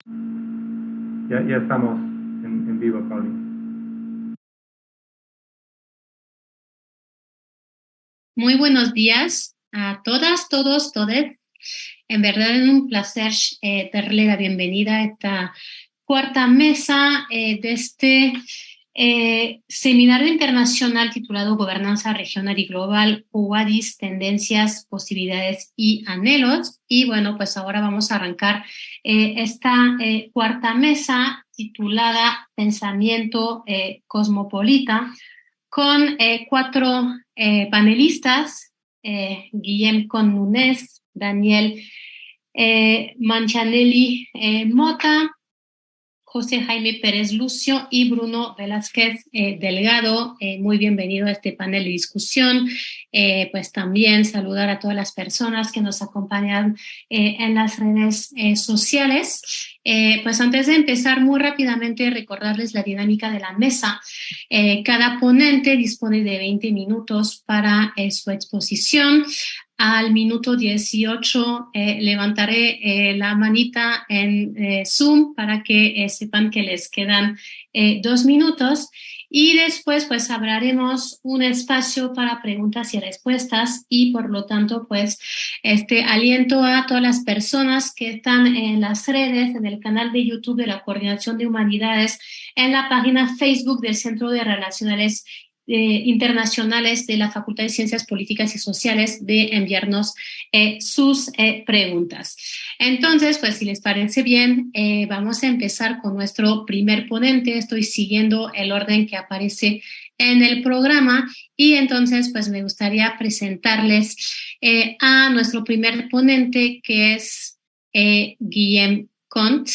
Ya estamos en vivo, Paulín. Muy buenos días a todas, todos, todes. En verdad es un placer darle la bienvenida a esta cuarta mesa de este seminario internacional titulado Gobernanza Regional y Global, UADIS, Tendencias, Posibilidades y Anhelos. Y bueno, pues ahora vamos a arrancar esta cuarta mesa titulada Pensamiento Cosmopolita con cuatro panelistas, Guillem Con Nunes, Daniel Manchanelli Mota, José Jaime Pérez Lucio y Bruno Velázquez Delgado. Muy bienvenido a este panel de discusión. Pues también saludar a todas las personas que nos acompañan en las redes sociales. Pues antes de empezar, muy rápidamente recordarles la dinámica de la mesa. Cada ponente dispone de 20 minutos para su exposición. Al minuto 18 levantaré la manita en Zoom para que sepan que les quedan 2 minutos y después pues abriremos un espacio para preguntas y respuestas y por lo tanto pues aliento a todas las personas que están en las redes, en el canal de YouTube de la Coordinación de Humanidades, en la página Facebook del Centro de Relaciones internacionales de la Facultad de Ciencias Políticas y Sociales de enviarnos sus preguntas. Entonces, pues si les parece bien, vamos a empezar con nuestro primer ponente. Estoy siguiendo el orden que aparece en el programa y entonces pues me gustaría presentarles a nuestro primer ponente que es Guillem Comte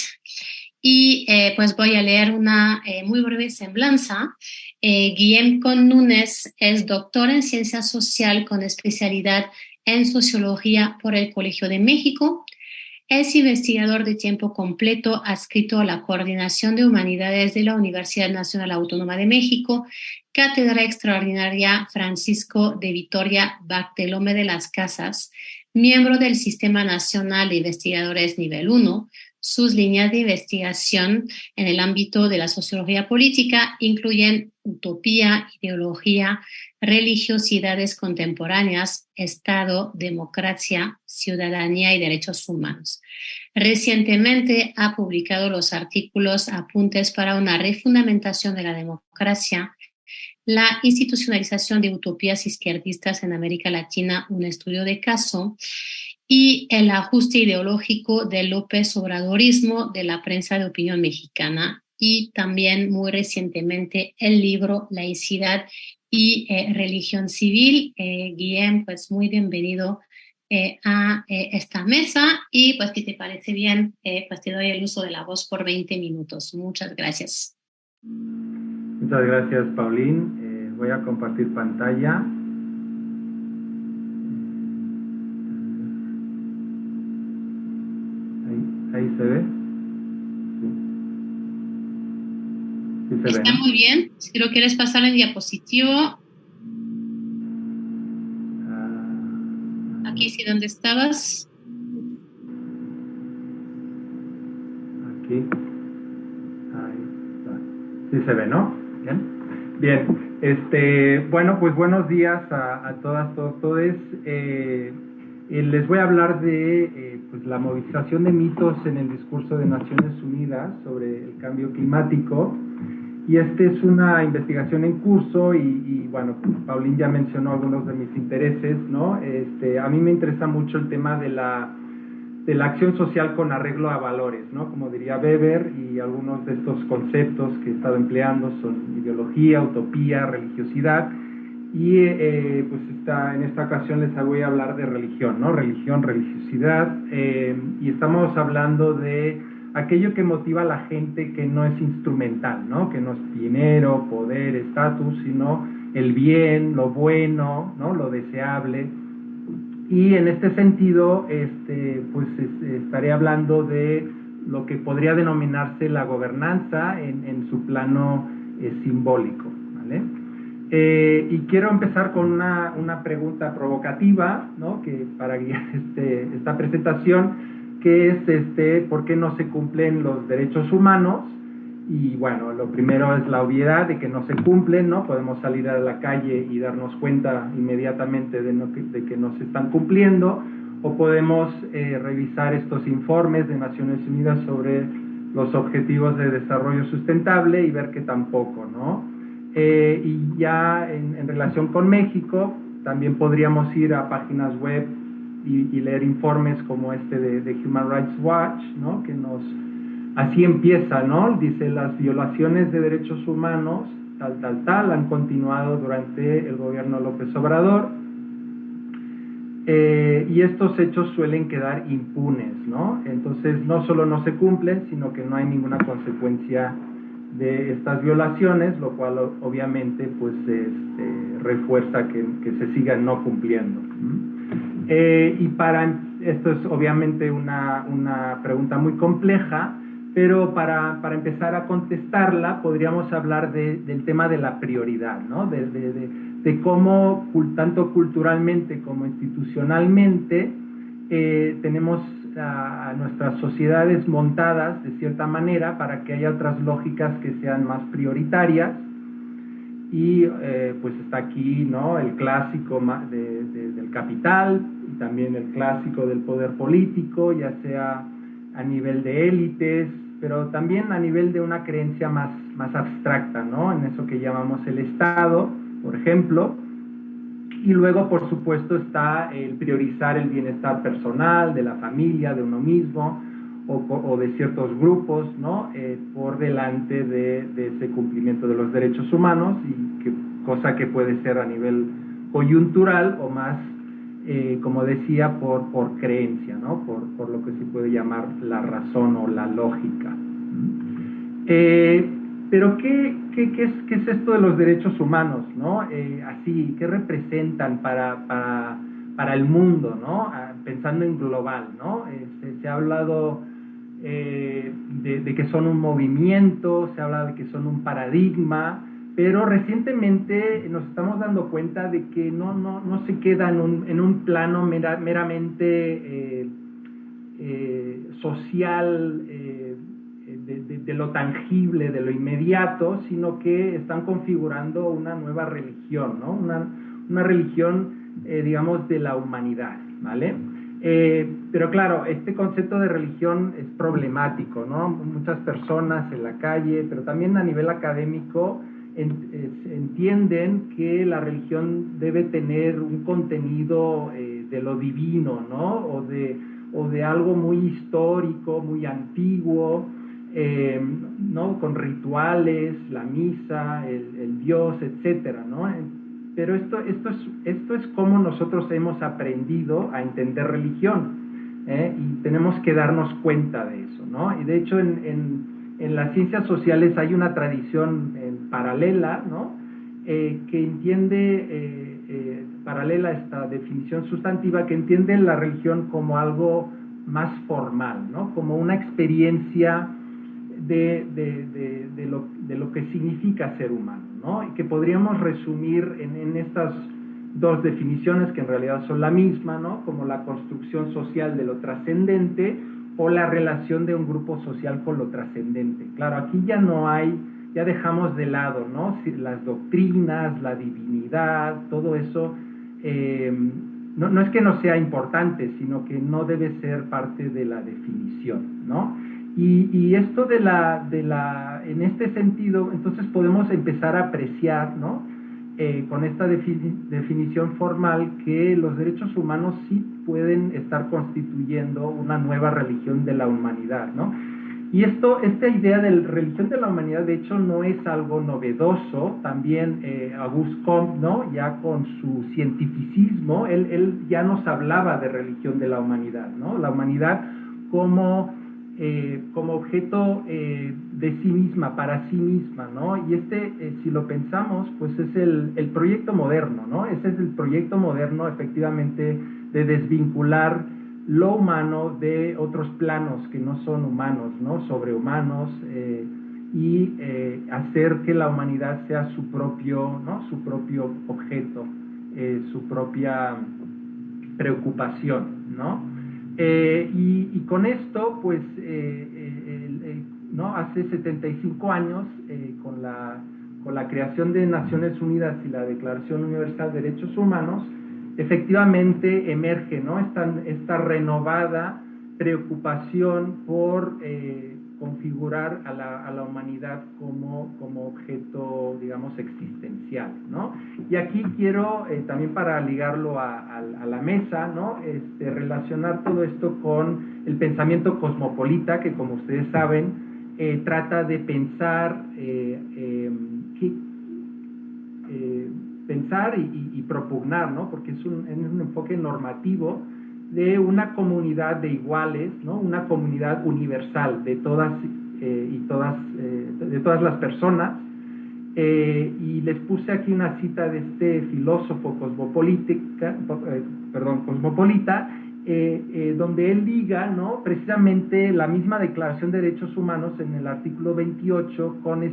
y pues voy a leer una muy breve semblanza. Guillem Con Nunes es doctor en Ciencia Social con especialidad en Sociología por el Colegio de México. Es investigador de tiempo completo adscrito a la Coordinación de Humanidades de la Universidad Nacional Autónoma de México, Cátedra Extraordinaria Francisco de Vitoria Bartolomé de las Casas, miembro del Sistema Nacional de Investigadores Nivel 1. Sus líneas de investigación en el ámbito de la sociología política incluyen utopía, ideología, religiosidades contemporáneas, Estado, democracia, ciudadanía y derechos humanos. Recientemente ha publicado los artículos Apuntes para una refundamentación de la democracia, la institucionalización de utopías izquierdistas en América Latina, un estudio de caso, y el ajuste ideológico del López Obradorismo de la prensa de opinión mexicana, y también muy recientemente el libro Laicidad y Religión Civil. Guillem, pues muy bienvenido a esta mesa y pues si te parece bien, pues te doy el uso de la voz por 20 minutos. Muchas gracias. Muchas gracias, Paulín. Voy a compartir pantalla. Ahí se ve. Sí se Está ve, ¿no? muy bien. Si lo quieres pasar en diapositivo. Aquí sí, donde estabas. Aquí. Ahí está. Sí se ve, ¿no? Bien. Bien. Bueno, pues buenos días a todas, todos. Les voy a hablar de pues la movilización de mitos en el discurso de Naciones Unidas sobre el cambio climático. Y es una investigación en curso y bueno, Paulín ya mencionó algunos de mis intereses, ¿no? A mí me interesa mucho el tema de la acción social con arreglo a valores, ¿no? Como diría Weber, y algunos de estos conceptos que he estado empleando son ideología, utopía, religiosidad, y pues en esta ocasión les voy a hablar de religión, ¿no? Religión, religiosidad, y estamos hablando de aquello que motiva a la gente que no es instrumental, ¿no? Que no es dinero, poder, estatus, sino el bien, lo bueno, ¿no? Lo deseable. Y en este sentido, pues estaré hablando de lo que podría denominarse la gobernanza en su plano simbólico, ¿vale? Y quiero empezar con una pregunta provocativa, ¿no? Que para guiar esta presentación, que es por qué no se cumplen los derechos humanos. Y bueno, lo primero es la obviedad de que no se cumplen, ¿no? Podemos salir a la calle y darnos cuenta inmediatamente de que no se están cumpliendo, o podemos revisar estos informes de Naciones Unidas sobre los Objetivos de Desarrollo Sustentable y ver que tampoco, ¿no? Y ya en relación con México, también podríamos ir a páginas web y leer informes como este de Human Rights Watch, ¿no? Que así empieza, ¿no? Dice, las violaciones de derechos humanos, tal, han continuado durante el gobierno López Obrador, y estos hechos suelen quedar impunes, ¿no? Entonces, no solo no se cumplen, sino que no hay ninguna consecuencia de estas violaciones, lo cual obviamente pues refuerza que se sigan no cumpliendo. Y esto es obviamente una pregunta muy compleja, pero para empezar a contestarla podríamos hablar del tema de la prioridad, ¿no? De cómo tanto culturalmente como institucionalmente tenemos a nuestras sociedades montadas de cierta manera para que haya otras lógicas que sean más prioritarias. Y pues está aquí, ¿no? El clásico del capital y también el clásico del poder político, ya sea a nivel de élites, pero también a nivel de una creencia más abstracta, ¿no? En eso que llamamos el Estado, por ejemplo. Y luego, por supuesto, está el priorizar el bienestar personal, de la familia, de uno mismo, o de ciertos grupos, ¿no? Por delante de ese cumplimiento de los derechos humanos, cosa que puede ser a nivel coyuntural o más, como decía, por creencia, ¿no? Por lo que se puede llamar la razón o la lógica. Pero ¿qué es esto de los derechos humanos, ¿no? Así, ¿qué representan para el mundo, ¿no? Pensando en global, ¿no? Se ha hablado de que son un movimiento, se habla de que son un paradigma, pero recientemente nos estamos dando cuenta de que no se queda en un plano meramente social, de lo tangible, de lo inmediato, sino que están configurando una nueva religión, ¿no? Una religión, digamos, de la humanidad, ¿vale? Pero claro, este concepto de religión es problemático, ¿no? Muchas personas en la calle, pero también a nivel académico, entienden que la religión debe tener un contenido de lo divino, ¿no? O de algo muy histórico, muy antiguo, ¿no? Con rituales, la misa, el Dios, etcétera, ¿no? Pero esto es como nosotros hemos aprendido a entender religión, y tenemos que darnos cuenta de eso, ¿no? Y de hecho en las ciencias sociales hay una tradición paralela, ¿no? Que entiende, paralela a esta definición sustantiva, que entiende la religión como algo más formal, ¿no? Como una experiencia de lo que significa ser humano, ¿no? Y que podríamos resumir en estas dos definiciones, que en realidad son la misma, ¿no? Como la construcción social de lo trascendente o la relación de un grupo social con lo trascendente. Claro, aquí ya dejamos de lado, ¿no? Las doctrinas, la divinidad, todo eso, no es que no sea importante, sino que no debe ser parte de la definición, ¿no? Y esto en este sentido, entonces podemos empezar a apreciar, ¿no? Con esta definición formal, que los derechos humanos sí pueden estar constituyendo una nueva religión de la humanidad, ¿no? Y esta idea de religión de la humanidad, de hecho, no es algo novedoso. También Auguste Comte, ¿no? Ya con su cientificismo, él ya nos hablaba de religión de la humanidad, ¿no? La humanidad como objeto de sí misma, para sí misma, ¿no? Y si lo pensamos, pues es el proyecto moderno, ¿no? Ese es el proyecto moderno, efectivamente, de desvincular lo humano de otros planos que no son humanos, ¿no? Sobrehumanos, y hacer que la humanidad sea su propio objeto, su propia preocupación, ¿no? Y con esto, pues, ¿no? Hace 75 años, con la creación de Naciones Unidas y la Declaración Universal de Derechos Humanos, efectivamente emerge, ¿no? Esta renovada preocupación por configurar a la humanidad como objeto, digamos, existencial, ¿no? Y aquí quiero, también para ligarlo a la mesa, ¿no? Relacionar todo esto con el pensamiento cosmopolita, que como ustedes saben, trata de pensar, pensar y propugnar, ¿no? Porque es un enfoque normativo de una comunidad de iguales, ¿no? Una comunidad universal de todas de todas las personas. Y les puse aquí una cita de este filósofo cosmopolita, donde él liga, ¿no? Precisamente la misma Declaración de Derechos Humanos en el artículo 28 con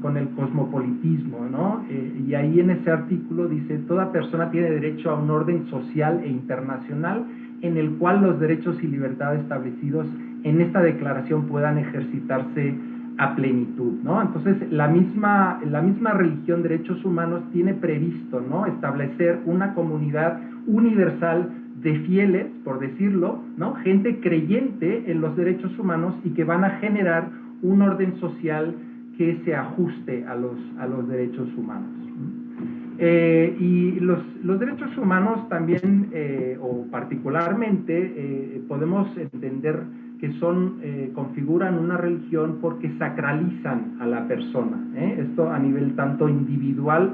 con el cosmopolitismo, ¿no? Y ahí en ese artículo dice: toda persona tiene derecho a un orden social e internacional en el cual los derechos y libertades establecidos en esta declaración puedan ejercitarse a plenitud, ¿no? Entonces, la misma religión de derechos humanos tiene previsto, ¿no? Establecer una comunidad universal de fieles, por decirlo, ¿no? Gente creyente en los derechos humanos y que van a generar un orden social que se ajuste a los derechos humanos. Y los derechos humanos también, o particularmente, podemos entender que configuran una religión porque sacralizan a la persona, esto a nivel tanto individual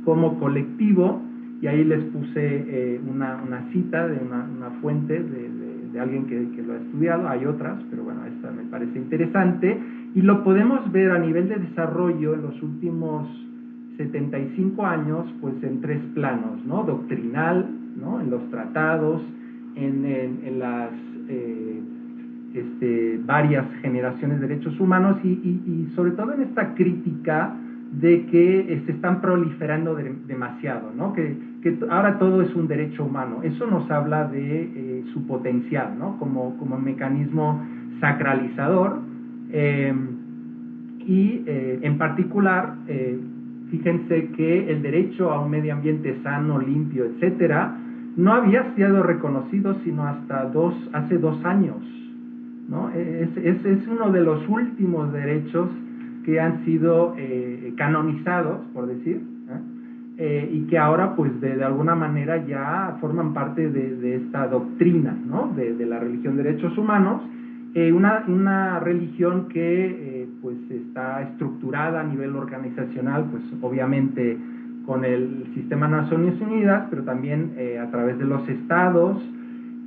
como colectivo. Y ahí les puse una cita de una fuente de alguien que lo ha estudiado. Hay otras, pero bueno, esta me parece interesante, y lo podemos ver a nivel de desarrollo en los últimos 75 años, pues en tres planos, ¿no? Doctrinal, ¿no? En los tratados, en las varias generaciones de derechos humanos, y sobre todo en esta crítica de que se están proliferando demasiado, ¿no? Que ahora todo es un derecho humano. Eso nos habla de su potencial, ¿no? Como mecanismo sacralizador. En particular, fíjense que el derecho a un medio ambiente sano, limpio, etcétera, no había sido reconocido sino hasta hace 2 años, ¿no? Es uno de los últimos derechos que han sido canonizados, por decir, y que ahora, pues, de alguna manera ya forman parte de esta doctrina, ¿no? de la religión de derechos humanos, una religión que pues está estructurada a nivel organizacional, pues obviamente con el sistema Naciones Unidas, pero también a través de los estados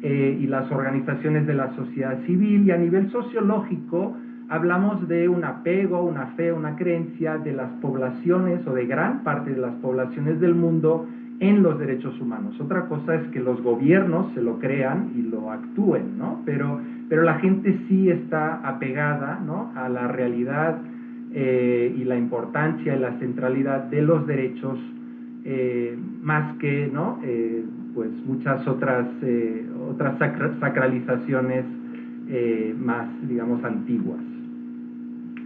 y las organizaciones de la sociedad civil. Y a nivel sociológico hablamos de un apego, una fe, una creencia de las poblaciones, o de gran parte de las poblaciones del mundo, en los derechos humanos. Otra cosa es que los gobiernos se lo crean y lo actúen, ¿no? Pero la gente sí está apegada, ¿no? A la realidad y la importancia y la centralidad de los derechos, más que, ¿no? Pues muchas otras sacralizaciones más, digamos, antiguas.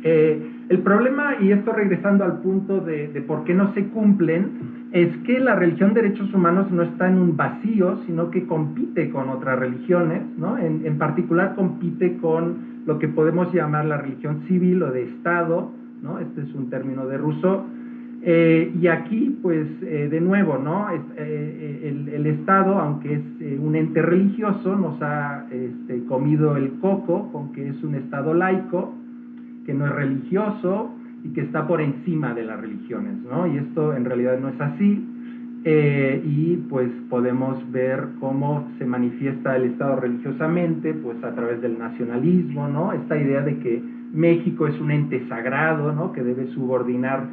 El problema, y esto regresando al punto de por qué no se cumplen, es que la religión de derechos humanos no está en un vacío, sino que compite con otras religiones, ¿no? En particular compite con lo que podemos llamar la religión civil o de Estado, ¿no? Este es un término de Rousseau. Y aquí, pues, de nuevo, ¿no? El Estado, aunque es un ente religioso, nos ha comido el coco con que es un Estado laico, que no es religioso y que está por encima de las religiones, ¿no? Y esto en realidad no es así. Y pues podemos ver cómo se manifiesta el Estado religiosamente, pues a través del nacionalismo, ¿no? Esta idea de que México es un ente sagrado, ¿no? Que debe subordinar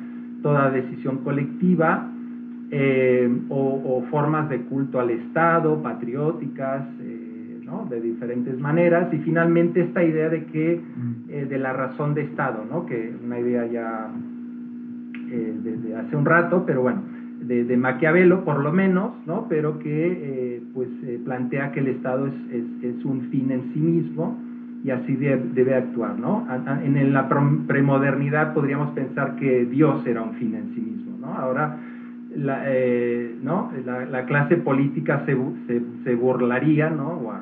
toda decisión colectiva, o formas de culto al Estado, patrióticas, ¿no? De diferentes maneras. Y finalmente esta idea de que de la razón de Estado, ¿no? Que es una idea ya desde hace un rato, pero bueno, de Maquiavelo, por lo menos, ¿no? Pero que plantea que el Estado es un fin en sí mismo y así debe actuar, ¿no? En la premodernidad podríamos pensar que Dios era un fin en sí mismo, ¿no? Ahora ¿no? La clase política se burlaría, ¿no? O a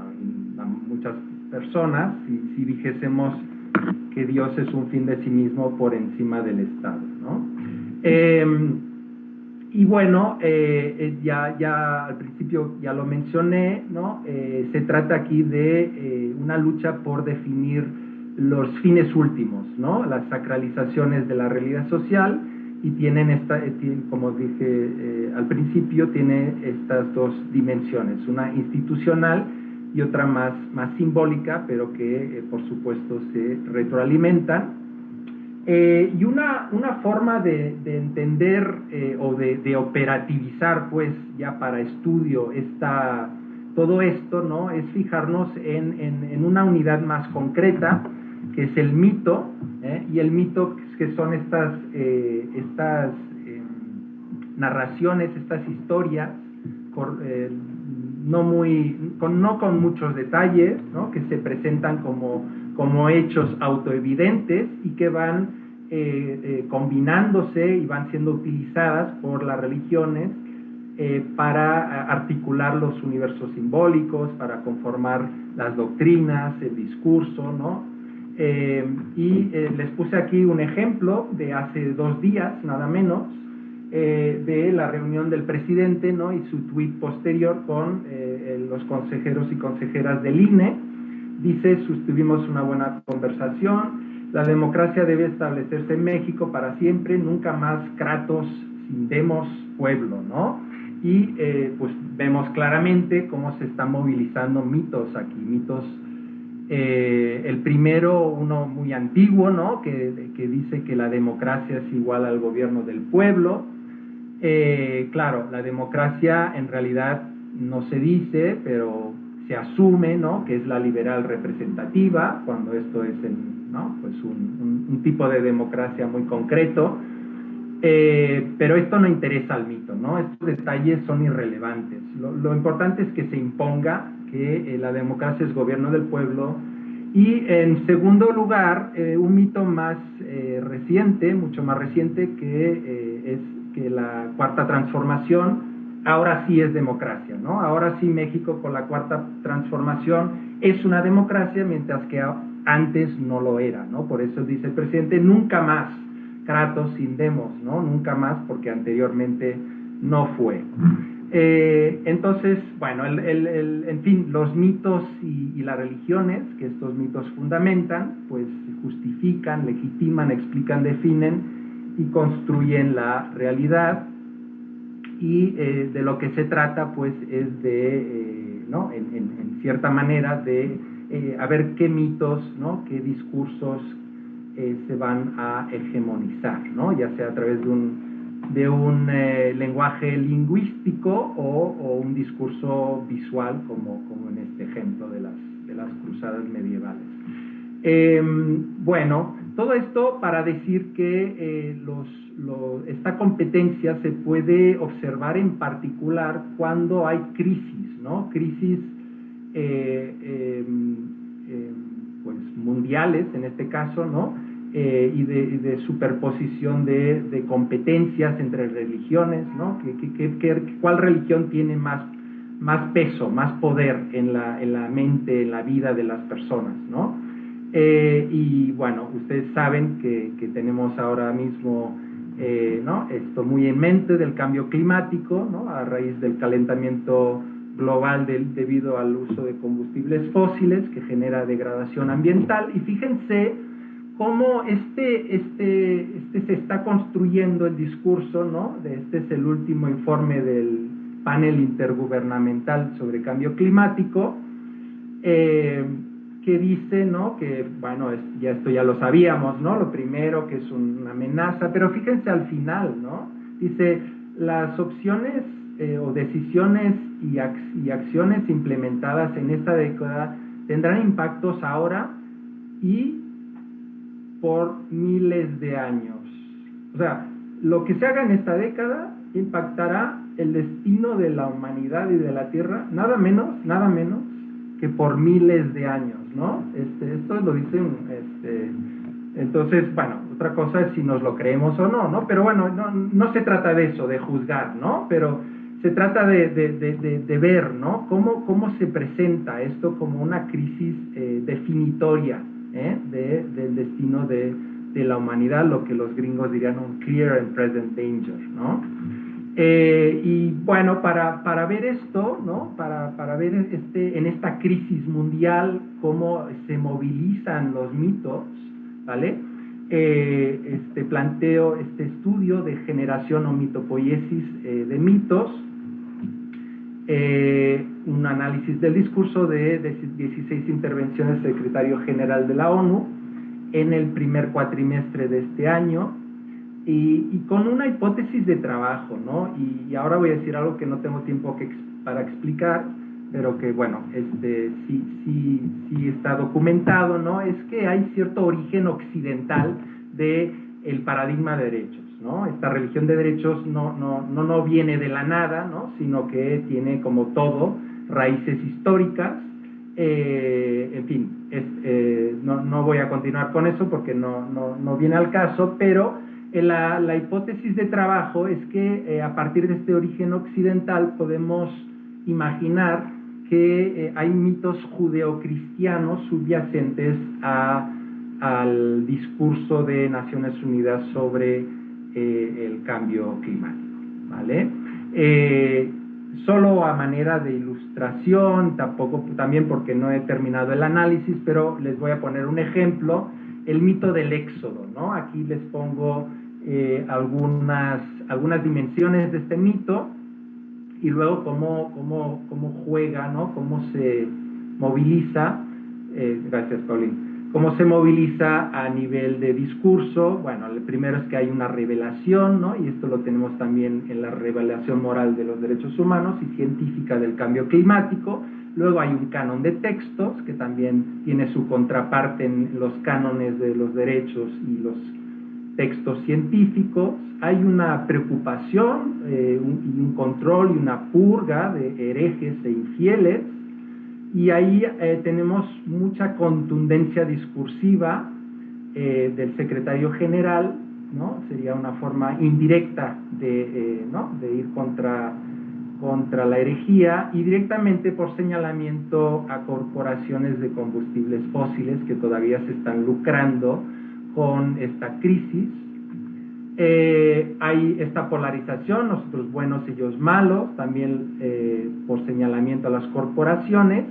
muchas personas si dijésemos que Dios es un fin de sí mismo por encima del Estado, ¿no? Y bueno, ya al principio ya lo mencioné, ¿no? Se trata aquí de una lucha por definir los fines últimos, ¿no? Las sacralizaciones de la realidad social, y tienen como dije al principio, tiene estas dos dimensiones, una institucional y otra más simbólica, pero que por supuesto se retroalimentan. Y una forma de entender o de operativizar, pues, ya para estudio todo esto, ¿no? Es fijarnos en una unidad más concreta, que es el mito, y el mito, que son estas narraciones, estas historias, no con muchos detalles, ¿no? Que se presentan como hechos autoevidentes y que van combinándose y van siendo utilizadas por las religiones para articular los universos simbólicos, para conformar las doctrinas, el discurso, ¿no? Les puse aquí un ejemplo de hace 2 días, nada menos, de la reunión del presidente, ¿no? Y su tuit posterior con los consejeros y consejeras del INE. Dice: tuvimos una buena conversación, la democracia debe establecerse en México para siempre, nunca más Kratos sin Demos pueblo, ¿no? Y pues vemos claramente cómo se están movilizando mitos aquí, mitos. El primero, uno muy antiguo, ¿no? Que dice que la democracia es igual al gobierno del pueblo. Claro, la democracia en realidad no se dice, pero se asume, ¿no? Que es la liberal representativa, cuando esto es ¿no? Pues un tipo de democracia muy concreto. Pero esto no interesa al mito, ¿no? Estos detalles son irrelevantes. Lo importante es que se imponga que la democracia es gobierno del pueblo. Y en segundo lugar, un mito más reciente, mucho más reciente, que es que la Cuarta Transformación ahora sí es democracia, ¿no? Ahora sí México con la Cuarta Transformación es una democracia, mientras que antes no lo era, ¿no? Por eso dice el presidente: nunca más Kratos sin Demos, ¿no? Nunca más, porque anteriormente no fue. Entonces, bueno, en fin, los mitos y las religiones, que estos mitos fundamentan, pues justifican, legitiman, explican, definen y construyen la realidad. Y de lo que se trata, pues, es de, ¿no? En cierta manera, de a ver qué mitos, ¿no? Qué discursos se van a hegemonizar, ¿no? Ya sea a través de un lenguaje lingüístico o un discurso visual, como en este ejemplo de las cruzadas medievales. Bueno, todo esto para decir que esta competencia se puede observar en particular cuando hay crisis, ¿no? Crisis pues mundiales, en este caso, ¿no? Y de superposición de competencias entre religiones, ¿no? ¿Cuál religión tiene más peso, más poder en la mente, en la vida de las personas, ¿no? Y bueno, ustedes saben que tenemos ahora mismo ¿no? Esto muy en mente del cambio climático, ¿no? A raíz del calentamiento global debido al uso de combustibles fósiles, que genera degradación ambiental. Y fíjense cómo se está construyendo el discurso, ¿no? Este es el último informe del panel intergubernamental sobre cambio climático, que dice, ¿no? Que, bueno, esto ya lo sabíamos, ¿no? Lo primero, que es una amenaza, pero fíjense al final, ¿no? Dice: las opciones o decisiones y acciones implementadas en esta década tendrán impactos ahora y por miles de años. O sea, lo que se haga en esta década impactará el destino de la humanidad y de la Tierra, nada menos que por miles de años, ¿no? Esto lo dicen, entonces, bueno, otra cosa es si nos lo creemos o no, ¿no? Pero bueno, no se trata de eso, de juzgar, ¿no? Pero se trata de ver, ¿no? Cómo se presenta esto como una crisis definitoria, del destino de la humanidad, lo que los gringos dirían un clear and present danger, ¿no? Y bueno, para ver esto, ¿no? Para ver en esta crisis mundial cómo se movilizan los mitos, ¿vale? Planteo este estudio de generación o mitopoiesis de mitos, un análisis del discurso de 16 intervenciones del secretario general de la ONU en el primer cuatrimestre de este año, y con una hipótesis de trabajo, ¿no? Y ahora voy a decir algo que no tengo tiempo para explicar, pero que, bueno, sí está documentado, ¿no? Es que hay cierto origen occidental del paradigma de derechos, ¿no? Esta religión de derechos no viene de la nada, ¿no? Sino que tiene, como todo, raíces históricas. En fin, no voy a continuar con eso porque no viene al caso, pero la hipótesis de trabajo es que a partir de este origen occidental podemos imaginar que hay mitos judeocristianos subyacentes al discurso de Naciones Unidas sobre el cambio climático, ¿vale? Solo a manera de ilustración, también porque no he terminado el análisis, pero les voy a poner un ejemplo, el mito del éxodo, ¿no? Aquí les pongo algunas dimensiones de este mito y luego cómo juega, ¿no? Cómo se moviliza, gracias, Paulín, cómo se moviliza a nivel de discurso. Bueno, el primero es que hay una revelación, ¿no? Y esto lo tenemos también en la revelación moral de los derechos humanos y científica del cambio climático. Luego hay un canon de textos, que también tiene su contraparte en los cánones de los derechos y los textos científicos. Hay una preocupación, un control y una purga de herejes e infieles. Y ahí tenemos mucha contundencia discursiva del secretario general, ¿no? Sería una forma indirecta de ir contra la herejía, y directamente por señalamiento a corporaciones de combustibles fósiles que todavía se están lucrando con esta crisis. Hay esta polarización, nosotros buenos, ellos malos, también por señalamiento a las corporaciones,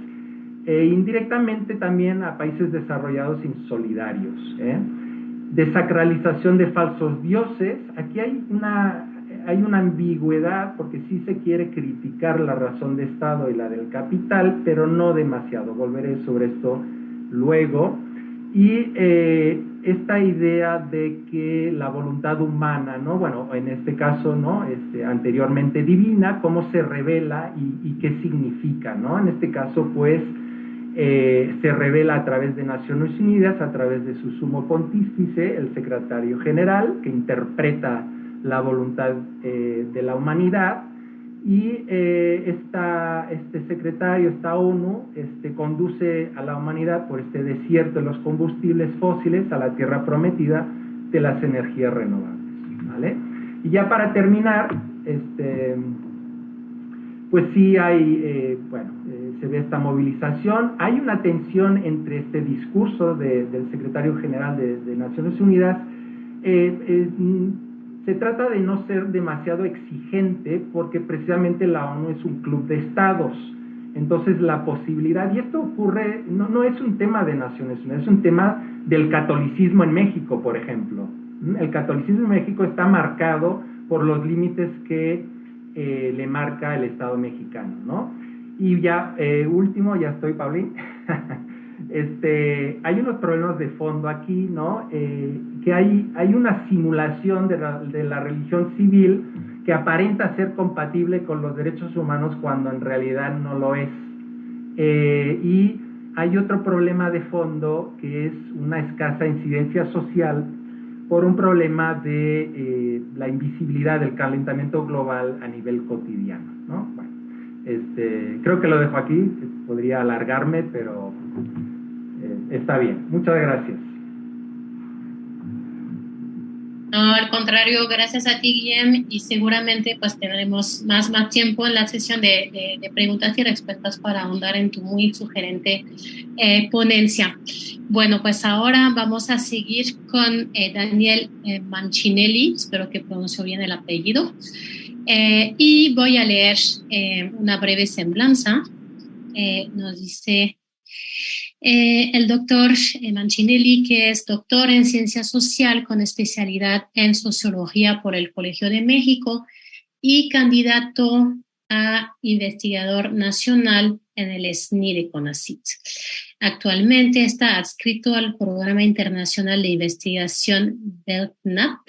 indirectamente también a países desarrollados insolidarios. Desacralización de falsos dioses. Aquí hay una ambigüedad, porque sí se quiere criticar la razón de Estado y la del capital, pero no demasiado. Volveré sobre esto luego. Y esta idea de que la voluntad humana, ¿no? Bueno, en este caso, ¿no? Anteriormente divina, cómo se revela y qué significa, ¿no? En este caso, pues, se revela a través de Naciones Unidas, a través de su sumo pontífice, el secretario general, que interpreta la voluntad de la humanidad, y este secretario, esta ONU, conduce a la humanidad por este desierto de los combustibles fósiles a la tierra prometida de las energías renovables, ¿vale? Y ya para terminar, pues sí hay, se ve esta movilización. Hay una tensión entre este discurso del secretario general de Naciones Unidas. Se trata de no ser demasiado exigente, porque precisamente la ONU es un club de estados. Entonces la posibilidad, y esto ocurre, no es un tema de Naciones Unidas, es un tema del catolicismo en México, por ejemplo. El catolicismo en México está marcado por los límites que le marca el Estado mexicano, ¿no? Y ya, último, ya estoy, Paulín. Hay unos problemas de fondo aquí, ¿no? Que hay una simulación de la religión civil que aparenta ser compatible con los derechos humanos cuando en realidad no lo es. Y hay otro problema de fondo, que es una escasa incidencia social por un problema de la invisibilidad del calentamiento global a nivel cotidiano, ¿no? Bueno, creo que lo dejo aquí, podría alargarme, pero está bien. Muchas gracias. No, al contrario, gracias a ti, Guillem, y seguramente pues tendremos más tiempo en la sesión de preguntas y respuestas para ahondar en tu muy sugerente ponencia. Bueno, pues ahora vamos a seguir con Daniel Mancinelli, espero que pronuncio bien el apellido, y voy a leer una breve semblanza. Nos dice... el doctor Mancinelli, que es doctor en ciencia social con especialidad en sociología por el Colegio de México y candidato a investigador nacional en el SNI de CONACYT. Actualmente está adscrito al Programa Internacional de Investigación BELCNAP.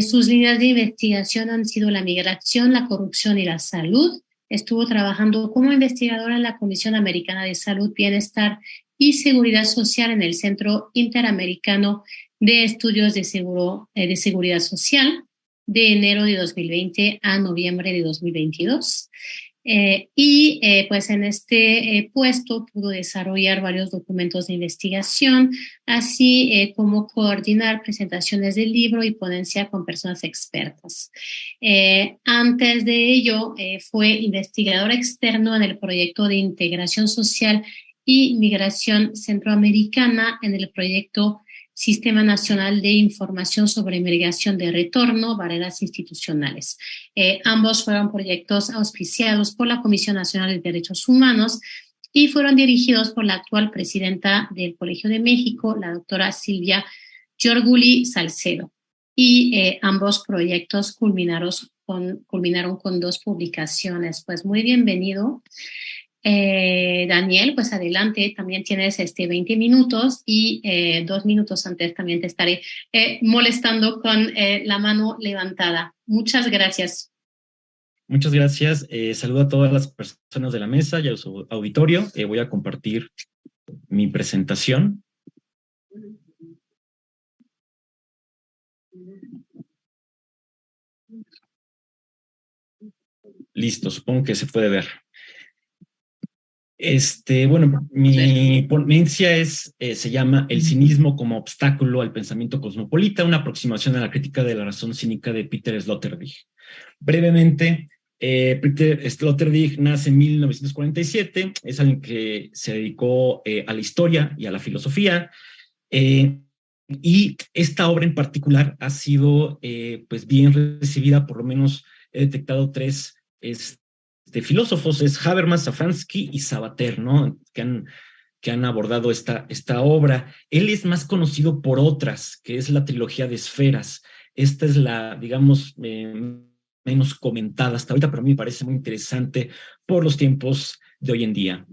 Sus líneas de investigación han sido la migración, la corrupción y la salud. Estuvo trabajando como investigadora en la Comisión Americana de Salud, Bienestar y Seguridad Social en el Centro Interamericano de Estudios de Seguridad Social de enero de 2020 a noviembre de 2022. Pues en este puesto pudo desarrollar varios documentos de investigación, así como coordinar presentaciones del libro y ponencia con personas expertas. Antes de ello, fue investigador externo en el proyecto de integración social y migración centroamericana en el proyecto Sistema Nacional de Información sobre Migración de Retorno, Barreras Institucionales. Ambos fueron proyectos auspiciados por la Comisión Nacional de Derechos Humanos y fueron dirigidos por la actual presidenta del Colegio de México, la doctora Silvia Giorguli Salcedo. Y ambos proyectos culminaron con 2 publicaciones. Pues muy bienvenido. Daniel, pues adelante, también tienes 20 minutos y 2 minutos antes también te estaré molestando con la mano levantada. Muchas gracias. Muchas gracias. Saludo a todas las personas de la mesa y a su auditorio. Voy a compartir mi presentación. Listo, supongo que se puede ver. Bueno, mi ponencia se llama El cinismo como obstáculo al pensamiento cosmopolita, una aproximación a la crítica de la razón cínica de Peter Sloterdijk. Brevemente, Peter Sloterdijk nace en 1947, es alguien que se dedicó a la historia y a la filosofía, y esta obra en particular ha sido pues bien recibida, por lo menos he detectado 3 filósofos, es Habermas, Safransky y Sabater, ¿no? Que han abordado esta obra. Él es más conocido por otras, que es la trilogía de esferas. Esta es la, digamos, menos comentada hasta ahorita, pero a mí me parece muy interesante por los tiempos de hoy en día.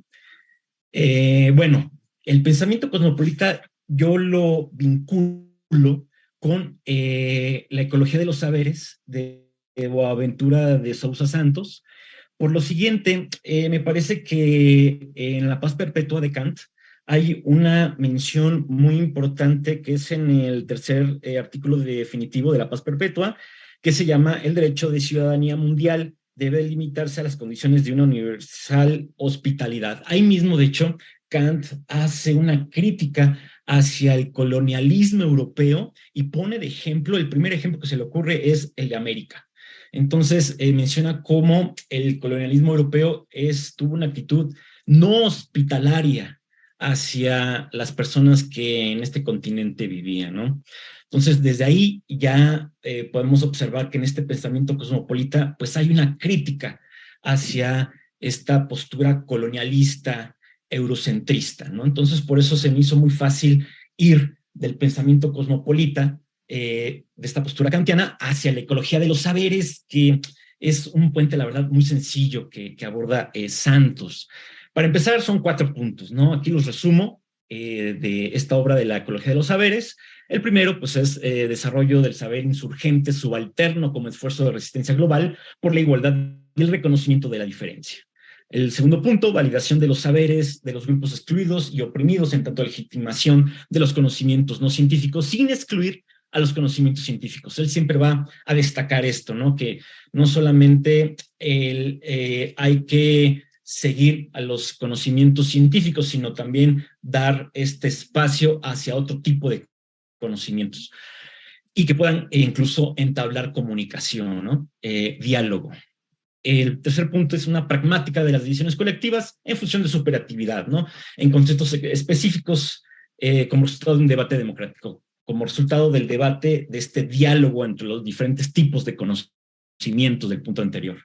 Bueno, el pensamiento cosmopolita yo lo vinculo con la ecología de los saberes de Boaventura de Sousa Santos. Por lo siguiente, me parece que en La Paz Perpetua de Kant hay una mención muy importante que es en el tercer artículo definitivo de La Paz Perpetua, que se llama El derecho de ciudadanía mundial debe limitarse a las condiciones de una universal hospitalidad. Ahí mismo, de hecho, Kant hace una crítica hacia el colonialismo europeo y pone de ejemplo, el primer ejemplo que se le ocurre es el de América. Entonces menciona cómo el colonialismo europeo tuvo una actitud no hospitalaria hacia las personas que en este continente vivían, ¿no? Entonces, desde ahí ya podemos observar que en este pensamiento cosmopolita, pues hay una crítica hacia esta postura colonialista, eurocentrista, ¿no? Entonces, por eso se me hizo muy fácil ir del pensamiento cosmopolita de esta postura kantiana hacia la ecología de los saberes, que es un puente, la verdad, muy sencillo que aborda Santos. Para empezar, son 4 puntos, ¿no? Aquí los resumo de esta obra de la ecología de los saberes. El primero, pues, es desarrollo del saber insurgente subalterno como esfuerzo de resistencia global por la igualdad y el reconocimiento de la diferencia. El segundo punto, validación de los saberes de los grupos excluidos y oprimidos, en tanto legitimación de los conocimientos no científicos, sin excluir a los conocimientos científicos. Él siempre va a destacar esto, ¿no? Que no solamente hay que seguir a los conocimientos científicos, sino también dar este espacio hacia otro tipo de conocimientos y que puedan incluso entablar comunicación, ¿no? Diálogo. El tercer punto es una pragmática de las decisiones colectivas en función de su operatividad, ¿no? En contextos específicos como resultado de un debate democrático, como resultado del debate de este diálogo entre los diferentes tipos de conocimientos del punto anterior.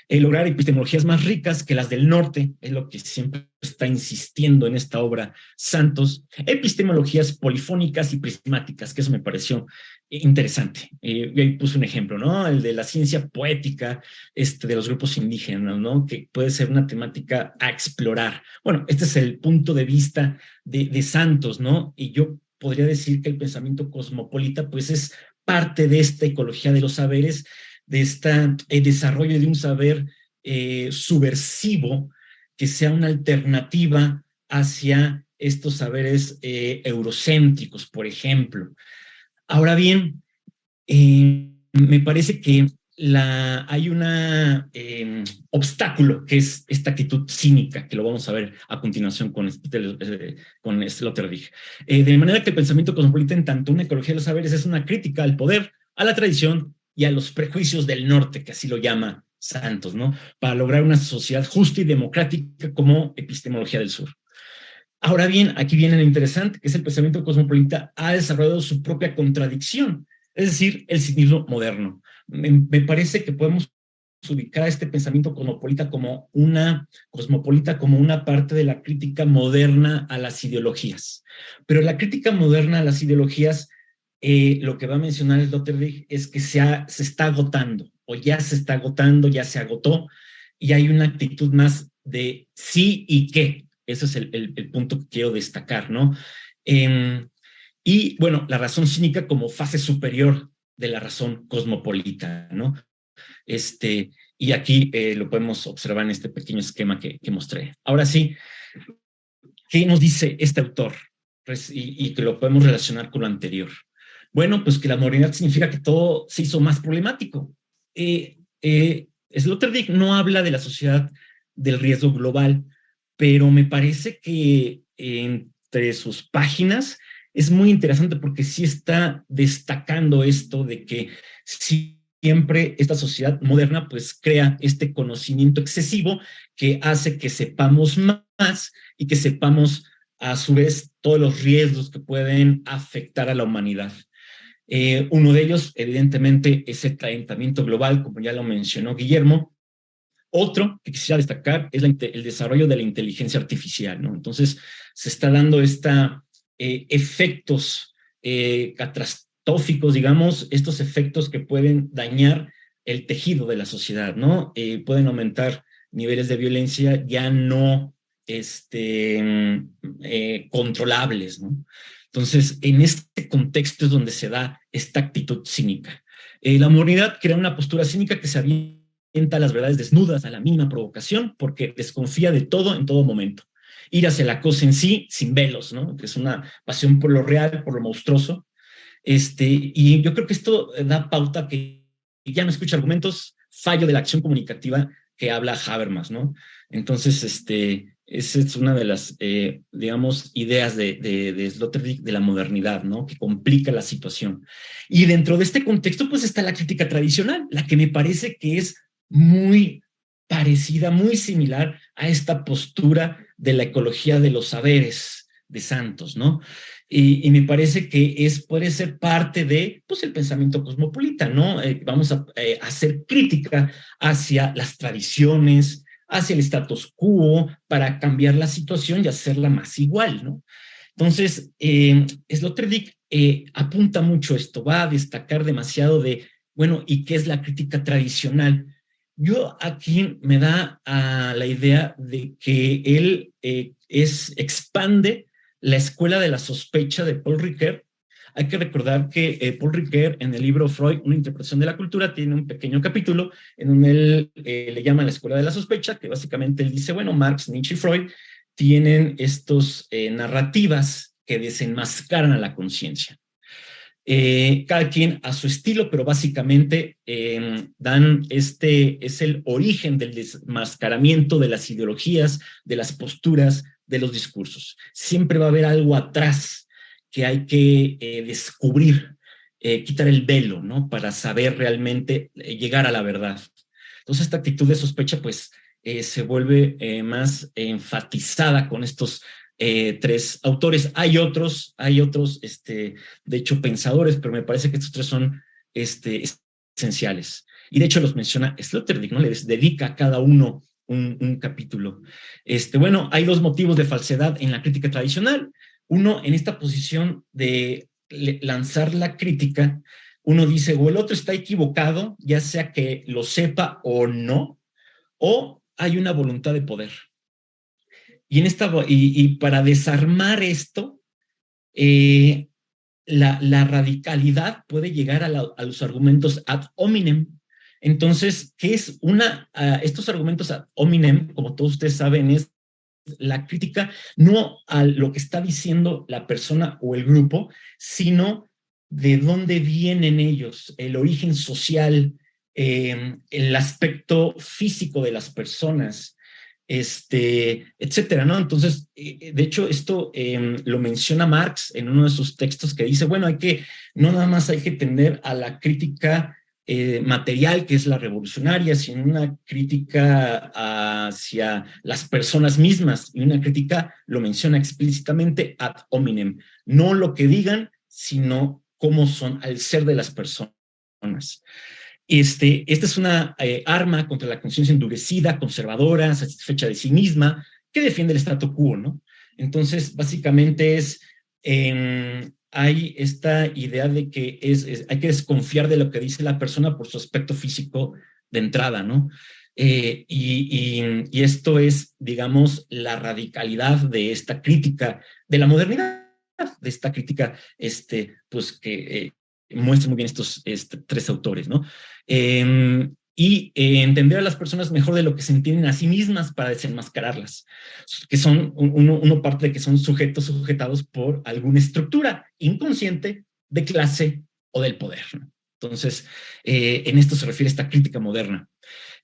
Lograr epistemologías más ricas que las del norte, es lo que siempre está insistiendo en esta obra Santos, epistemologías polifónicas y prismáticas, que eso me pareció interesante. Y ahí puse un ejemplo, ¿no? El de la ciencia poética de los grupos indígenas, ¿no? Que puede ser una temática a explorar. Bueno, este es el punto de vista de Santos, ¿no? Y yo podría decir que el pensamiento cosmopolita, pues, es parte de esta ecología de los saberes, de este desarrollo de un saber subversivo que sea una alternativa hacia estos saberes eurocéntricos, por ejemplo. Ahora bien, me parece que hay un obstáculo, que es esta actitud cínica, que lo vamos a ver a continuación con Sloterdijk. De manera que el pensamiento cosmopolita, en tanto una ecología de los saberes, es una crítica al poder, a la tradición y a los prejuicios del norte, que así lo llama Santos, ¿no? Para lograr una sociedad justa y democrática como epistemología del sur. Ahora bien, aquí viene lo interesante, que es el pensamiento cosmopolita ha desarrollado su propia contradicción, es decir, el cinismo moderno. Me parece que podemos ubicar a este pensamiento cosmopolita como una parte de la crítica moderna a las ideologías. Pero la crítica moderna a las ideologías, lo que va a mencionar Sloterdijk es que se está agotando, o ya se está agotando, ya se agotó, y hay una actitud más de sí y qué. Ese es el punto que quiero destacar, ¿no? Y bueno, la razón cínica como fase superior de la razón cosmopolita, ¿no? Y aquí lo podemos observar en este pequeño esquema que mostré. Ahora sí, ¿qué nos dice este autor? Y que lo podemos relacionar con lo anterior. Bueno, pues que la modernidad significa que todo se hizo más problemático. Sloterdijk no habla de la sociedad del riesgo global, pero me parece que entre sus páginas es muy interesante porque sí está destacando esto de que siempre esta sociedad moderna pues crea este conocimiento excesivo que hace que sepamos más y que sepamos a su vez todos los riesgos que pueden afectar a la humanidad. Uno de ellos, evidentemente, es el calentamiento global, como ya lo mencionó Guillermo. Otro que quisiera destacar es el desarrollo de la inteligencia artificial, ¿no? Entonces, se está dando efectos catastróficos, digamos, estos efectos que pueden dañar el tejido de la sociedad, ¿no? Pueden aumentar niveles de violencia ya no controlables, ¿no? Entonces, en este contexto es donde se da esta actitud cínica. La modernidad crea una postura cínica que se avienta a las verdades desnudas a la mínima provocación porque desconfía de todo en todo momento. Ir hacia la cosa en sí sin velos, ¿no? Que es una pasión por lo real, por lo monstruoso. Y yo creo que esto da pauta que ya no escucha argumentos, fallo de la acción comunicativa que habla Habermas, ¿no? Entonces, esa es una de las, digamos, ideas de Sloterdijk de la modernidad, ¿no? Que complica la situación. Y dentro de este contexto, pues está la crítica tradicional, la que me parece que es muy parecida, muy similar a esta postura de la ecología de los saberes de Santos, ¿no? Y me parece que puede ser parte de, pues, el pensamiento cosmopolita, ¿no? Vamos a hacer crítica hacia las tradiciones, hacia el status quo, para cambiar la situación y hacerla más igual, ¿no? Entonces, Sloterdijk apunta mucho esto, va a destacar demasiado de, bueno, ¿y qué es la crítica tradicional? Yo aquí me da la idea de que él expande la escuela de la sospecha de Paul Ricoeur Hay que recordar que Paul Ricoeur, en el libro Freud, una interpretación de la cultura, tiene un pequeño capítulo en donde él le llama la escuela de la sospecha, que básicamente él dice, bueno, Marx, Nietzsche y Freud tienen estos narrativas que desenmascaran a la conciencia. Cada quien a su estilo, pero básicamente es el origen del desmascaramiento de las ideologías, de las posturas, de los discursos. Siempre va a haber algo atrás que hay que descubrir, quitar el velo, ¿no? Para saber realmente llegar a la verdad. Entonces, esta actitud de sospecha, pues, se vuelve más enfatizada con estos tres autores. Hay otros, de hecho, pensadores, pero me parece que estos tres son esenciales. Y de hecho los menciona Sloterdijk, ¿no? Les dedica a cada uno un capítulo. Bueno, hay dos motivos de falsedad en la crítica tradicional. Uno, en esta posición de lanzar la crítica, uno dice, o el otro está equivocado, ya sea que lo sepa o no, o hay una voluntad de poder. Y para desarmar esto, la radicalidad puede llegar a los argumentos ad hominem. Entonces, ¿qué es estos argumentos ad hominem, como todos ustedes saben, es la crítica no a lo que está diciendo la persona o el grupo, sino de dónde vienen ellos, el origen social, el aspecto físico de las personas, etcétera, ¿no? Entonces, de hecho, esto lo menciona Marx en uno de sus textos que dice, bueno, no nada más hay que tender a la crítica material, que es la revolucionaria, sino una crítica hacia las personas mismas, y una crítica, lo menciona explícitamente, ad hominem, no lo que digan, sino cómo son al ser de las personas. Esta es una arma contra la conciencia endurecida, conservadora, satisfecha de sí misma, que defiende el statu quo, ¿no? Entonces, básicamente hay esta idea de que hay que desconfiar de lo que dice la persona por su aspecto físico de entrada, ¿no? Y esto es, digamos, la radicalidad de esta crítica de la modernidad, de esta crítica, pues que muestra muy bien estos tres autores, ¿no? Entender a las personas mejor de lo que se entienden a sí mismas para desenmascararlas, que son, uno parte de que son sujetados por alguna estructura inconsciente de clase o del poder, ¿no? Entonces, en esto se refiere esta crítica moderna.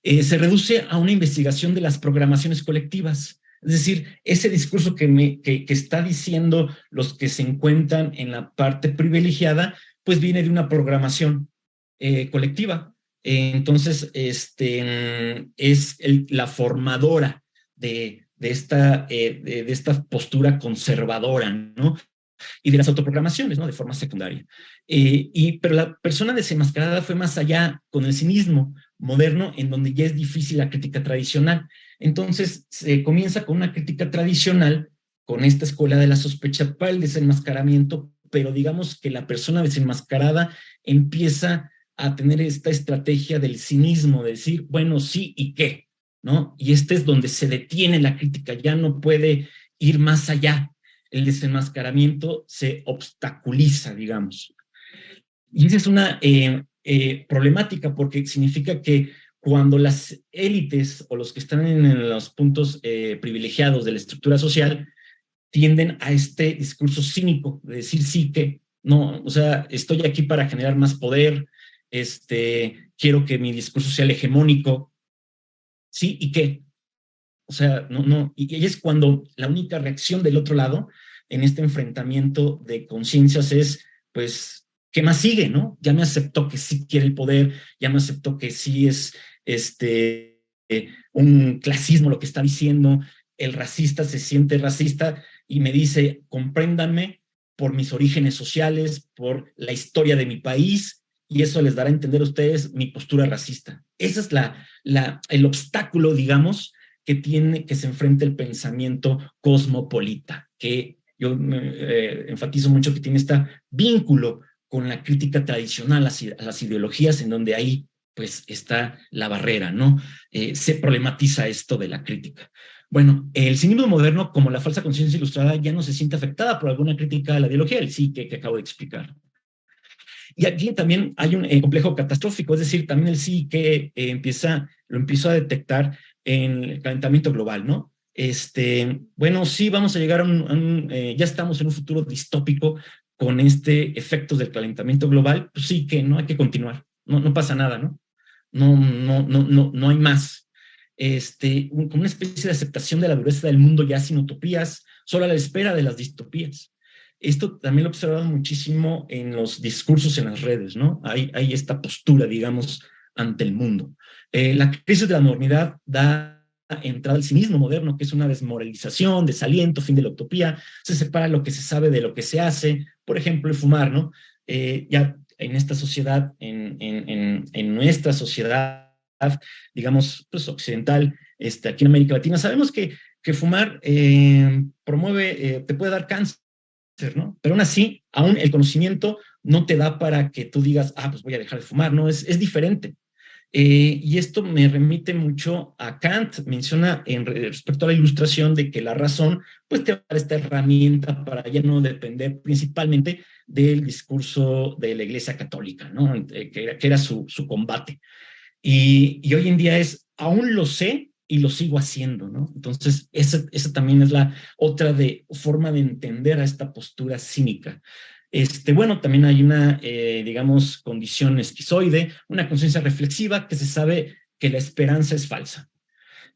Se reduce a una investigación de las programaciones colectivas, es decir, ese discurso que está diciendo los que se encuentran en la parte privilegiada, pues viene de una programación colectiva. Entonces, es la formadora de esta postura conservadora, ¿no? Y de las autoprogramaciones, ¿no? De forma secundaria. Pero la persona desenmascarada fue más allá con el cinismo moderno, en donde ya es difícil la crítica tradicional. Entonces, se comienza con una crítica tradicional, con esta escuela de la sospecha para el desenmascaramiento, pero digamos que la persona desenmascarada empieza a tener esta estrategia del cinismo, de decir, bueno, sí, ¿y qué? ¿No? Y es donde se detiene la crítica, ya no puede ir más allá. El desenmascaramiento se obstaculiza, digamos. Y esa es una problemática, porque significa que cuando las élites o los que están en los puntos privilegiados de la estructura social tienden a este discurso cínico de decir sí que, no, o sea, estoy aquí para generar más poder, quiero que mi discurso sea el hegemónico, sí, ¿y qué? O sea, no, y es cuando la única reacción del otro lado en este enfrentamiento de conciencias es, pues, ¿qué más sigue, no? Ya me aceptó que sí quiere el poder, ya me aceptó que sí es un clasismo lo que está diciendo, el racista se siente racista y me dice, compréndanme por mis orígenes sociales, por la historia de mi país, y eso les dará a entender a ustedes mi postura racista. Ese es el obstáculo, digamos, que se enfrenta el pensamiento cosmopolita, que yo enfatizo mucho que tiene este vínculo con la crítica tradicional a las ideologías, en donde ahí pues está la barrera, ¿no? Se problematiza esto de la crítica. Bueno, el cinismo moderno, como la falsa conciencia ilustrada, ya no se siente afectada por alguna crítica a la ideología del sí que acabo de explicar. Y aquí también hay un complejo catastrófico, es decir, también el sí que lo empiezo a detectar en el calentamiento global, ¿no? Bueno, sí, vamos a llegar ya estamos en un futuro distópico con efectos del calentamiento global, pues sí que no hay que continuar, no pasa nada, ¿no? No hay más. Como una especie de aceptación de la dureza del mundo ya sin utopías, solo a la espera de las distopías. Esto también lo he observado muchísimo en los discursos en las redes, ¿no? Hay esta postura, digamos, ante el mundo. La crisis de la modernidad da entrada al cinismo moderno, que es una desmoralización, desaliento, fin de la utopía, se separa lo que se sabe de lo que se hace, por ejemplo, el fumar, ¿no? Ya en esta sociedad, en nuestra sociedad, digamos, pues occidental, aquí en América Latina, sabemos que fumar promueve, te puede dar cáncer, ¿no? Pero aún así, aún el conocimiento no te da para que tú digas, pues voy a dejar de fumar, ¿no? Es diferente. Y esto me remite mucho a Kant, menciona respecto a la ilustración de que la razón pues te va a dar esta herramienta para ya no depender principalmente del discurso de la Iglesia Católica, ¿no? Que era su combate. Y hoy en día aún lo sé y lo sigo haciendo, ¿no? Entonces, esa también es la otra forma de entender a esta postura cínica. Bueno, también hay una, digamos, condición esquizoide, una conciencia reflexiva que se sabe que la esperanza es falsa.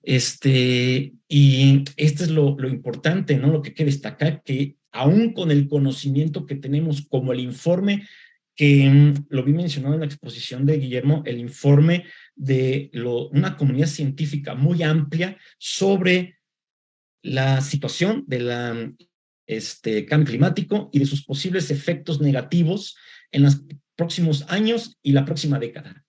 Y esto es lo importante, ¿no? Lo que hay que destacar, que aún con el conocimiento que tenemos, como el informe que lo vi mencionado en la exposición de Guillermo, el informe de una comunidad científica muy amplia sobre la situación de cambio climático y de sus posibles efectos negativos en los próximos años y la próxima década.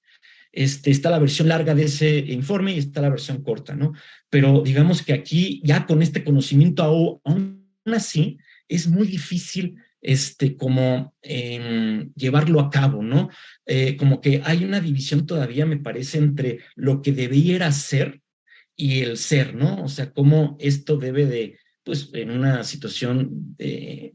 Está la versión larga de ese informe y está la versión corta, ¿no? Pero digamos que aquí, ya con este conocimiento, aún así, es muy difícil como llevarlo a cabo, ¿no? Como que hay una división todavía, me parece, entre lo que debiera ser y el ser, ¿no? O sea, cómo esto debe de, pues, en una situación de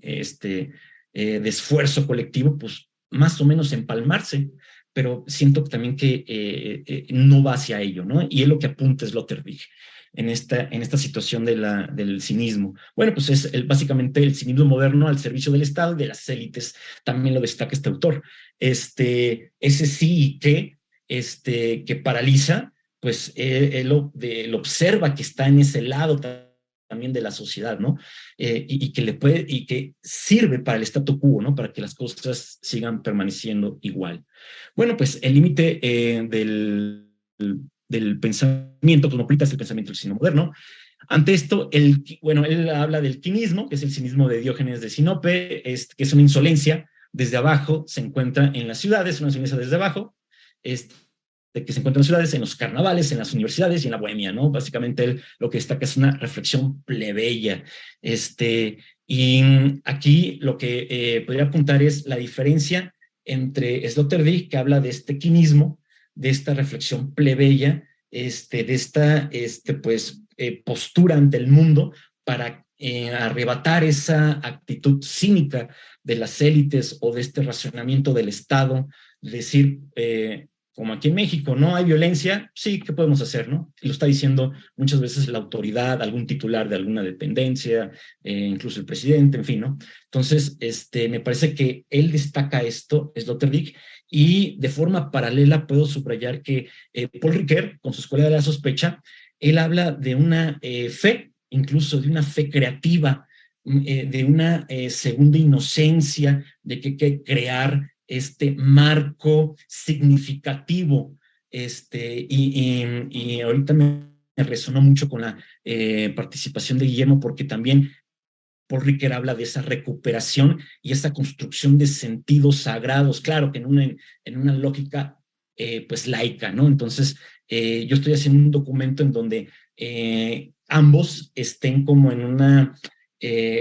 esfuerzo colectivo, pues, más o menos empalmarse, pero siento también que no va hacia ello, ¿no? Y es lo que apunta Sloterdijk en esta situación del cinismo. Bueno, pues es básicamente el cinismo moderno al servicio del Estado y de las élites, también lo destaca este autor. Ese sí y que paraliza, pues él observa que está en ese lado también de la sociedad, ¿no? Y que sirve para el statu quo, ¿no? Para que las cosas sigan permaneciendo igual. Bueno, pues el límite del pensamiento cosmopolita es el pensamiento del cinismo moderno. Ante esto, él habla del quinismo, que es el cinismo de Diógenes de Sinope, que es una insolencia desde abajo, se encuentra en las ciudades, una insolencia desde abajo, de que se encuentran en ciudades, en los carnavales, en las universidades y en la bohemia, ¿no? Básicamente él lo que destaca es una reflexión plebeya. Y aquí lo que podría apuntar es la diferencia entre Sloterdijk, que habla de este quinismo, de esta reflexión plebeya, de esta pues, postura ante el mundo para arrebatar esa actitud cínica de las élites o de este racionamiento del Estado, decir, como aquí en México, no hay violencia, sí, ¿qué podemos hacer, no? Y lo está diciendo muchas veces la autoridad, algún titular de alguna dependencia, incluso el presidente, en fin, ¿no? Entonces, me parece que él destaca esto, Sloterdijk, y de forma paralela puedo subrayar que Paul Ricoeur, con su Escuela de la Sospecha, él habla de una fe, incluso de una fe creativa, de una segunda inocencia, de que hay que crear este marco significativo. Y ahorita me resonó mucho con la participación de Guillermo, porque también Paul Ricoeur habla de esa recuperación y esa construcción de sentidos sagrados, claro que en una lógica pues laica, ¿no? Entonces, yo estoy haciendo un documento en donde ambos estén como en una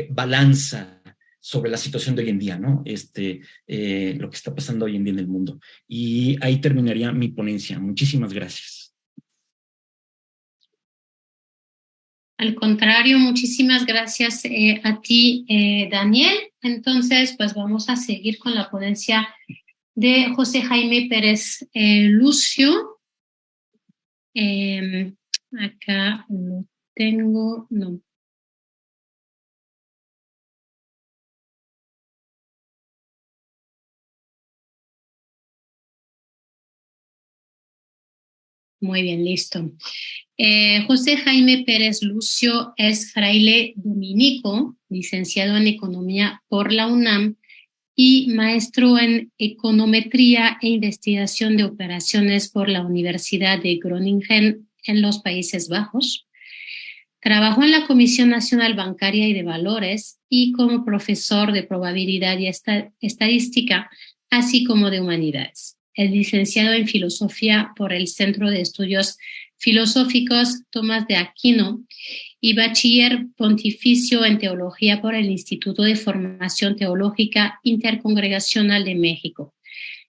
balanza sobre la situación de hoy en día, ¿no? Lo que está pasando hoy en día en el mundo. Y ahí terminaría mi ponencia. Muchísimas gracias. Al contrario, muchísimas gracias a ti, Daniel. Entonces, pues vamos a seguir con la ponencia de José Jaime Pérez Lucio. Acá lo tengo, no. Muy bien, listo. José Jaime Pérez Lucio es fraile dominico, licenciado en Economía por la UNAM y maestro en Econometría e Investigación de Operaciones por la Universidad de Groningen en los Países Bajos. Trabajó en la Comisión Nacional Bancaria y de Valores y como profesor de Probabilidad y Estadística, así como de Humanidades. Es licenciado en Filosofía por el Centro de Estudios Filosóficos Tomás de Aquino y bachiller pontificio en Teología por el Instituto de Formación Teológica Intercongregacional de México.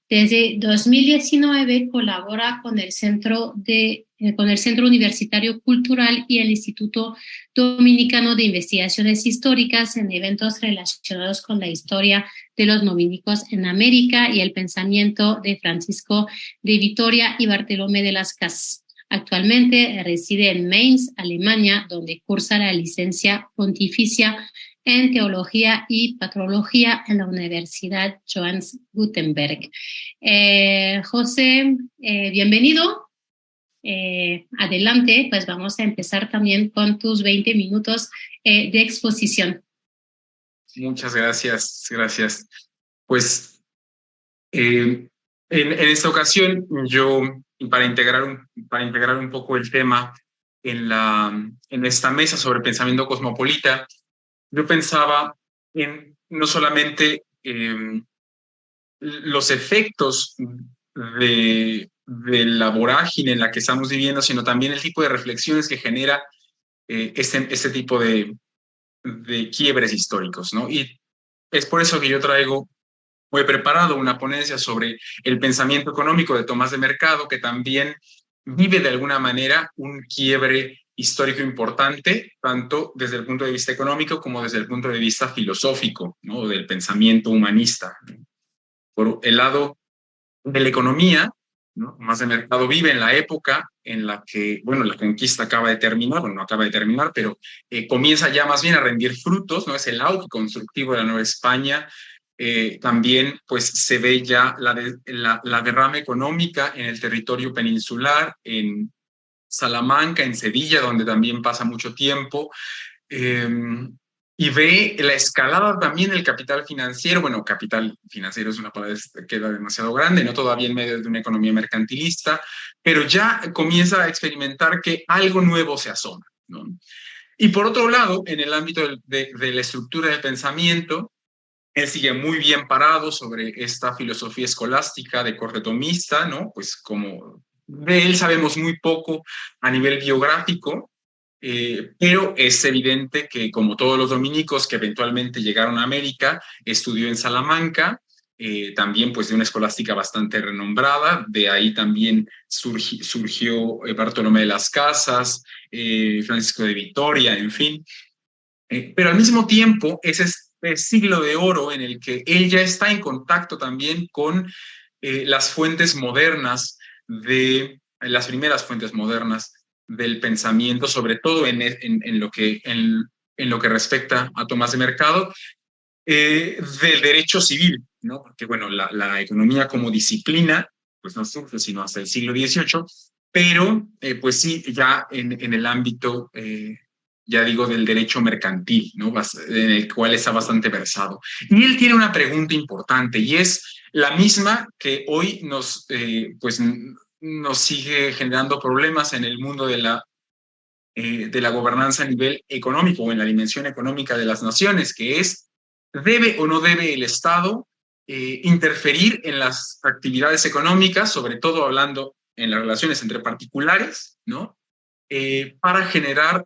Desde 2019 colabora con el Centro Universitario Cultural y el Instituto Dominicano de Investigaciones Históricas en eventos relacionados con la historia de los dominicos en América y el pensamiento de Francisco de Vitoria y Bartolomé de las Casas. Actualmente reside en Mainz, Alemania, donde cursa la licencia pontificia en Teología y Patrología en la Universidad Johannes Gutenberg. José, bienvenido. Adelante, pues vamos a empezar también con tus 20 minutos de exposición. Muchas gracias, gracias. Pues en esta ocasión yo, para integrar un poco el tema en esta mesa sobre pensamiento cosmopolita, yo pensaba en no solamente los efectos de la vorágine en la que estamos viviendo, sino también el tipo de reflexiones que genera este tipo de quiebres históricos, ¿no? Y es por eso que yo he preparado una ponencia sobre el pensamiento económico de Tomás de Mercado, que también vive de alguna manera un quiebre histórico importante, tanto desde el punto de vista económico como desde el punto de vista filosófico, ¿no? Del pensamiento humanista. Por el lado de la economía, ¿no? Tomás de Mercado vive en la época en la que, bueno, la conquista acaba de terminar, bueno, no acaba de terminar, pero comienza ya más bien a rendir frutos, ¿no? Es el auge constructivo de la Nueva España. También pues se ve ya la derrama económica en el territorio peninsular, en Salamanca, en Sevilla, donde también pasa mucho tiempo, y ve la escalada también del capital financiero. Bueno, capital financiero es una palabra que queda demasiado grande, no todavía en medio de una economía mercantilista, pero ya comienza a experimentar que algo nuevo se asoma, ¿no? Y por otro lado, en el ámbito de la estructura del pensamiento, él sigue muy bien parado sobre esta filosofía escolástica de corte tomista, ¿no? Pues como de él sabemos muy poco a nivel biográfico, pero es evidente que, como todos los dominicos que eventualmente llegaron a América, estudió en Salamanca, también pues de una escolástica bastante renombrada. De ahí también surgió Bartolomé de las Casas, Francisco de Vitoria, en fin. Pero al mismo tiempo, ese es el siglo de oro en el que él ya está en contacto también con las fuentes modernas las primeras fuentes modernas del pensamiento, sobre todo en lo que respecta a Tomás de Mercado, del derecho civil, ¿no? Porque, bueno, la economía como disciplina, pues no surge sino hasta el siglo XVIII, pero pues sí, ya en el ámbito, ya digo, del derecho mercantil, ¿no? En el cual está bastante versado. Y él tiene una pregunta importante, y es la misma que hoy nos sigue generando problemas en el mundo de la gobernanza a nivel económico o en la dimensión económica de las naciones, que es: ¿debe o no debe el Estado interferir en las actividades económicas, sobre todo hablando en las relaciones entre particulares, ¿no? Para generar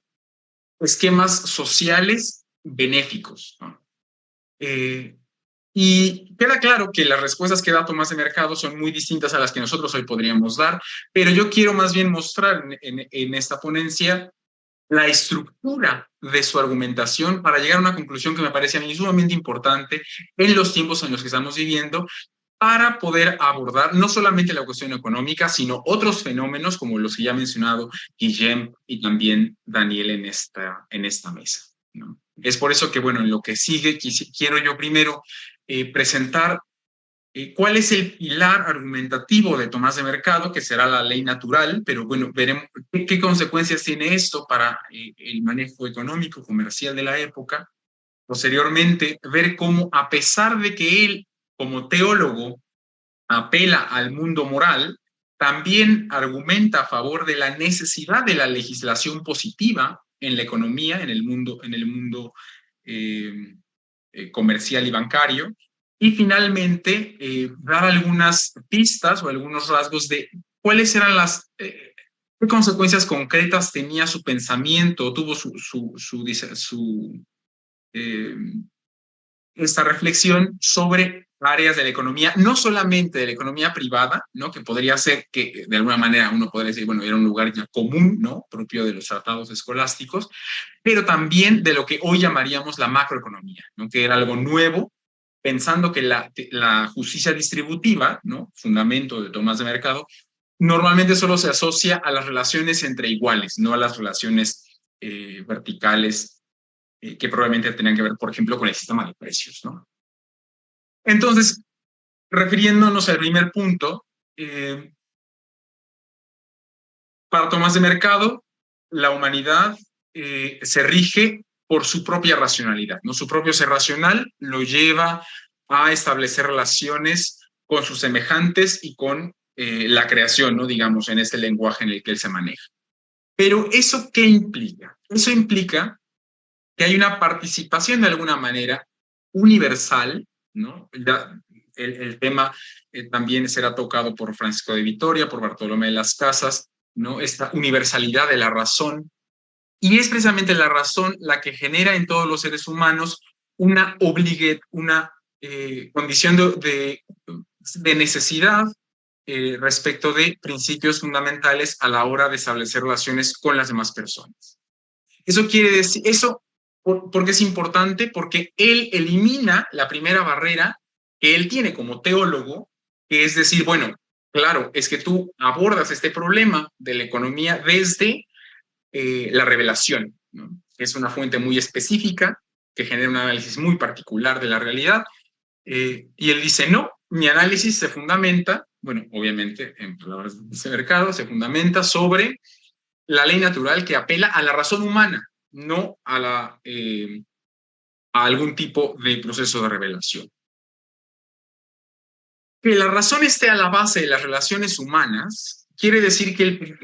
esquemas sociales benéficos, ¿no? Y queda claro que las respuestas que da Tomás de Mercado son muy distintas a las que nosotros hoy podríamos dar, pero yo quiero más bien mostrar en esta ponencia la estructura de su argumentación para llegar a una conclusión que me parece a mí sumamente importante en los tiempos en los que estamos viviendo, para poder abordar no solamente la cuestión económica, sino otros fenómenos como los que ya ha mencionado Guillem y también Daniel en esta mesa, ¿no? Es por eso que, bueno, en lo que sigue, quiero yo primero presentar cuál es el pilar argumentativo de Tomás de Mercado, que será la ley natural, pero bueno, veremos qué consecuencias tiene esto para el manejo económico, comercial de la época. Posteriormente, ver cómo, a pesar de que él, como teólogo, apela al mundo moral, también argumenta a favor de la necesidad de la legislación positiva en la economía, en el mundo comercial y bancario, y finalmente dar algunas pistas o algunos rasgos de cuáles eran qué consecuencias concretas tenía su pensamiento, tuvo esta reflexión sobre áreas de la economía, no solamente de la economía privada, ¿no? Que podría ser que de alguna manera uno podría decir, bueno, era un lugar ya común, ¿no? Propio de los tratados escolásticos, pero también de lo que hoy llamaríamos la macroeconomía, ¿no? Que era algo nuevo, pensando que la justicia distributiva, ¿no? Fundamento de Tomás de Mercado, normalmente solo se asocia a las relaciones entre iguales, no a las relaciones verticales que probablemente tenían que ver, por ejemplo, con el sistema de precios, ¿no? Entonces, refiriéndonos al primer punto, para Tomás de Mercado, la humanidad se rige por su propia racionalidad, ¿no? Su propio ser racional lo lleva a establecer relaciones con sus semejantes y con la creación, ¿no? Digamos, en este lenguaje en el que él se maneja. Pero ¿eso qué implica? Eso implica que hay una participación de alguna manera universal, ¿no? El tema también será tocado por Francisco de Vitoria, por Bartolomé de las Casas, ¿no? Esta universalidad de la razón. Y es precisamente la razón la que genera en todos los seres humanos una condición de necesidad respecto de principios fundamentales a la hora de establecer relaciones con las demás personas. Eso quiere decir, ¿por qué es importante? Porque él elimina la primera barrera que él tiene como teólogo, que es decir, bueno, claro, es que tú abordas este problema de la economía desde la revelación, ¿no? Es una fuente muy específica que genera un análisis muy particular de la realidad, y él dice, no, mi análisis se fundamenta, bueno, obviamente en palabras de ese mercado, se fundamenta sobre la ley natural que apela a la razón humana, no a algún tipo de proceso de revelación. Que la razón esté a la base de las relaciones humanas quiere decir que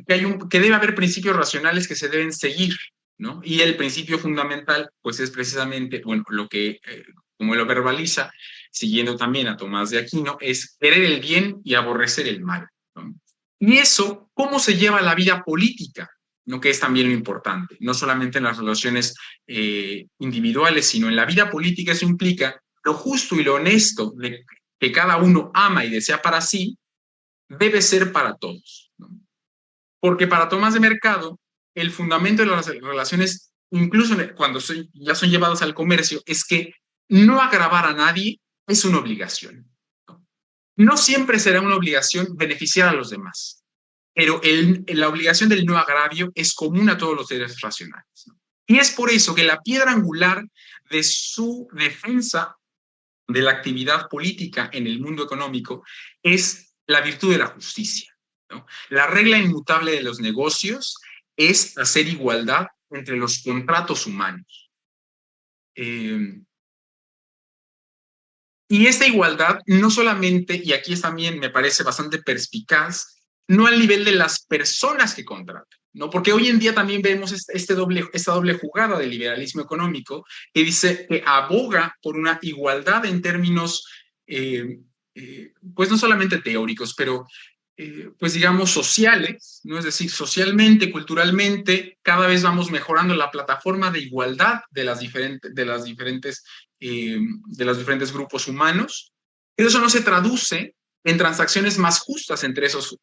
debe haber principios racionales que se deben seguir, ¿no? Y el principio fundamental, pues es precisamente, bueno, lo que, como lo verbaliza, siguiendo también a Tomás de Aquino, es querer el bien y aborrecer el mal, ¿no? Y eso, ¿cómo se lleva a la vida política? ¿No? Que es también lo importante, no solamente en las relaciones individuales, sino en la vida política. Eso implica lo justo y lo honesto de que cada uno ama y desea para sí, debe ser para todos, ¿no? Porque para Tomás de Mercado, el fundamento de las relaciones, incluso cuando ya son llevadas al comercio, es que no agravar a nadie es una obligación, ¿no? No siempre será una obligación beneficiar a los demás, pero la obligación del no agravio es común a todos los seres racionales, ¿no? Y es por eso que la piedra angular de su defensa de la actividad política en el mundo económico es la virtud de la justicia, ¿no? La regla inmutable de los negocios es hacer igualdad entre los contratos humanos. Y esta igualdad no solamente, y aquí también me parece bastante perspicaz, no al nivel de las personas que contratan, ¿no? Porque hoy en día también vemos esta doble jugada del liberalismo económico que dice que aboga por una igualdad en términos, pues no solamente teóricos, pero pues digamos sociales, ¿no? Es decir, socialmente, culturalmente, cada vez vamos mejorando la plataforma de igualdad de los diferentes grupos humanos, pero eso no se traduce en transacciones más justas entre esos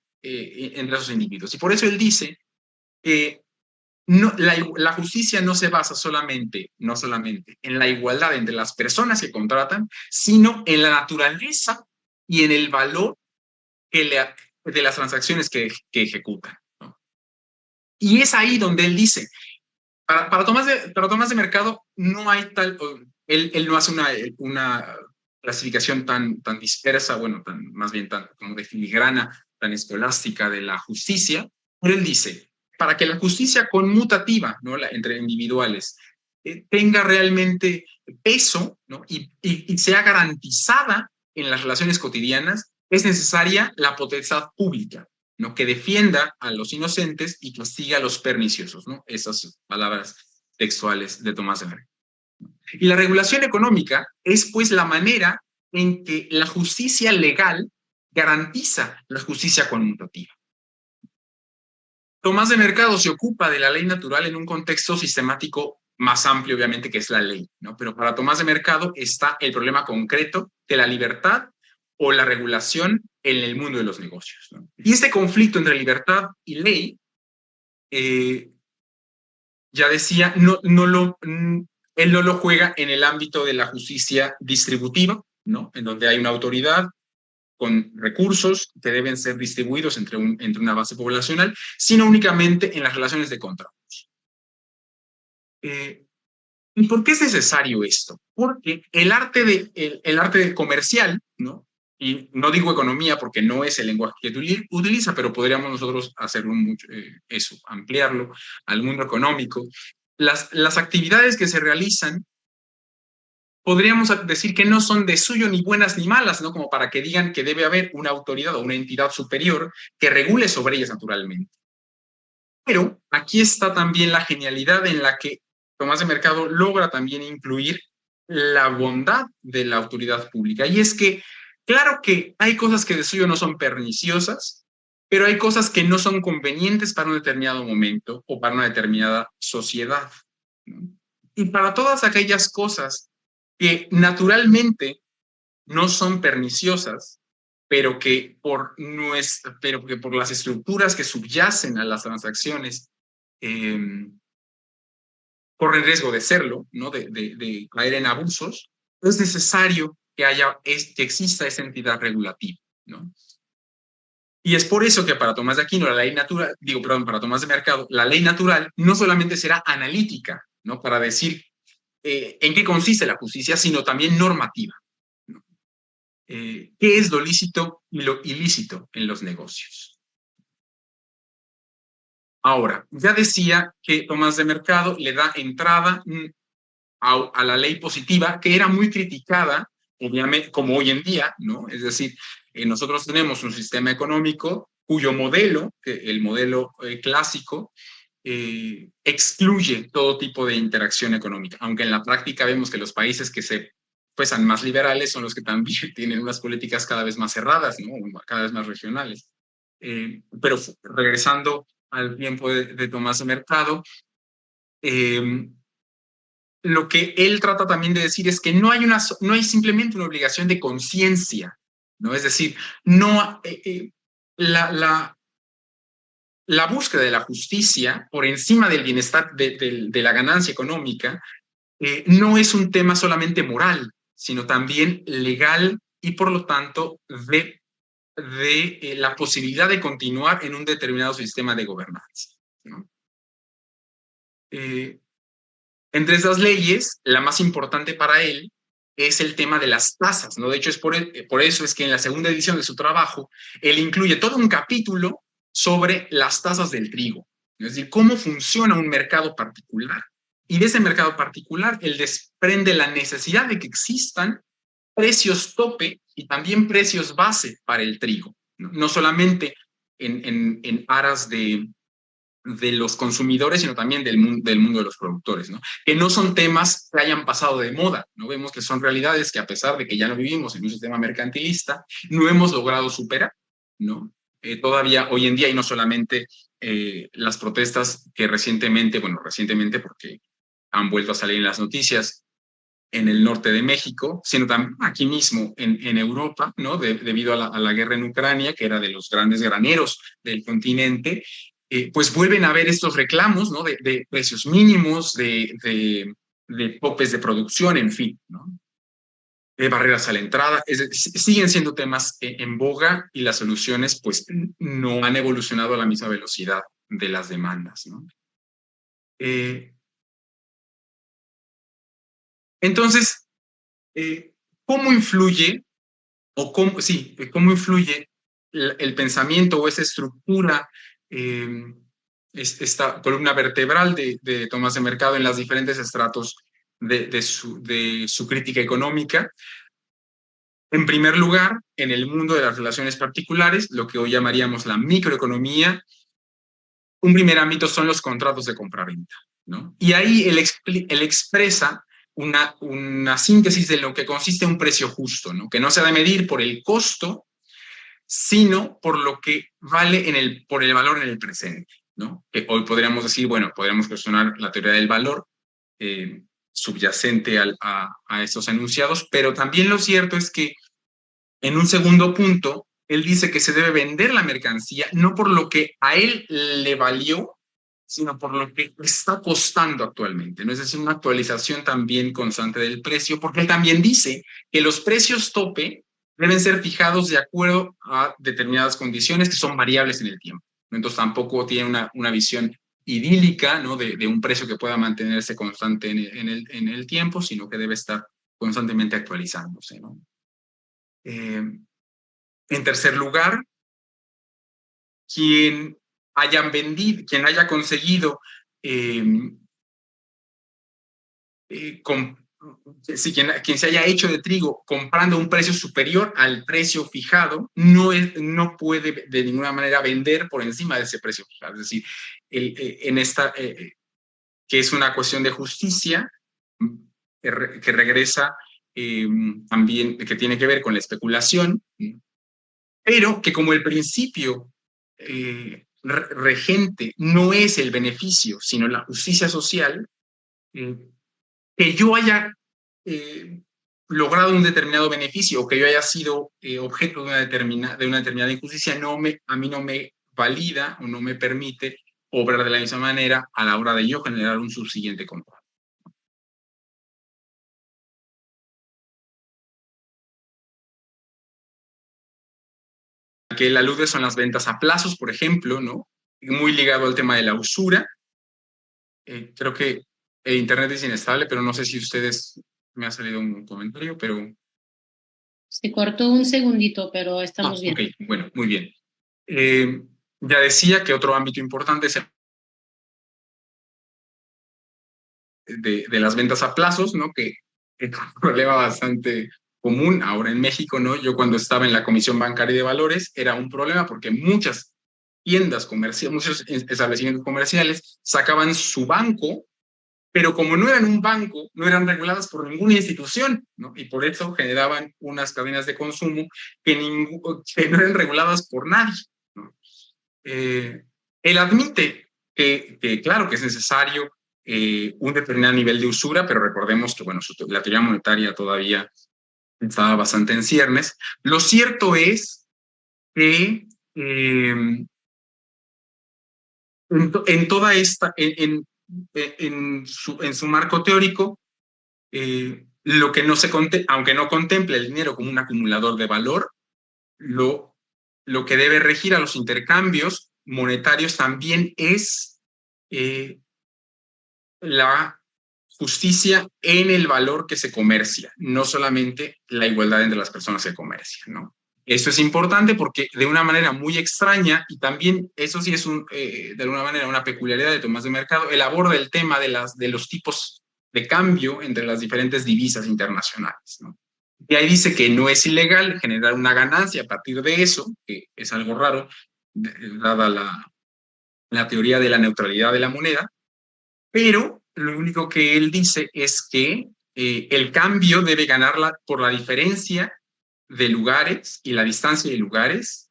individuos. Y por eso él dice que no, la justicia no se basa no solamente en la igualdad entre las personas que contratan, sino en la naturaleza y en el valor de las transacciones que ejecutan, ¿no? Y es ahí donde él dice, para Tomás de Mercado no hay tal, él no hace una clasificación tan dispersa, bueno, más bien tan como de filigrana, tan escolástica de la justicia, pero él dice, para que la justicia conmutativa, ¿no?, entre individuales, tenga realmente peso, ¿no?, y sea garantizada en las relaciones cotidianas, es necesaria la potestad pública, ¿no?, que defienda a los inocentes y castiga a los perniciosos, ¿no? Esas palabras textuales de Tomás de Mercado. Y la regulación económica es, pues, la manera en que la justicia legal garantiza la justicia conmutativa. Tomás de Mercado se ocupa de la ley natural en un contexto sistemático más amplio, obviamente, que es la ley, ¿no? Pero para Tomás de Mercado está el problema concreto de la libertad o la regulación en el mundo de los negocios, ¿no? Y este conflicto entre libertad y ley, ya decía, él no lo juega en el ámbito de la justicia distributiva, ¿no?, en donde hay una autoridad con recursos que deben ser distribuidos entre una base poblacional, sino únicamente en las relaciones de contratos. ¿Y por qué es necesario esto? Porque el arte comercial, ¿no?, y no digo economía porque no es el lenguaje que utiliza, pero podríamos nosotros hacerlo mucho, ampliarlo al mundo económico. Las actividades que se realizan, podríamos decir que no son de suyo ni buenas ni malas, ¿no?, como para que digan que debe haber una autoridad o una entidad superior que regule sobre ellas naturalmente. Pero aquí está también la genialidad en la que Tomás de Mercado logra también incluir la bondad de la autoridad pública. Y es que, claro que hay cosas que de suyo no son perniciosas, pero hay cosas que no son convenientes para un determinado momento o para una determinada sociedad, ¿no? Y para todas aquellas cosas que naturalmente no son perniciosas, pero que por las estructuras que subyacen a las transacciones corren riesgo de serlo, ¿no?, de caer en abusos, es necesario que exista esa entidad regulativa, ¿no? Y es por eso que para Tomás de Aquino, para Tomás de Mercado, la ley natural no solamente será analítica, ¿no?, para decir en qué consiste la justicia, sino también normativa, ¿no? ¿Qué es lo lícito y lo ilícito en los negocios? Ahora, ya decía que Tomás de Mercado le da entrada a la ley positiva, que era muy criticada, obviamente, como hoy en día, ¿no? Es decir, nosotros tenemos un sistema económico cuyo modelo, el modelo clásico, excluye todo tipo de interacción económica, aunque en la práctica vemos que los países que se fuerzan más liberales son los que también tienen unas políticas cada vez más cerradas, ¿no?, cada vez más regionales. Pero regresando al tiempo de Tomás de Mercado, lo que él trata también de decir es que no hay simplemente una obligación de conciencia, ¿no? Es decir, no, la búsqueda de la justicia por encima del bienestar de la ganancia económica no es un tema solamente moral, sino también legal y por lo tanto de la posibilidad de continuar en un determinado sistema de gobernanza, ¿no? Entre esas leyes, la más importante para él es el tema de las tasas, ¿no? De hecho, es por eso es que en la segunda edición de su trabajo, él incluye todo un capítulo sobre las tasas del trigo, es decir, cómo funciona un mercado particular. Y de ese mercado particular, él desprende la necesidad de que existan precios tope y también precios base para el trigo, no solamente en aras de los consumidores, sino también del mundo de los productores, ¿no? Que no son temas que hayan pasado de moda, ¿no? Vemos que son realidades que, a pesar de que ya no vivimos en un sistema mercantilista, no hemos logrado superar, ¿no? Todavía hoy en día, y no solamente las protestas que recientemente porque han vuelto a salir en las noticias en el norte de México, sino también aquí mismo en Europa, ¿no? Debido a la guerra en Ucrania, que era de los grandes graneros del continente, pues vuelven a haber estos reclamos, ¿no? De precios mínimos, de topes de producción, en fin, ¿no? De barreras a la entrada, siguen siendo temas en boga y las soluciones pues no han evolucionado a la misma velocidad de las demandas, ¿no? Entonces, ¿cómo influye cómo influye el pensamiento o esa estructura, esta columna vertebral de Tomás de Mercado en los diferentes estratos de su crítica económica? En primer lugar, en el mundo de las relaciones particulares, lo que hoy llamaríamos la microeconomía, un primer ámbito son los contratos de compraventa, ¿no? Y ahí él expresa una síntesis de lo que consiste un precio justo, ¿no? Que no se ha de medir por el costo, sino por lo que vale por el valor en el presente, ¿no? Que hoy podríamos decir, bueno, podríamos cuestionar la teoría del valor subyacente a estos enunciados, pero también lo cierto es que en un segundo punto, él dice que se debe vender la mercancía no por lo que a él le valió, sino por lo que está costando actualmente, ¿no? Es decir, una actualización también constante del precio, porque él también dice que los precios tope deben ser fijados de acuerdo a determinadas condiciones que son variables en el tiempo. Entonces tampoco tiene una visión idílica, ¿no? de un precio que pueda mantenerse constante en el tiempo, sino que debe estar constantemente actualizándose, ¿no? En tercer lugar, quien haya conseguido quien se haya hecho de trigo comprando un precio superior al precio fijado, no puede de ninguna manera vender por encima de ese precio fijado. Es decir, que es una cuestión de justicia que regresa también, que tiene que ver con la especulación, pero que como el principio regente no es el beneficio, sino la justicia social, que yo haya logrado un determinado beneficio o que yo haya sido objeto de una determinada injusticia, a mí no me valida o no me permite obrar de la misma manera a la hora de yo generar un subsiguiente contrato. Que él alude son las ventas a plazos, por ejemplo, ¿no? Muy ligado al tema de la usura. Creo que el Internet es inestable, pero no sé si ustedes me ha salido un comentario, pero... Se cortó un segundito, pero estamos bien. Ok, bueno, muy bien. Ya decía que otro ámbito importante es de las ventas a plazos, ¿no? Que es un problema bastante común ahora en México, ¿no? Yo cuando estaba en la Comisión Bancaria de Valores era un problema porque muchas tiendas comerciales, muchos establecimientos comerciales sacaban su banco, pero como no eran un banco, no eran reguladas por ninguna institución, ¿no? Y por eso generaban unas cadenas de consumo que no eran reguladas por nadie, ¿no? Él admite que claro que es necesario un determinado nivel de usura, pero recordemos que, bueno, la teoría monetaria todavía estaba bastante en ciernes. Lo cierto es que en toda esta, en su marco teórico, lo que no aunque no contemple el dinero como un acumulador de valor, lo que debe regir a los intercambios monetarios también es la justicia en el valor que se comercia, no solamente la igualdad entre las personas que comercian, ¿no? Esto es importante porque de una manera muy extraña, y también eso sí es de alguna manera una peculiaridad de Tomás de Mercado, él aborda el tema de los tipos de cambio entre las diferentes divisas internacionales, ¿no? Y ahí dice que no es ilegal generar una ganancia a partir de eso, que es algo raro, dada la teoría de la neutralidad de la moneda, pero lo único que él dice es que el cambio debe ganarla por la diferencia de lugares y la distancia de lugares,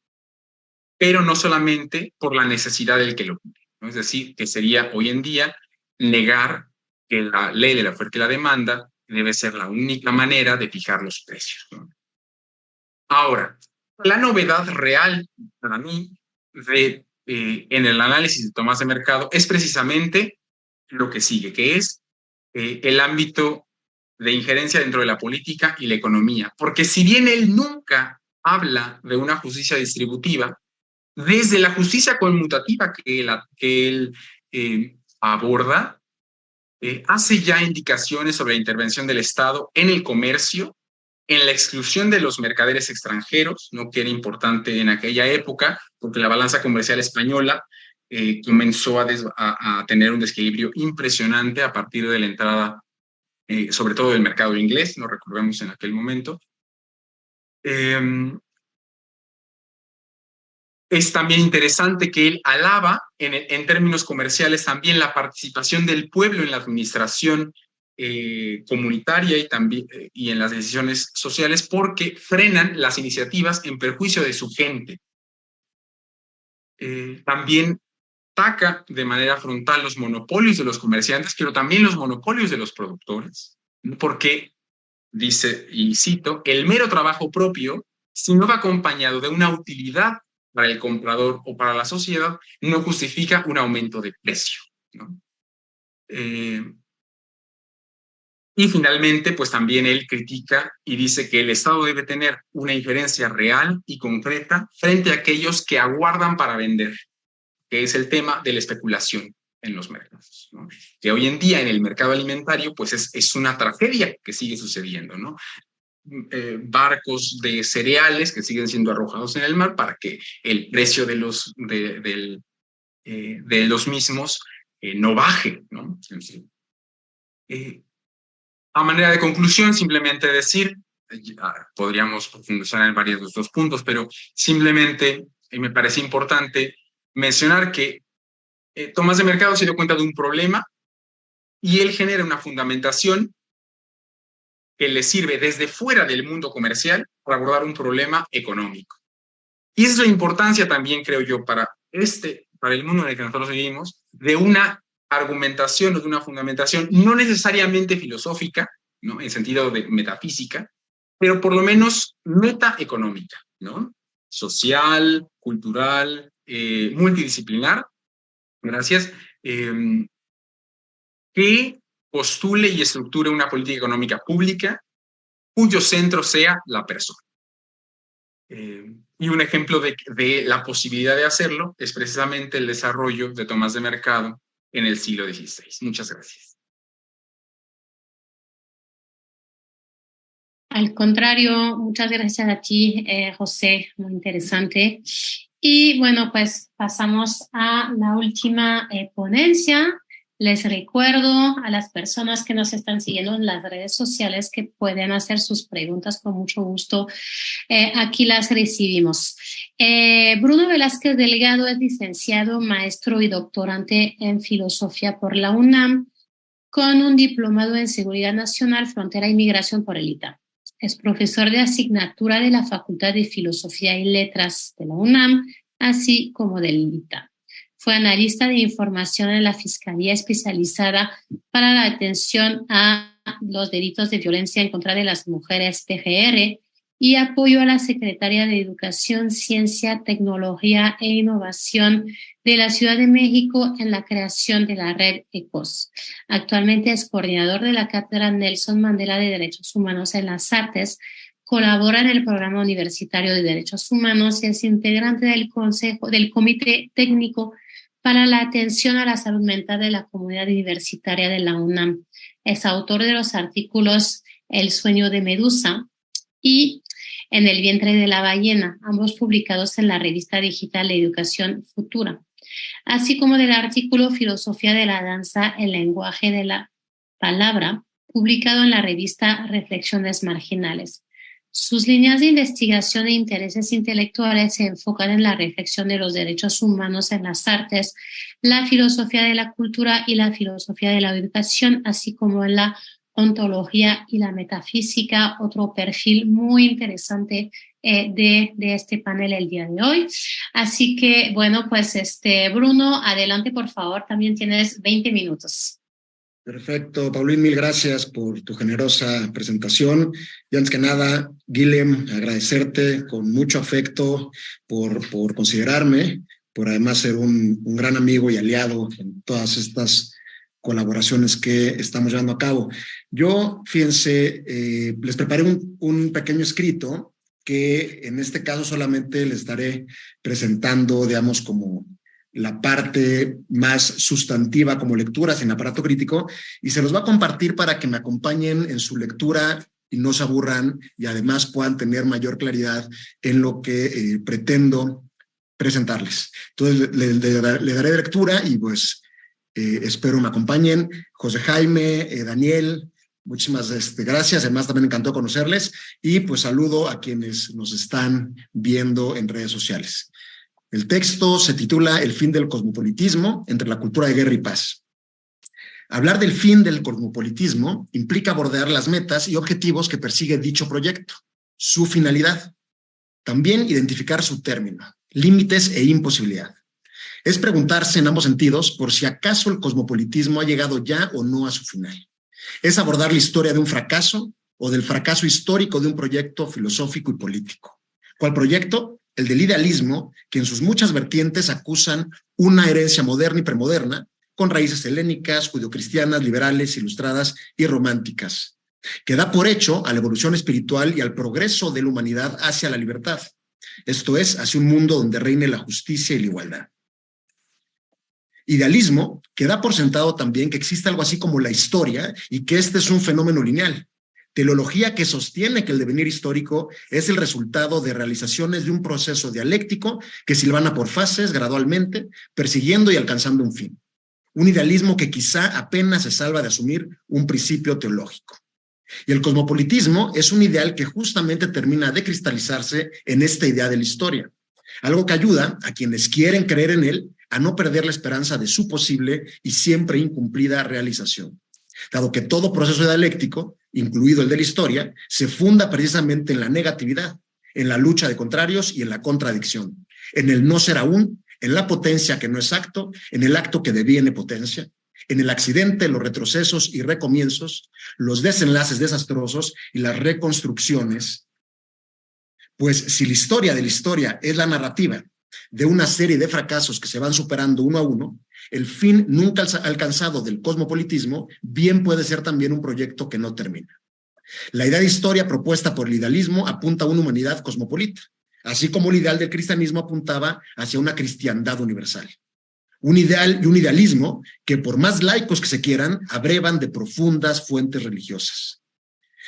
pero no solamente por la necesidad del que lo pide, ¿no? Es decir, que sería hoy en día negar que la ley de la oferta y la demanda debe ser la única manera de fijar los precios, ¿no? Ahora, la novedad real para mí de en el análisis de Tomás de Mercado es precisamente lo que sigue, que es el ámbito de injerencia dentro de la política y la economía. Porque si bien él nunca habla de una justicia distributiva, desde la justicia conmutativa que él aborda, hace ya indicaciones sobre la intervención del Estado en el comercio, en la exclusión de los mercaderes extranjeros, ¿no?, que era importante en aquella época, porque la balanza comercial española comenzó a tener un desequilibrio impresionante a partir de la entrada, sobre todo del mercado inglés, no recordemos en aquel momento. Es también interesante que él alaba en términos comerciales también la participación del pueblo en la administración comunitaria y en las decisiones sociales, porque frenan las iniciativas en perjuicio de su gente. También ataca de manera frontal los monopolios de los comerciantes, pero también los monopolios de los productores, porque dice, y cito, el mero trabajo propio, si no va acompañado de una utilidad para el comprador o para la sociedad, no justifica un aumento de precio, ¿no? Y finalmente, pues también él critica y dice que el Estado debe tener una injerencia real y concreta frente a aquellos que aguardan para vender, que es el tema de la especulación en los mercados, ¿no? Que hoy en día en el mercado alimentario, pues es una tragedia que sigue sucediendo, ¿no? Barcos de cereales que siguen siendo arrojados en el mar para que el precio de los mismos no baje, ¿no? A manera de conclusión, simplemente decir, podríamos profundizar en varios de estos puntos, pero simplemente me parece importante mencionar que Tomás de Mercado se dio cuenta de un problema y él genera una fundamentación que le sirve desde fuera del mundo comercial para abordar un problema económico. Y esa es la importancia también, creo yo, para el mundo en el que nosotros vivimos, de una argumentación o de una fundamentación no necesariamente filosófica, ¿no?, en sentido de metafísica, pero por lo menos metaeconómica, ¿no?, social, cultural, multidisciplinar, gracias, que postule y estructure una política económica pública cuyo centro sea la persona. Y un ejemplo de la posibilidad de hacerlo es precisamente el desarrollo de Tomás de Mercado en el siglo XVI. Muchas gracias. Al contrario, muchas gracias a ti, José, muy interesante. Y bueno, pues pasamos a la última ponencia. Les recuerdo a las personas que nos están siguiendo en las redes sociales que pueden hacer sus preguntas con mucho gusto. Aquí las recibimos. Bruno Velázquez Delgado es licenciado, maestro y doctorante en filosofía por la UNAM, con un diplomado en Seguridad Nacional, Frontera y Migración por el ITA. Es profesor de asignatura de la Facultad de Filosofía y Letras de la UNAM, así como del ITA. Fue analista de información en la Fiscalía Especializada para la Atención a los Delitos de Violencia en contra de las Mujeres, PGR, y apoyó a la Secretaría de Educación, Ciencia, Tecnología e Innovación de la Ciudad de México en la creación de la red ECOS. Actualmente es coordinador de la Cátedra Nelson Mandela de Derechos Humanos en las Artes, colabora en el Programa Universitario de Derechos Humanos y es integrante del Comité Técnico para la Atención a la Salud Mental de la Comunidad Universitaria de la UNAM. Es autor de los artículos El sueño de Medusa y En el vientre de la ballena, ambos publicados en la revista digital de Educación Futura, así como del artículo Filosofía de la danza, el lenguaje de la palabra, publicado en la revista Reflexiones Marginales. Sus líneas de investigación e intereses intelectuales se enfocan en la reflexión de los derechos humanos en las artes, la filosofía de la cultura y la filosofía de la educación, así como en la ontología y la metafísica, otro perfil muy interesante de este panel el día de hoy. Así que, bueno, pues Bruno, adelante por favor, también tienes 20 minutos. Perfecto, Paulín, mil gracias por tu generosa presentación. Y antes que nada, Guillem, agradecerte con mucho afecto por considerarme por además ser un gran amigo y aliado en todas estas colaboraciones que estamos llevando a cabo. Yo, fíjense, les preparé un pequeño escrito que en este caso solamente les estaré presentando, digamos, como la parte más sustantiva como lectura sin aparato crítico, y se los va a compartir para que me acompañen en su lectura y no se aburran y además puedan tener mayor claridad en lo que pretendo presentarles. Entonces le daré lectura y pues espero me acompañen. José Jaime, Daniel, muchísimas gracias, además también me encantó conocerles y pues saludo a quienes nos están viendo en redes sociales. El texto se titula El fin del cosmopolitismo entre la cultura de guerra y paz. Hablar del fin del cosmopolitismo implica abordar las metas y objetivos que persigue dicho proyecto, su finalidad. También identificar su término, límites e imposibilidad. Es preguntarse en ambos sentidos por si acaso el cosmopolitismo ha llegado ya o no a su final. Es abordar la historia de un fracaso o del fracaso histórico de un proyecto filosófico y político. ¿Cuál proyecto? El del idealismo, que en sus muchas vertientes acusan una herencia moderna y premoderna, con raíces helénicas, judeocristianas, liberales, ilustradas y románticas, que da por hecho a la evolución espiritual y al progreso de la humanidad hacia la libertad, esto es, hacia un mundo donde reine la justicia y la igualdad. Idealismo, que da por sentado también que existe algo así como la historia y que este es un fenómeno lineal. Teleología que sostiene que el devenir histórico es el resultado de realizaciones de un proceso dialéctico que silvana por fases, gradualmente, persiguiendo y alcanzando un fin. Un idealismo que quizá apenas se salva de asumir un principio teológico. Y el cosmopolitismo es un ideal que justamente termina de cristalizarse en esta idea de la historia, algo que ayuda a quienes quieren creer en él a no perder la esperanza de su posible y siempre incumplida realización, dado que todo proceso dialéctico, incluido el de la historia, se funda precisamente en la negatividad, en la lucha de contrarios y en la contradicción, en el no ser aún, en la potencia que no es acto, en el acto que deviene potencia, en el accidente, los retrocesos y recomienzos, los desenlaces desastrosos y las reconstrucciones. Pues si la historia de la historia es la narrativa de una serie de fracasos que se van superando uno a uno, el fin nunca alcanzado del cosmopolitismo bien puede ser también un proyecto que no termina. La idea de historia propuesta por el idealismo apunta a una humanidad cosmopolita, así como el ideal del cristianismo apuntaba hacia una cristiandad universal. Un ideal y un idealismo que, por más laicos que se quieran, abrevan de profundas fuentes religiosas.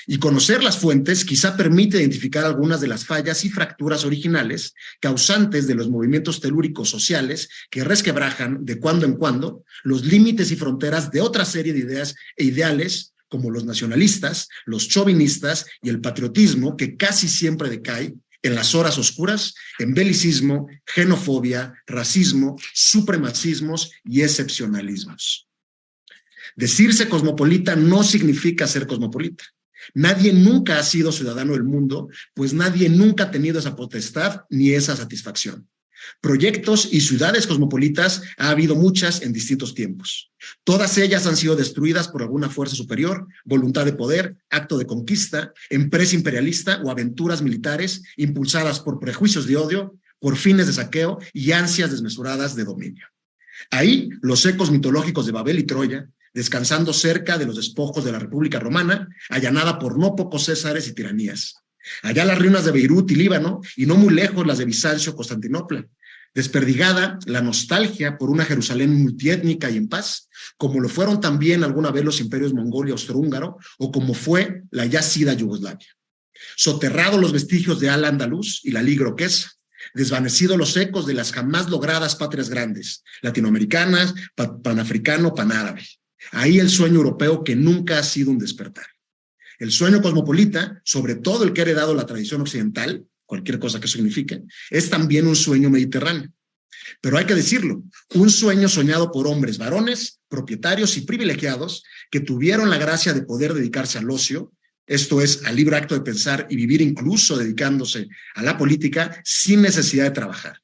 Y conocer las fuentes quizá permite identificar algunas de las fallas y fracturas originales causantes de los movimientos telúricos sociales que resquebrajan de cuando en cuando los límites y fronteras de otra serie de ideas e ideales como los nacionalistas, los chauvinistas y el patriotismo que casi siempre decae en las horas oscuras en belicismo, xenofobia, racismo, supremacismos y excepcionalismos. Decirse cosmopolita no significa ser cosmopolita. Nadie nunca ha sido ciudadano del mundo, pues nadie nunca ha tenido esa potestad ni esa satisfacción. Proyectos y ciudades cosmopolitas ha habido muchas en distintos tiempos. Todas ellas han sido destruidas por alguna fuerza superior, voluntad de poder, acto de conquista, empresa imperialista o aventuras militares impulsadas por prejuicios de odio, por fines de saqueo y ansias desmesuradas de dominio. Ahí los ecos mitológicos de Babel y Troya, descansando cerca de los despojos de la República Romana, allanada por no pocos césares y tiranías. Allá las ruinas de Beirut y Líbano, y no muy lejos las de Bizancio, Constantinopla. Desperdigada la nostalgia por una Jerusalén multiétnica y en paz, como lo fueron también alguna vez los imperios mongol y austrohúngaro, o como fue la ya sida Yugoslavia. Soterrados los vestigios de Al-Andalus y la Liga Iroquesa, desvanecidos los ecos de las jamás logradas patrias grandes, latinoamericanas, panafricano, panárabe. Ahí el sueño europeo que nunca ha sido un despertar. El sueño cosmopolita, sobre todo el que ha heredado la tradición occidental, cualquier cosa que signifique, es también un sueño mediterráneo. Pero hay que decirlo, un sueño soñado por hombres varones, propietarios y privilegiados que tuvieron la gracia de poder dedicarse al ocio, esto es, al libre acto de pensar y vivir incluso dedicándose a la política sin necesidad de trabajar.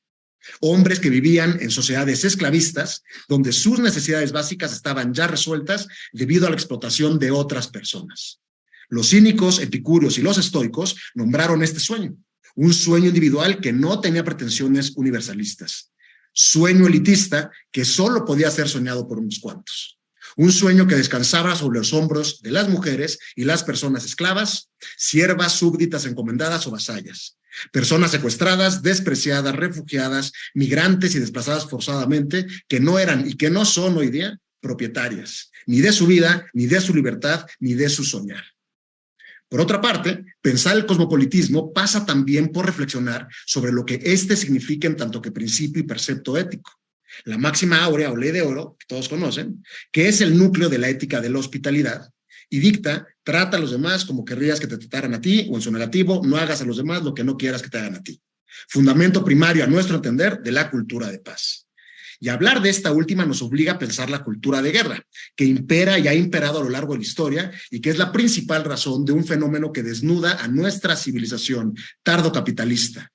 Hombres que vivían en sociedades esclavistas, donde sus necesidades básicas estaban ya resueltas debido a la explotación de otras personas. Los cínicos, epicúreos y los estoicos nombraron este sueño, un sueño individual que no tenía pretensiones universalistas. sueño elitista que solo podía ser soñado por unos cuantos. Un sueño que descansaba sobre los hombros de las mujeres y las personas esclavas, siervas, súbditas, encomendadas o vasallas. Personas secuestradas, despreciadas, refugiadas, migrantes y desplazadas forzadamente, que no eran y que no son hoy día propietarias, ni de su vida, ni de su libertad, ni de su soñar. Por otra parte, pensar el cosmopolitismo pasa también por reflexionar sobre lo que éste significa en tanto que principio y precepto ético. La máxima áurea o ley de oro, que todos conocen, que es el núcleo de la ética de la hospitalidad, y dicta: trata a los demás como querrías que te trataran a ti, o en su negativo, no hagas a los demás lo que no quieras que te hagan a ti. Fundamento primario, a nuestro entender, de la cultura de paz. Y hablar de esta última nos obliga a pensar la cultura de guerra, que impera y ha imperado a lo largo de la historia y que es la principal razón de un fenómeno que desnuda a nuestra civilización tardocapitalista.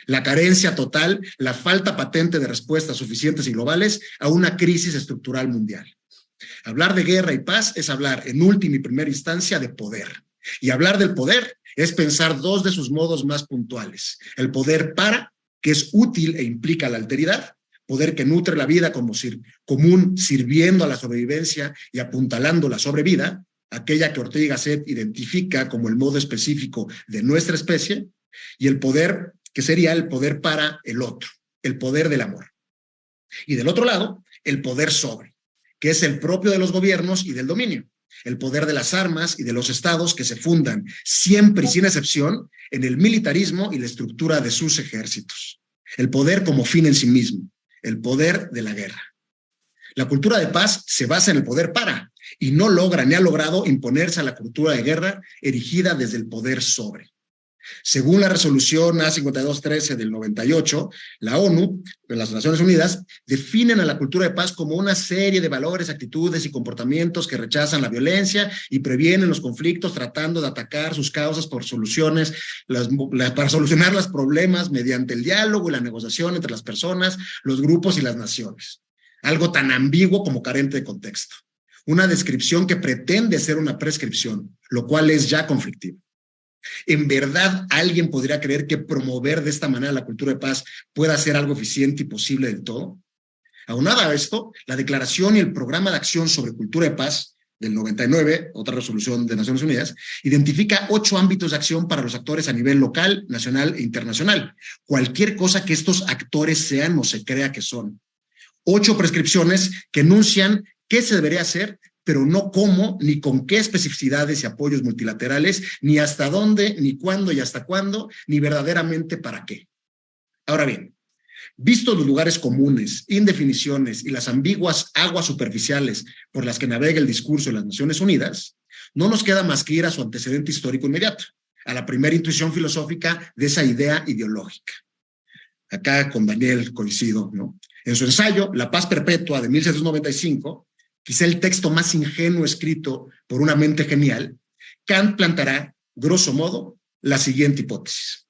La carencia total, la falta patente de respuestas suficientes y globales a una crisis estructural mundial. Hablar de guerra y paz es hablar en última y primera instancia de poder. Y hablar del poder es pensar dos de sus modos más puntuales. El poder para, que es útil e implica la alteridad, poder que nutre la vida como común, sirviendo a la sobrevivencia y apuntalando la sobrevida, aquella que Ortega y Gasset identifica como el modo específico de nuestra especie, y el poder que sería el poder para el otro, el poder del amor. Y del otro lado, el poder sobre, que es el propio de los gobiernos y del dominio, el poder de las armas y de los estados que se fundan, siempre y sin excepción, en el militarismo y la estructura de sus ejércitos. El poder como fin en sí mismo, el poder de la guerra. La cultura de paz se basa en el poder para, y no logra ni ha logrado imponerse a la cultura de guerra erigida desde el poder sobre. Según la resolución A5213 del 98, la ONU, las Naciones Unidas, definen a la cultura de paz como una serie de valores, actitudes y comportamientos que rechazan la violencia y previenen los conflictos, tratando de atacar sus causas por soluciones, para solucionar los problemas mediante el diálogo y la negociación entre las personas, los grupos y las naciones. Algo tan ambiguo como carente de contexto. Una descripción que pretende ser una prescripción, lo cual es ya conflictivo. ¿En verdad alguien podría creer que promover de esta manera la cultura de paz pueda ser algo eficiente y posible del todo? Aunado a esto, la declaración y el programa de acción sobre cultura de paz del 99, otra resolución de Naciones Unidas, identifica 8 ámbitos de acción para los actores a nivel local, nacional e internacional. Cualquier cosa que estos actores sean o se crea que son. 8 prescripciones que enuncian qué se debería hacer, pero no cómo, ni con qué especificidades y apoyos multilaterales, ni hasta dónde, ni cuándo y hasta cuándo, ni verdaderamente para qué. Ahora bien, vistos los lugares comunes, indefiniciones y las ambiguas aguas superficiales por las que navega el discurso de las Naciones Unidas, no nos queda más que ir a su antecedente histórico inmediato, a la primera intuición filosófica de esa idea ideológica. Acá con Daniel coincido, ¿no? En su ensayo, La paz perpetua, de 1795, quizá el texto más ingenuo escrito por una mente genial, Kant plantará, grosso modo, la siguiente hipótesis.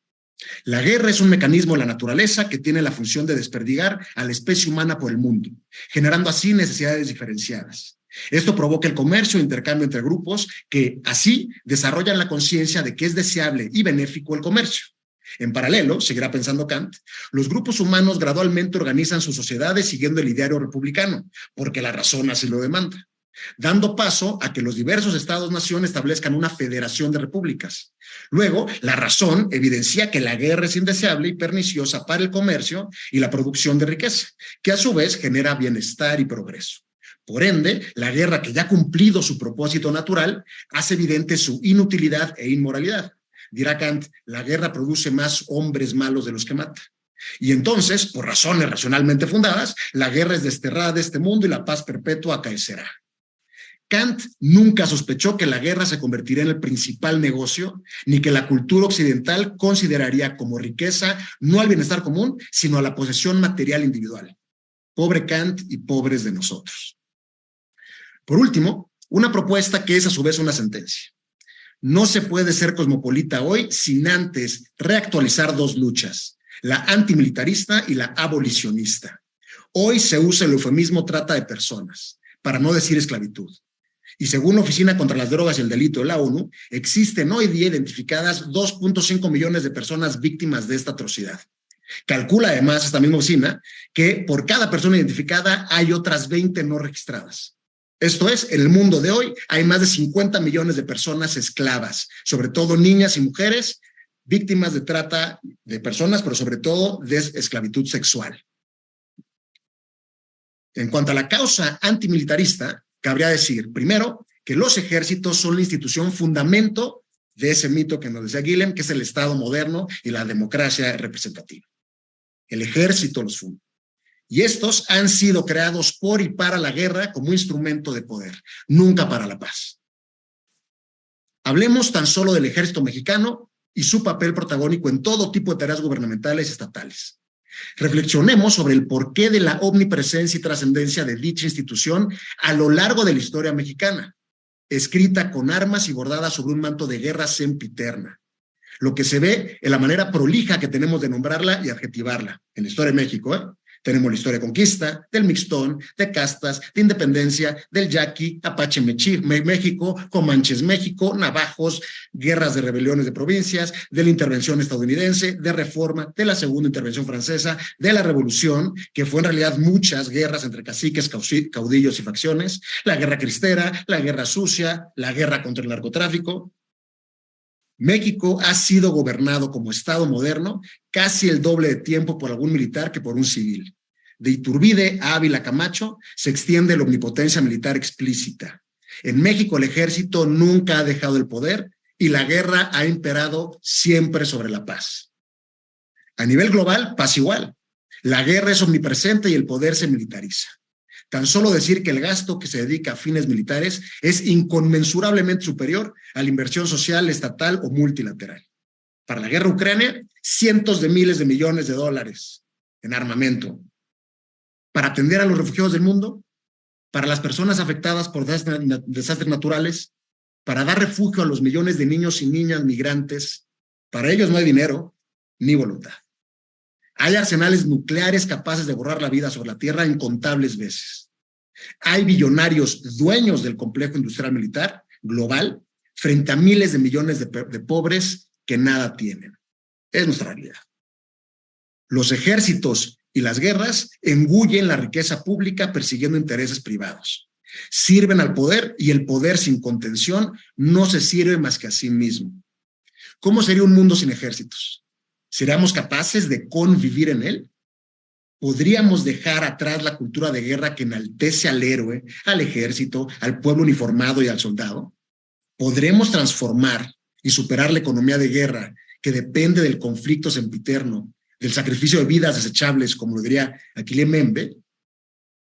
La guerra es un mecanismo de la naturaleza que tiene la función de desperdigar a la especie humana por el mundo, generando así necesidades diferenciadas. Esto provoca el comercio e intercambio entre grupos que, así, desarrollan la conciencia de que es deseable y benéfico el comercio. En paralelo, seguirá pensando Kant, los grupos humanos gradualmente organizan sus sociedades siguiendo el ideario republicano, porque la razón así lo demanda, dando paso a que los diversos estados-nación establezcan una federación de repúblicas. Luego, la razón evidencia que la guerra es indeseable y perniciosa para el comercio y la producción de riqueza, que a su vez genera bienestar y progreso. Por ende, la guerra, que ya ha cumplido su propósito natural, hace evidente su inutilidad e inmoralidad. Dirá Kant, la guerra produce más hombres malos de los que mata. Y entonces, por razones racionalmente fundadas, la guerra es desterrada de este mundo y la paz perpetua acaecerá. Kant nunca sospechó que la guerra se convertiría en el principal negocio, ni que la cultura occidental consideraría como riqueza no al bienestar común, sino a la posesión material individual. Pobre Kant y pobres de nosotros. Por último, una propuesta que es a su vez una sentencia. No se puede ser cosmopolita hoy sin antes reactualizar 2 luchas, la antimilitarista y la abolicionista. Hoy se usa el eufemismo trata de personas, para no decir esclavitud. Y según la Oficina contra las Drogas y el Delito de la ONU, existen hoy día identificadas 2.5 millones de personas víctimas de esta atrocidad. Calcula además esta misma oficina que por cada persona identificada hay otras 20 no registradas. Esto es, en el mundo de hoy hay más de 50 millones de personas esclavas, sobre todo niñas y mujeres, víctimas de trata de personas, pero sobre todo de esclavitud sexual. En cuanto a la causa antimilitarista, cabría decir, primero, que los ejércitos son la institución fundamento de ese mito que nos decía Guillem, que es el Estado moderno y la democracia representativa. El ejército los funda. Y estos han sido creados por y para la guerra como instrumento de poder, nunca para la paz. Hablemos tan solo del ejército mexicano y su papel protagónico en todo tipo de tareas gubernamentales y estatales. Reflexionemos sobre el porqué de la omnipresencia y trascendencia de dicha institución a lo largo de la historia mexicana, escrita con armas y bordada sobre un manto de guerra sempiterna. Lo que se ve en la manera prolija que tenemos de nombrarla y adjetivarla. En la historia de México, tenemos la historia de conquista, del mixtón, de castas, de independencia, del yaqui, Apache México, Comanches México, navajos, guerras de rebeliones de provincias, de la intervención estadounidense, de reforma, de la segunda intervención francesa, de la revolución, que fue en realidad muchas guerras entre caciques, caudillos y facciones, la guerra cristera, la guerra sucia, la guerra contra el narcotráfico. México ha sido gobernado como Estado moderno casi el doble de tiempo por algún militar que por un civil. De Iturbide a Ávila Camacho se extiende la omnipotencia militar explícita. En México el ejército nunca ha dejado el poder y la guerra ha imperado siempre sobre la paz. A nivel global, pasa igual. La guerra es omnipresente y el poder se militariza. Tan solo decir que el gasto que se dedica a fines militares es inconmensurablemente superior a la inversión social, estatal o multilateral. Para la guerra ucrania, cientos de miles de millones de dólares en armamento. Para atender a los refugiados del mundo, para las personas afectadas por desastres naturales, para dar refugio a los millones de niños y niñas migrantes, para ellos no hay dinero ni voluntad. Hay arsenales nucleares capaces de borrar la vida sobre la Tierra incontables veces. Hay billonarios dueños del complejo industrial militar global frente a miles de millones de pobres que nada tienen. Es nuestra realidad. Los ejércitos y las guerras engullen la riqueza pública persiguiendo intereses privados. Sirven al poder y el poder sin contención no se sirve más que a sí mismo. ¿Cómo sería un mundo sin ejércitos? ¿Seríamos capaces de convivir en él? ¿Podríamos dejar atrás la cultura de guerra que enaltece al héroe, al ejército, al pueblo uniformado y al soldado? ¿Podremos transformar y superar la economía de guerra que depende del conflicto sempiterno, del sacrificio de vidas desechables, como lo diría Achille Mbembe?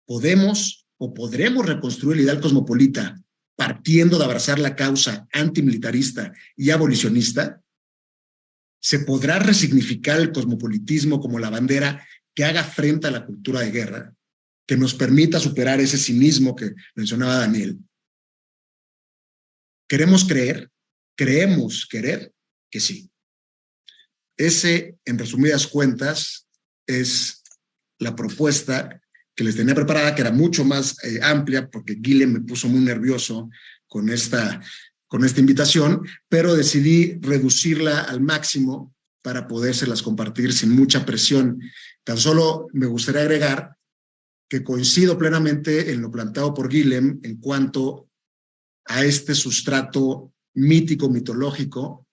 ¿Podemos o podremos reconstruir el ideal cosmopolita partiendo de abrazar la causa antimilitarista y abolicionista? ¿Se podrá resignificar el cosmopolitismo como la bandera que haga frente a la cultura de guerra, que nos permita superar ese cinismo que mencionaba Daniel? ¿Queremos creer? ¿Creemos querer? Que sí. Ese, en resumidas cuentas, es la propuesta que les tenía preparada, que era mucho más amplia, porque Guillem me puso muy nervioso con esta invitación, pero decidí reducirla al máximo para podérselas compartir sin mucha presión. Tan solo me gustaría agregar que coincido plenamente en lo planteado por Guillem en cuanto a este sustrato mítico, mitológico,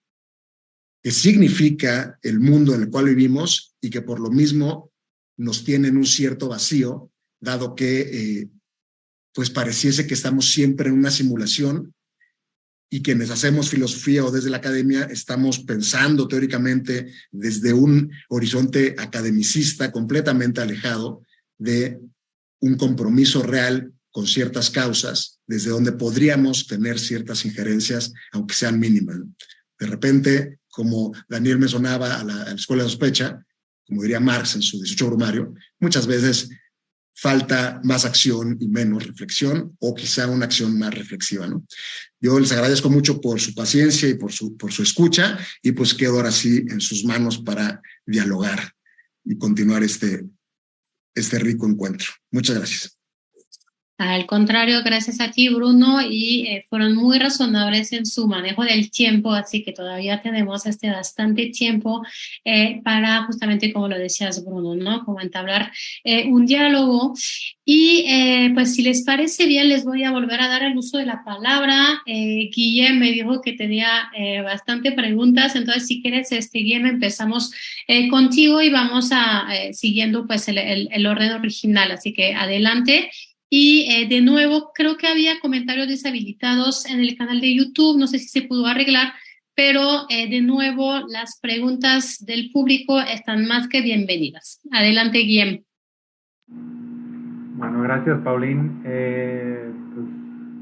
que significa el mundo en el cual vivimos y que por lo mismo nos tiene en un cierto vacío, dado que pues pareciese que estamos siempre en una simulación y quienes hacemos filosofía o desde la academia estamos pensando teóricamente desde un horizonte academicista completamente alejado de un compromiso real con ciertas causas, desde donde podríamos tener ciertas injerencias, aunque sean mínimas. De repente, como Daniel mencionaba a la escuela de sospecha, como diría Marx en su 18 Brumario, muchas veces falta más acción y menos reflexión, o quizá una acción más reflexiva, ¿no? Yo les agradezco mucho por su paciencia y por su escucha, y pues quedo ahora sí en sus manos para dialogar y continuar este rico encuentro. Muchas gracias. Al contrario, gracias a ti, Bruno, y fueron muy razonables en su manejo del tiempo, así que todavía tenemos bastante tiempo para justamente, como lo decías, Bruno, ¿no? Como entablar un diálogo. Y pues si les parece bien, les voy a volver a dar el uso de la palabra. Guillem me dijo que tenía bastante preguntas, entonces si quieres, Guillem, empezamos contigo y vamos a siguiendo pues el orden original, así que adelante. Y de nuevo, creo que había comentarios deshabilitados en el canal de YouTube, no sé si se pudo arreglar, pero de nuevo, las preguntas del público están más que bienvenidas. Adelante, Guillem. Bueno, gracias, Paulín. Pues,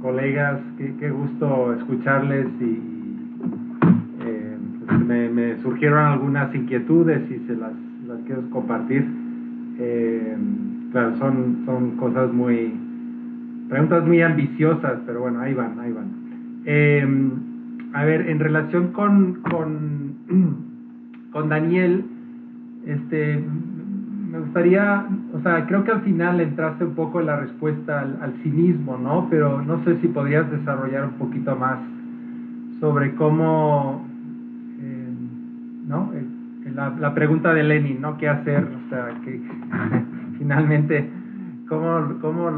colegas, qué gusto escucharles y pues me surgieron algunas inquietudes y las quiero compartir. Claro, son preguntas muy ambiciosas, pero bueno, ahí van. A ver, en relación con Daniel, me gustaría, o sea, creo que al final entraste un poco en la respuesta al cinismo, ¿no? Pero no sé si podrías desarrollar un poquito más sobre cómo, ¿no? La pregunta de Lenin, ¿no? ¿Qué hacer? O sea, que finalmente, ¿cómo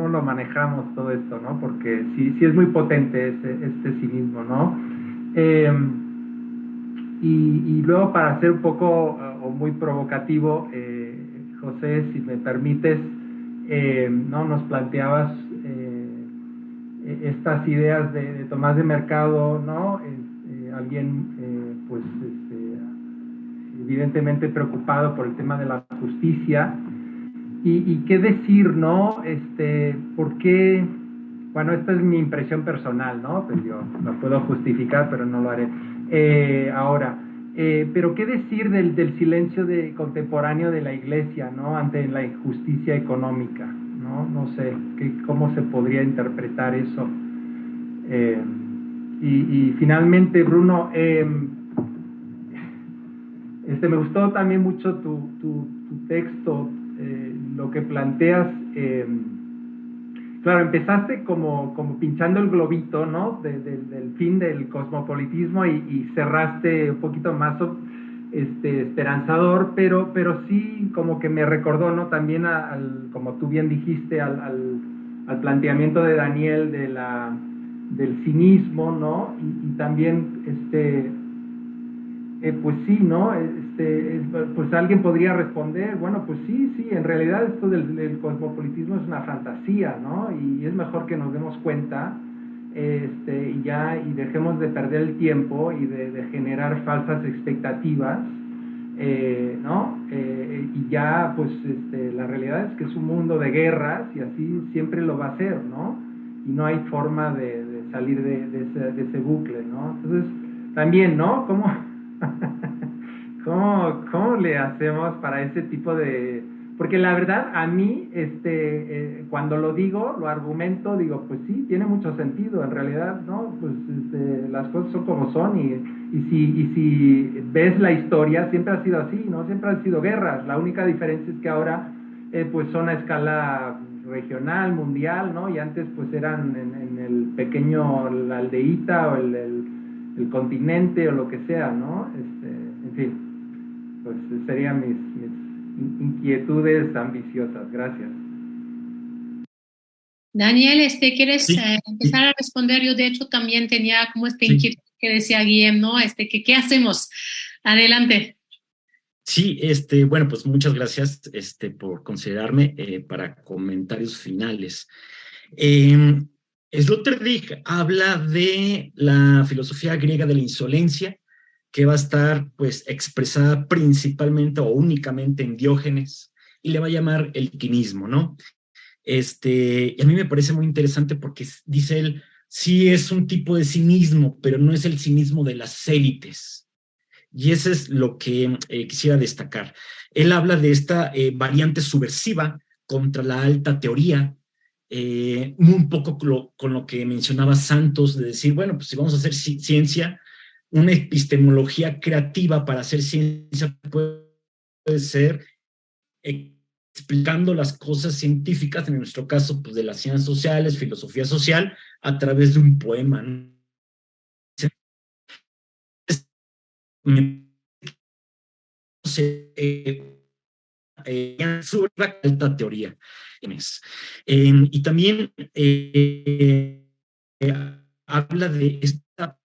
lo manejamos todo esto, ¿no? Porque sí es muy potente este cinismo, ¿no? Y luego, para ser un poco o muy provocativo, José, si me permites, ¿no? Nos planteabas estas ideas de Tomás de Mercado, ¿no? Alguien, pues, evidentemente preocupado por el tema de la justicia. Y qué decir, ¿no? ¿Por qué? Bueno, esta es mi impresión personal, ¿no? Pues yo la puedo justificar, pero no lo haré ahora. Pero qué decir del silencio contemporáneo de la Iglesia, ¿no? Ante la injusticia económica, ¿no? No sé, ¿cómo se podría interpretar eso? Y finalmente, Bruno, me gustó también mucho tu texto, lo que planteas. Claro, empezaste como pinchando el globito, ¿no? Del fin del cosmopolitismo y cerraste un poquito más esperanzador, pero sí como que me recordó, ¿no? También como tú bien dijiste, al planteamiento de Daniel del cinismo, ¿no? Y también pues sí, ¿no? Pues alguien podría responder, bueno, pues sí, en realidad esto del cosmopolitismo es una fantasía, ¿no? Y es mejor que nos demos cuenta y dejemos de perder el tiempo y de generar falsas expectativas, ¿no? Y ya, pues, la realidad es que es un mundo de guerras y así siempre lo va a ser, ¿no? Y no hay forma de salir de ese bucle, ¿no? Entonces, también, ¿no? ¿Cómo le hacemos para ese tipo de...? Porque la verdad, a mí, cuando lo argumento, digo, pues sí, tiene mucho sentido, en realidad, ¿no? Pues las cosas son como son y si ves la historia, siempre ha sido así, ¿no? Siempre han sido guerras, la única diferencia es que ahora, pues son a escala regional, mundial, ¿no? Y antes, pues eran en el pequeño, la aldeíta o el continente o lo que sea, ¿no? En fin, pues serían mis inquietudes ambiciosas. Gracias. Daniel, ¿quieres Sí. empezar a responder? Yo, de hecho, también tenía como inquietud que decía Guillem, ¿no? ¿Qué hacemos? Adelante. Sí, bueno, pues muchas gracias por considerarme para comentarios finales. Sloterdijk habla de la filosofía griega de la insolencia, que va a estar pues expresada principalmente o únicamente en Diógenes, y le va a llamar el quinismo, ¿no? Y a mí me parece muy interesante porque dice él, sí es un tipo de cinismo, pero no es el cinismo de las élites. Y eso es lo que quisiera destacar. Él habla de esta variante subversiva contra la alta teoría, un poco con lo que mencionaba Santos, de decir, bueno, pues si vamos a hacer ciencia, una epistemología creativa para hacer ciencia puede ser explicando las cosas científicas, en nuestro caso, pues de las ciencias sociales, filosofía social, a través de un poema, ¿no? Sobre la alta teoría. Y también habla de esta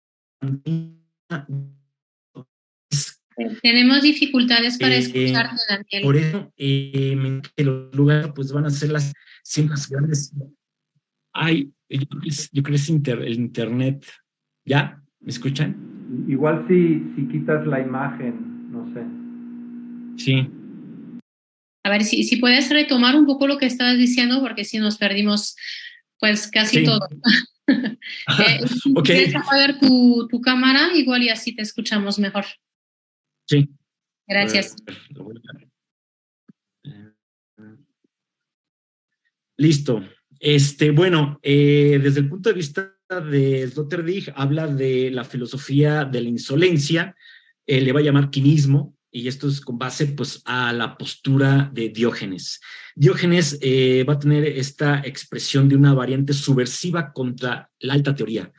tenemos dificultades para escucharte, Daniel. Por eso, que los lugares pues van a ser siempre las grandes. Ay, yo creo que es el internet. ¿Ya? ¿Me escuchan? Igual si quitas la imagen, no sé. Sí. A ver, si puedes retomar un poco lo que estabas diciendo, porque si nos perdimos pues casi todo. Okay. ¿Quieres apagar tu cámara? Igual y así te escuchamos mejor. Sí. Gracias. Listo. Bueno, desde el punto de vista de Sloterdijk, habla de la filosofía de la insolencia, le va a llamar quinismo, y esto es con base pues a la postura de Diógenes. Diógenes va a tener esta expresión de una variante subversiva contra la alta teoría,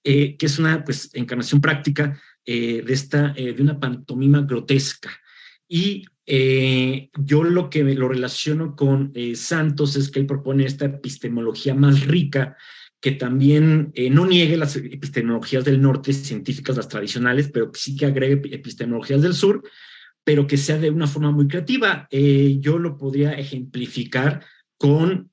que es una pues encarnación práctica de una pantomima grotesca. Y yo lo que lo relaciono con Santos es que él propone esta epistemología más rica, que también no niegue las epistemologías del norte, científicas, las tradicionales, pero que sí que agregue epistemologías del sur, pero que sea de una forma muy creativa. Yo lo podría ejemplificar con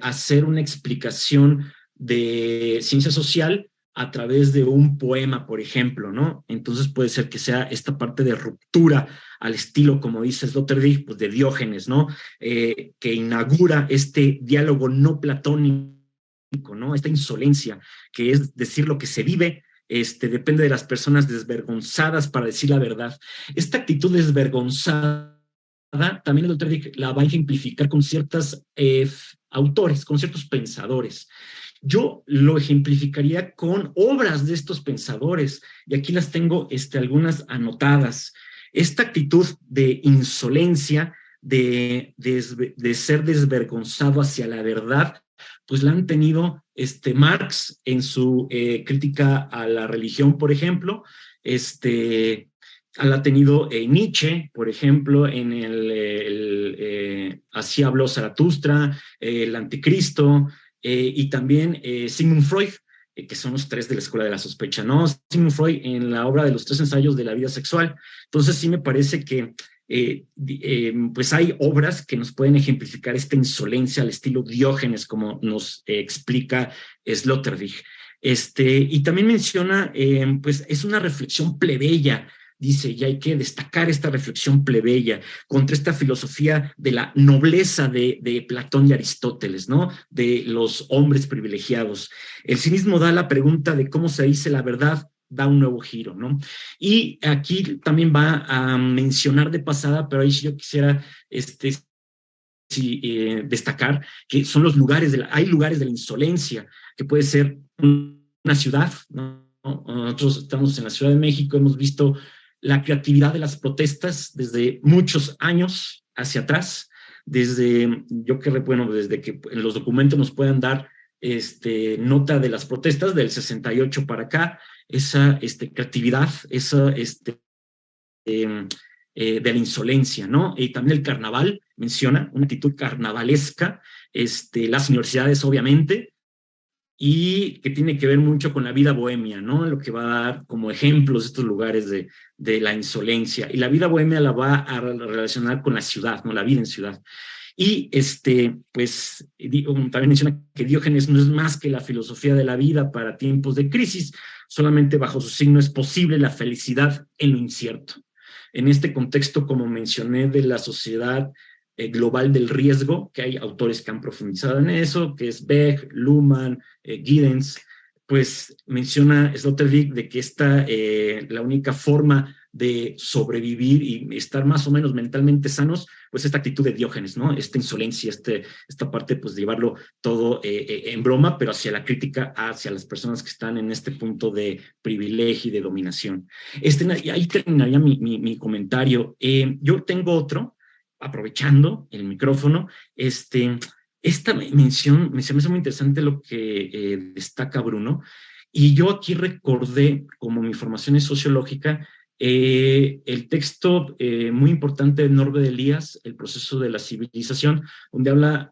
hacer una explicación de ciencia social a través de un poema, por ejemplo, ¿no? Entonces puede ser que sea esta parte de ruptura al estilo, como dice Sloterdijk, pues de Diógenes, ¿no? Que inaugura este diálogo no platónico, ¿no? Esta insolencia, que es decir lo que se vive, depende de las personas desvergonzadas para decir la verdad. Esta actitud desvergonzada también Sloterdijk la va a ejemplificar con ciertos autores, con ciertos pensadores. Yo lo ejemplificaría con obras de estos pensadores, y aquí las tengo algunas anotadas. Esta actitud de insolencia, de ser desvergonzado hacia la verdad, pues la han tenido Marx en su crítica a la religión, por ejemplo, la ha tenido Nietzsche, por ejemplo, en Así habló Zaratustra, el Anticristo, y también Sigmund Freud, que son los tres de la Escuela de la Sospecha, ¿no? Sigmund Freud en la obra de los 3 ensayos de la vida sexual. Entonces sí me parece que pues hay obras que nos pueden ejemplificar esta insolencia al estilo Diógenes, como nos explica Sloterdijk. Y también menciona, pues es una reflexión plebeya, dice, y hay que destacar esta reflexión plebeya contra esta filosofía de la nobleza de Platón y Aristóteles, ¿no? De los hombres privilegiados. El cinismo da la pregunta de cómo se dice la verdad, da un nuevo giro, ¿no? Y aquí también va a mencionar de pasada, pero ahí sí yo quisiera destacar que son los lugares, hay lugares de la insolencia, que puede ser una ciudad, ¿no? Nosotros estamos en la Ciudad de México, hemos visto la creatividad de las protestas desde muchos años hacia atrás, desde que en los documentos nos puedan dar nota de las protestas del 68 para acá, esa creatividad, esa de la insolencia, ¿no? Y también el carnaval, menciona una actitud carnavalesca, las universidades, obviamente, y que tiene que ver mucho con la vida bohemia, ¿no? Lo que va a dar como ejemplos estos lugares de la insolencia. Y la vida bohemia la va a relacionar con la ciudad, ¿no? La vida en ciudad. Y pues también menciona que Diógenes no es más que la filosofía de la vida para tiempos de crisis, solamente bajo su signo es posible la felicidad en lo incierto. En este contexto, como mencioné, de la sociedad global del riesgo, que hay autores que han profundizado en eso, que es Beck, Luhmann, Giddens, pues menciona Sloterdijk de que la única forma de sobrevivir y estar más o menos mentalmente sanos, pues esta actitud de Diógenes, ¿no? Esta insolencia, esta parte, pues de llevarlo todo en broma, pero hacia la crítica, hacia las personas que están en este punto de privilegio y de dominación. Ahí terminaría mi comentario. Yo tengo otro, aprovechando el micrófono, esta mención me hace muy interesante lo que destaca Bruno, y yo aquí recordé, como mi formación es sociológica, el texto muy importante de Norbert Elias, El proceso de la civilización, donde habla,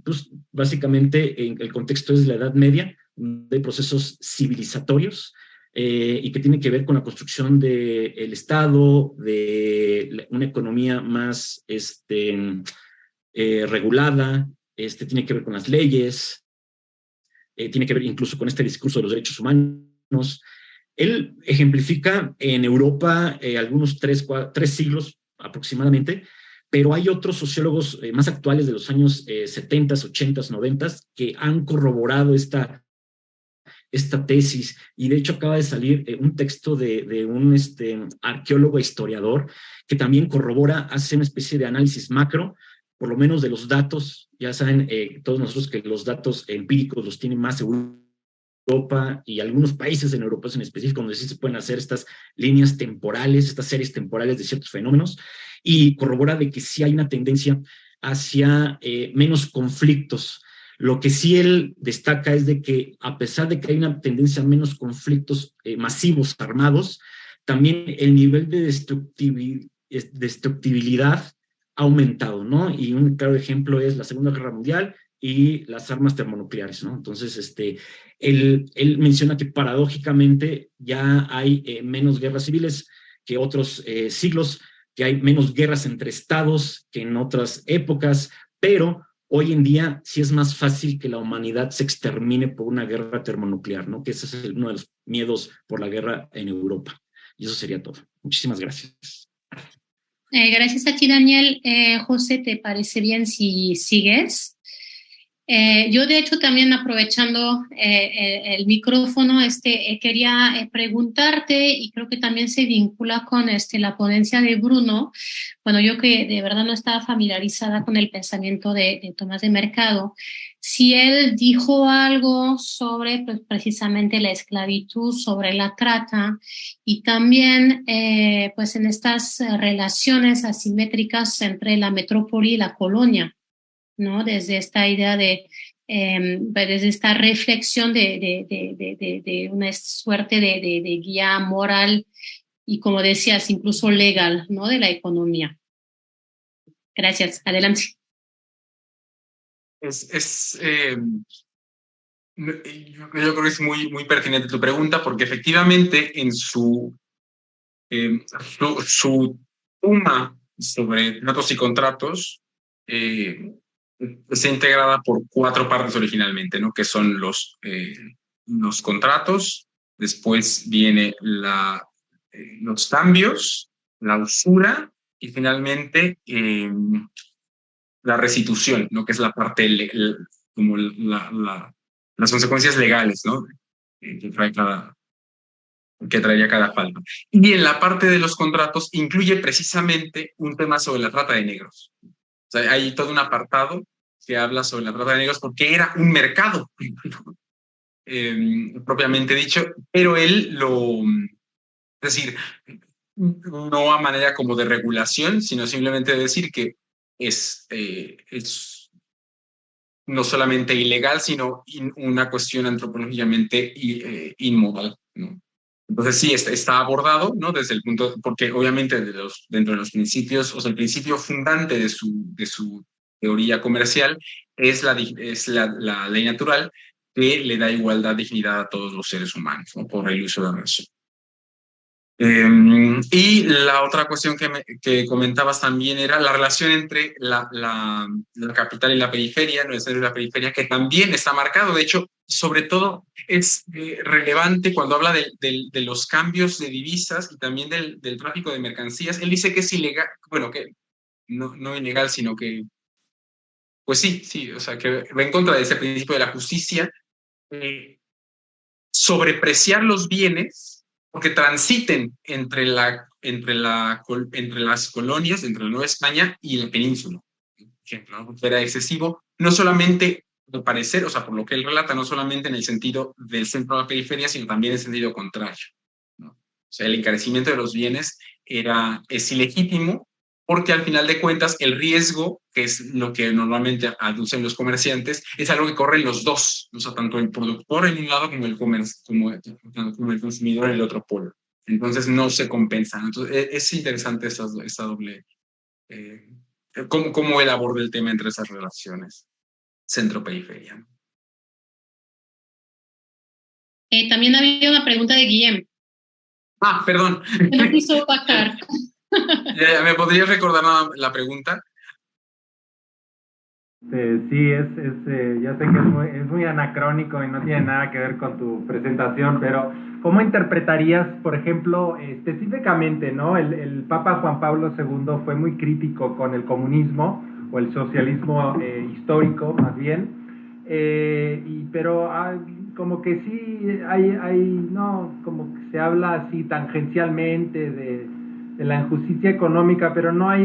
pues, básicamente, el contexto es la Edad Media, de procesos civilizatorios, y que tiene que ver con la construcción del Estado, de una economía más regulada, tiene que ver con las leyes, tiene que ver incluso con este discurso de los derechos humanos. Él ejemplifica en Europa algunos 3 siglos aproximadamente, pero hay otros sociólogos más actuales de los años 70, 80, 90 que han corroborado esta tesis, y de hecho acaba de salir un texto de un arqueólogo e historiador que también corrobora, hace una especie de análisis macro, por lo menos de los datos. Ya saben todos nosotros que los datos empíricos los tiene más Europa y algunos países en Europa en específico, donde sí se pueden hacer estas líneas temporales, estas series temporales de ciertos fenómenos, y corrobora de que sí hay una tendencia hacia menos conflictos. Lo que sí él destaca es de que, a pesar de que hay una tendencia a menos conflictos masivos armados, también el nivel de destructibilidad ha aumentado, ¿no? Y un claro ejemplo es la Segunda Guerra Mundial y las armas termonucleares, ¿no? Entonces, él menciona que paradójicamente ya hay menos guerras civiles que otros siglos, que hay menos guerras entre estados que en otras épocas, pero hoy en día sí es más fácil que la humanidad se extermine por una guerra termonuclear, ¿no? Que ese es uno de los miedos por la guerra en Europa. Y eso sería todo. Muchísimas gracias. Gracias a ti, Daniel. José, ¿te parece bien si sigues? Yo, de hecho, también aprovechando el micrófono, quería preguntarte, y creo que también se vincula con la ponencia de Bruno. Bueno, yo que de verdad no estaba familiarizada con el pensamiento de Tomás de Mercado, si él dijo algo sobre, pues, precisamente la esclavitud, sobre la trata, y también pues en estas relaciones asimétricas entre la metrópoli y la colonia, ¿no? Desde esta idea desde esta reflexión de una suerte de guía moral y, como decías, incluso legal, ¿no? De la economía. Gracias. Adelante. Yo creo que es muy, muy pertinente tu pregunta, porque efectivamente en su suma sobre datos y contratos está integrada por 4 partes originalmente, ¿no? Que son los contratos, después viene los cambios, la usura y finalmente la restitución, ¿no? Que es la parte como las consecuencias legales, ¿no? Que traería cada falta. Y en la parte de los contratos incluye precisamente un tema sobre la trata de negros. O sea, hay todo un apartado que habla sobre la trata de negros porque era un mercado, propiamente dicho, pero él es decir, no a manera como de regulación, sino simplemente de decir que es no solamente ilegal, sino una cuestión antropológicamente inmoral, ¿no? Entonces sí, está abordado, ¿no? Desde el punto, porque obviamente dentro de los principios, o sea, el principio fundante de su teoría comercial es la ley natural, que le da igualdad, dignidad a todos los seres humanos, ¿no? Por el uso de la razón. Y la otra cuestión que comentabas también era la relación entre la capital y la periferia, no el centro y la periferia, que también está marcado. De hecho, sobre todo es relevante cuando habla de los cambios de divisas y también del tráfico de mercancías. Él dice que es ilegal, bueno, que no ilegal, sino que, pues sí, o sea, que va en contra de ese principio de la justicia, sobrepreciar los bienes porque transiten entre las colonias, entre la Nueva España y la península. Por ejemplo, ¿no? Era excesivo, no solamente, al parecer, o sea, por lo que él relata, no solamente en el sentido del centro a la periferia, sino también en el sentido contrario, ¿no? O sea, el encarecimiento de los bienes es ilegítimo porque al final de cuentas el riesgo, que es lo que normalmente aducen los comerciantes, es algo que corren los dos, o sea, tanto el productor en un lado como como el consumidor en el otro polo. Entonces no se compensan. Entonces es interesante esta doble, cómo él aborda el tema entre esas relaciones centro-periferia. También había una pregunta de Guillem. Ah, perdón. No quiso bajar. ¿Me podrías recordar la pregunta? Sí, ya sé que es muy anacrónico y no tiene nada que ver con tu presentación, pero ¿cómo interpretarías, por ejemplo, específicamente, ¿no? El Papa Juan Pablo II fue muy crítico con el comunismo o el socialismo histórico, más bien, pero como que sí no, como que se habla así tangencialmente de la injusticia económica, pero no hay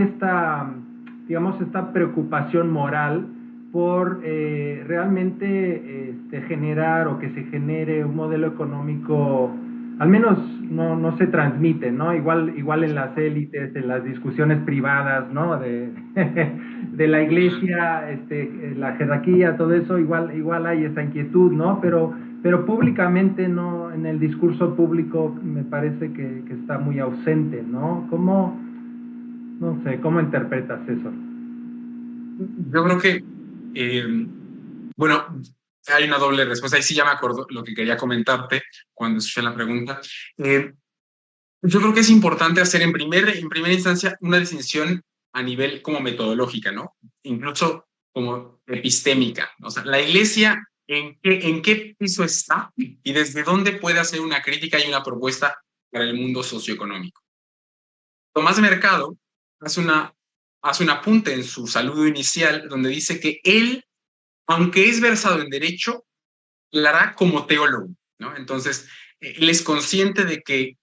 digamos, esta preocupación moral por realmente generar o que se genere un modelo económico, al menos no se transmite, ¿no? Igual en las élites, en las discusiones privadas, ¿no? De la iglesia, la jerarquía, todo eso, igual hay esa inquietud, ¿no? Pero públicamente, no, en el discurso público me parece que está muy ausente, ¿no? No sé, ¿cómo interpretas eso? Yo creo que, bueno, hay una doble respuesta. Ahí sí ya me acuerdo lo que quería comentarte cuando escuché la pregunta. Yo creo que es importante hacer en primera instancia una distinción a nivel como metodológica, ¿no? Incluso como epistémica. O sea, la iglesia, ¿en qué piso está? Y desde dónde puede hacer una crítica y una propuesta para el mundo socioeconómico. Tomás Mercado hace un apunte en su saludo inicial donde dice que él, aunque es versado en derecho, lo hará como teólogo, ¿no? Entonces, él es consciente de que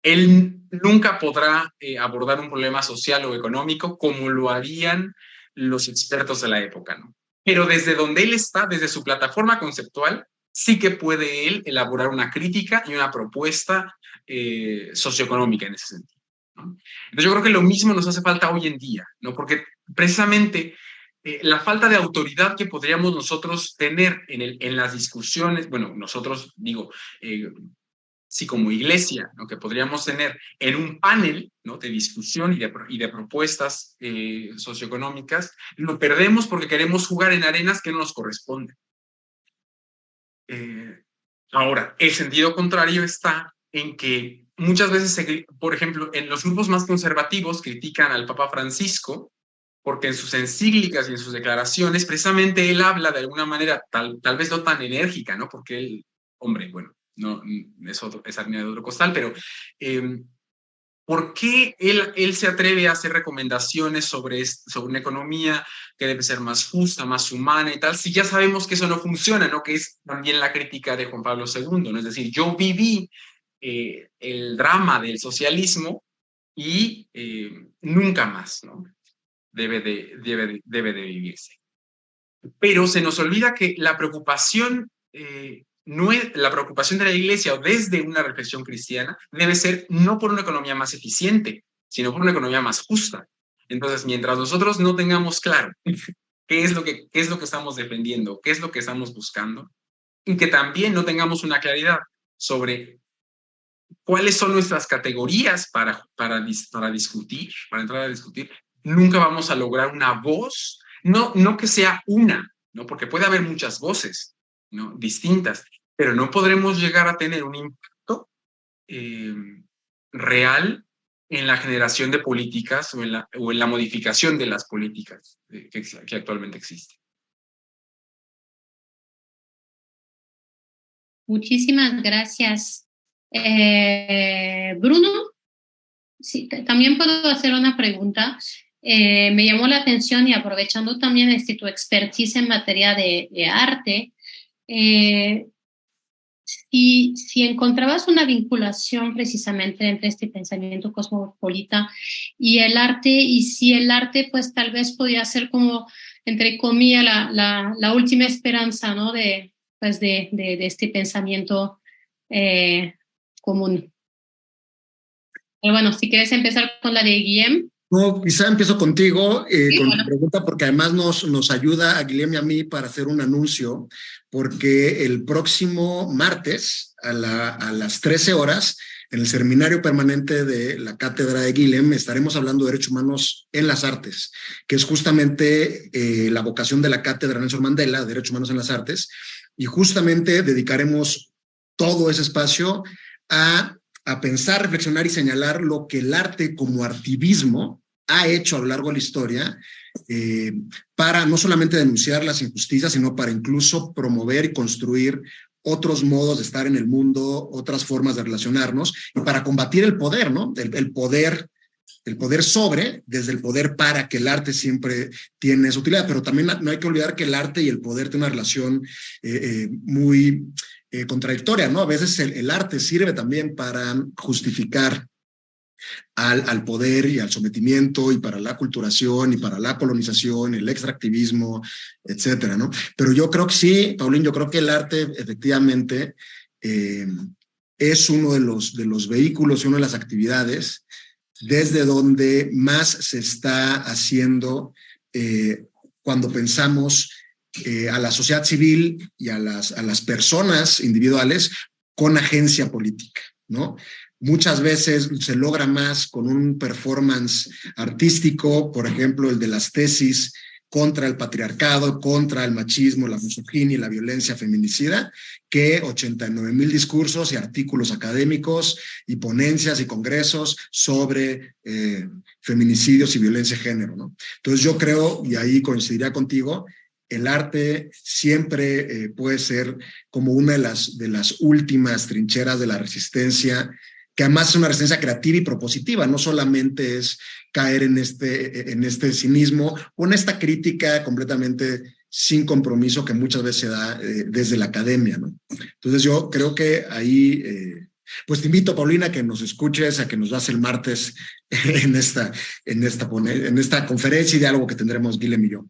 él nunca podrá abordar un problema social o económico como lo harían los expertos de la época, ¿no? Pero desde donde él está, desde su plataforma conceptual, sí que puede él elaborar una crítica y una propuesta socioeconómica en ese sentido, ¿no? Entonces yo creo que lo mismo nos hace falta hoy en día, ¿no? Porque precisamente la falta de autoridad que podríamos nosotros tener en las discusiones, bueno, nosotros digo, sí, como iglesia, ¿no? Que podríamos tener en un panel, ¿no? De discusión y de propuestas socioeconómicas, lo perdemos porque queremos jugar en arenas que no nos corresponden. Ahora, el sentido contrario está en que muchas veces, por ejemplo, en los grupos más conservativos critican al Papa Francisco porque en sus encíclicas y en sus declaraciones, precisamente él habla de alguna manera, tal vez no tan enérgica, ¿no? Porque él, hombre, bueno, no, es harina de otro costal, pero ¿por qué él se atreve a hacer recomendaciones sobre una economía que debe ser más justa, más humana y tal, si ya sabemos que eso no funciona, ¿no? Que es también la crítica de Juan Pablo II, ¿no? Es decir, yo viví el drama del socialismo y nunca más, ¿no? Debe de vivirse. Pero se nos olvida que la preocupación no es la preocupación de la iglesia o desde una reflexión cristiana debe ser no por una economía más eficiente, sino por una economía más justa. Entonces, mientras nosotros no tengamos claro qué es lo que estamos defendiendo, qué es lo que estamos buscando, y que también no tengamos una claridad sobre cuáles son nuestras categorías para discutir, para entrar a discutir, nunca vamos a lograr una voz, no que sea una, ¿no? Porque puede haber muchas voces, ¿no? Distintas, pero no podremos llegar a tener un impacto real en la generación de políticas o en la modificación de las políticas que actualmente existen. Muchísimas gracias. Bruno, sí, también puedo hacer una pregunta. Me llamó la atención y aprovechando también tu expertise en materia de arte, si encontrabas una vinculación precisamente entre este pensamiento cosmopolita y el arte, y si el arte pues tal vez podía ser como, entre comillas, la última esperanza, ¿no? de este pensamiento común. Pero bueno, si quieres empezar con la de Guillem. No, quizá empiezo contigo Sí, con bueno. tu pregunta, porque además nos ayuda a Guilhem y a mí para hacer un anuncio, porque el próximo martes a las 13 horas, en el seminario permanente de la Cátedra de Guilhem, estaremos hablando de derechos humanos en las artes, que es justamente la vocación de la Cátedra Nelson Mandela, Derechos Humanos en las Artes, y justamente dedicaremos todo ese espacio a pensar, reflexionar y señalar lo que el arte como artivismo ha hecho a lo largo de la historia para no solamente denunciar las injusticias, sino para incluso promover y construir otros modos de estar en el mundo, otras formas de relacionarnos y para combatir el poder, ¿no? El poder sobre, desde el poder para, que el arte siempre tiene esa utilidad, pero también no hay que olvidar que el arte y el poder tienen una relación muy contradictoria, ¿no? A veces el arte sirve también para justificar al poder y al sometimiento y para la aculturación y para la colonización, el extractivismo, etcétera, ¿no? Pero yo creo que sí, Paulín, yo creo que el arte efectivamente es uno de los vehículos y una de las actividades desde donde más se está haciendo cuando pensamos a la sociedad civil y a las personas individuales con agencia política, ¿no? Muchas veces se logra más con un performance artístico, por ejemplo, el de las tesis contra el patriarcado, contra el machismo, la misoginia y la violencia feminicida, que 89,000 discursos y artículos académicos y ponencias y congresos sobre feminicidios y violencia de género, ¿no? Entonces yo creo, y ahí coincidiría contigo, el arte siempre puede ser como una de las últimas trincheras de la resistencia, que además es una resistencia creativa y propositiva, no solamente es caer en este cinismo o en esta crítica completamente sin compromiso que muchas veces se da desde la academia, ¿no? Entonces yo creo que ahí, pues te invito, Paulina, a que nos escuches, a que nos das el martes en esta conferencia y diálogo que tendremos Guilhem y yo.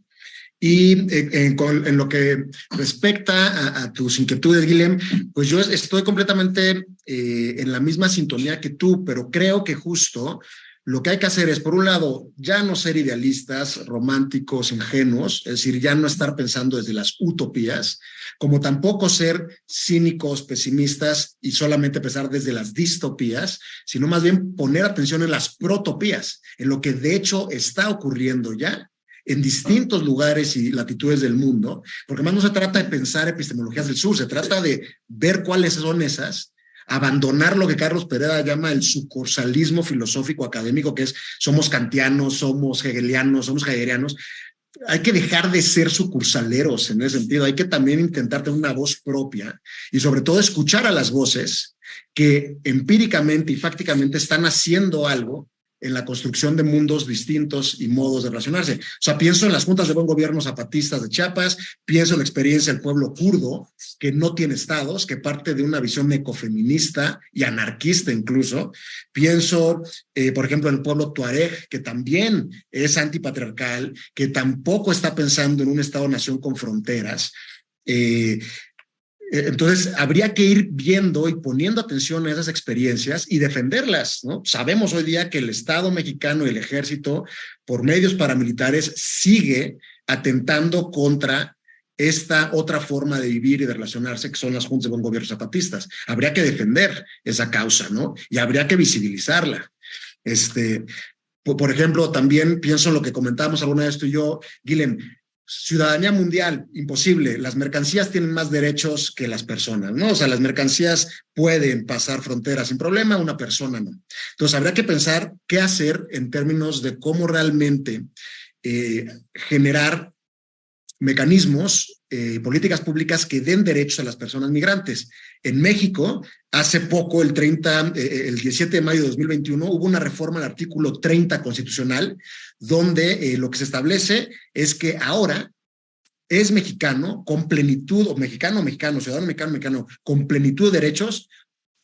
Y en lo que respecta a tus inquietudes, Guilhem, pues yo estoy completamente en la misma sintonía que tú, pero creo que justo lo que hay que hacer es, por un lado, ya no ser idealistas, románticos, ingenuos, es decir, ya no estar pensando desde las utopías, como tampoco ser cínicos, pesimistas y solamente pensar desde las distopías, sino más bien poner atención en las protopías, en lo que de hecho está ocurriendo ya en distintos lugares y latitudes del mundo, porque más no se trata de pensar epistemologías del sur, se trata de ver cuáles son esas, abandonar lo que Carlos Pereda llama el sucursalismo filosófico académico, que es somos kantianos, somos hegelianos, somos heideggerianos. Hay que dejar de ser sucursaleros en ese sentido, hay que también intentar tener una voz propia y sobre todo escuchar a las voces que empíricamente y fácticamente están haciendo algo en la construcción de mundos distintos y modos de relacionarse. O sea, pienso en las juntas de buen gobierno zapatistas de Chiapas, pienso en la experiencia del pueblo kurdo, que no tiene estados, que parte de una visión ecofeminista y anarquista incluso. Pienso, por ejemplo, en el pueblo tuareg, que también es antipatriarcal, que tampoco está pensando en un estado-nación con fronteras. Entonces, habría que ir viendo y poniendo atención a esas experiencias y defenderlas, ¿no? Sabemos hoy día que el Estado mexicano y el ejército, por medios paramilitares, sigue atentando contra esta otra forma de vivir y de relacionarse, que son las juntas de buen gobierno zapatistas. Habría que defender esa causa, ¿no? Y habría que visibilizarla. Por ejemplo, también pienso en lo que comentábamos alguna vez tú y yo, Guilhem. Ciudadanía mundial, imposible. Las mercancías tienen más derechos que las personas, ¿no? O sea, las mercancías pueden pasar fronteras sin problema, una persona no. Entonces, habrá que pensar qué hacer en términos de cómo realmente generar mecanismos, políticas públicas que den derechos a las personas migrantes. En México, hace poco, el 17 de mayo de 2021, hubo una reforma al artículo 30 constitucional, donde lo que se establece es que ahora es mexicano con plenitud, o mexicano, ciudadano mexicano, con plenitud de derechos,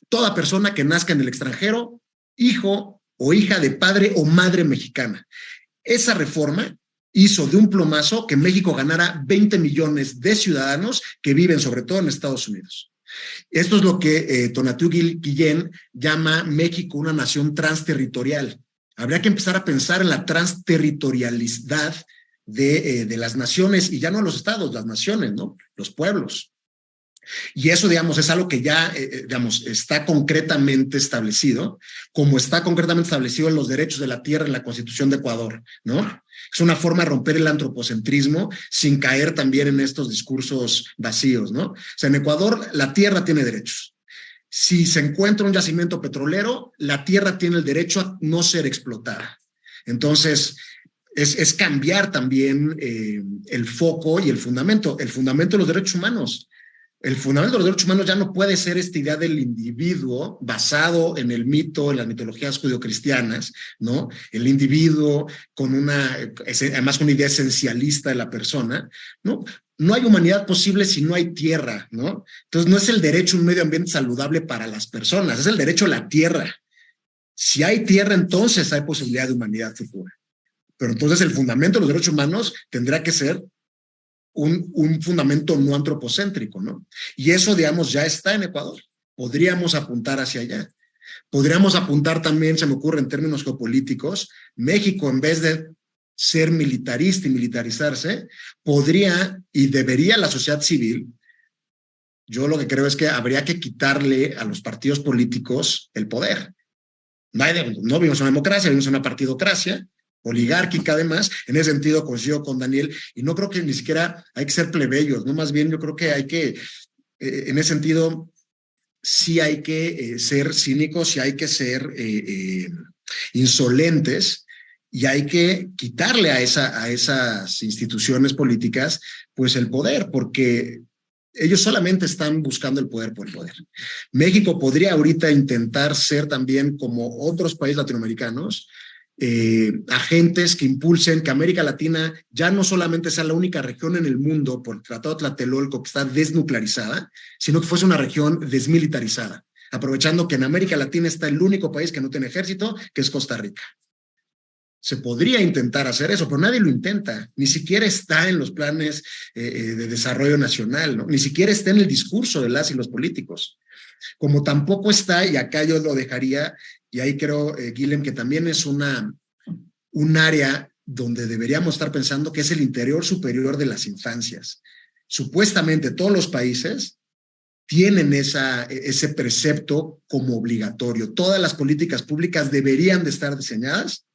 toda persona que nazca en el extranjero, hijo o hija de padre o madre mexicana. Esa reforma hizo de un plumazo que México ganara 20 millones de ciudadanos que viven sobre todo en Estados Unidos. Esto es lo que Tonatiuh Guillén llama México una nación transterritorial. Habría que empezar a pensar en la transterritorialidad de las naciones, y ya no los estados, las naciones, ¿no? Los pueblos. Y eso, digamos, es algo que ya, digamos, está concretamente establecido, como está concretamente establecido en los derechos de la tierra en la Constitución de Ecuador, ¿no? Es una forma de romper el antropocentrismo sin caer también en estos discursos vacíos, ¿no? O sea, en Ecuador la tierra tiene derechos. Si se encuentra un yacimiento petrolero, la tierra tiene el derecho a no ser explotada. Entonces, es cambiar también el foco y el fundamento de los derechos humanos. El fundamento de los derechos humanos ya no puede ser esta idea del individuo basado en el mito, en las mitologías judeocristianas, ¿no? El individuo además con una idea esencialista de la persona, ¿no? No hay humanidad posible si no hay tierra, ¿no? Entonces no es el derecho a un medio ambiente saludable para las personas, es el derecho a la tierra. Si hay tierra, entonces hay posibilidad de humanidad futura. Pero entonces el fundamento de los derechos humanos tendrá que ser un fundamento no antropocéntrico, ¿no? Y eso, digamos, ya está en Ecuador. Podríamos apuntar hacia allá. Podríamos apuntar también, se me ocurre en términos geopolíticos, México, en vez de ser militarista y militarizarse, podría y debería la sociedad civil, yo lo que creo es que habría que quitarle a los partidos políticos el poder. No vivimos en una democracia, vivimos en una partidocracia, oligárquica además. En ese sentido coincido con Daniel, y no creo que ni siquiera hay que ser plebeyos, ¿no? Más bien yo creo que hay que, en ese sentido, sí hay que ser cínicos, sí hay que ser insolentes, y hay que quitarle a esas instituciones políticas pues el poder, porque ellos solamente están buscando el poder por el poder. México podría ahorita intentar ser también, como otros países latinoamericanos, agentes que impulsen que América Latina ya no solamente sea la única región en el mundo por el Tratado de Tlatelolco que está desnuclearizada, sino que fuese una región desmilitarizada, aprovechando que en América Latina está el único país que no tiene ejército, que es Costa Rica. Se podría intentar hacer eso, pero nadie lo intenta, ni siquiera está en los planes de desarrollo nacional, ¿no? Ni siquiera está en el discurso de las y los políticos. Como tampoco está, y acá yo lo dejaría, y ahí creo, Guilhem, que también es un área donde deberíamos estar pensando, que es el interior superior de las infancias. Supuestamente todos los países tienen ese precepto como obligatorio. Todas las políticas públicas deberían de estar diseñadas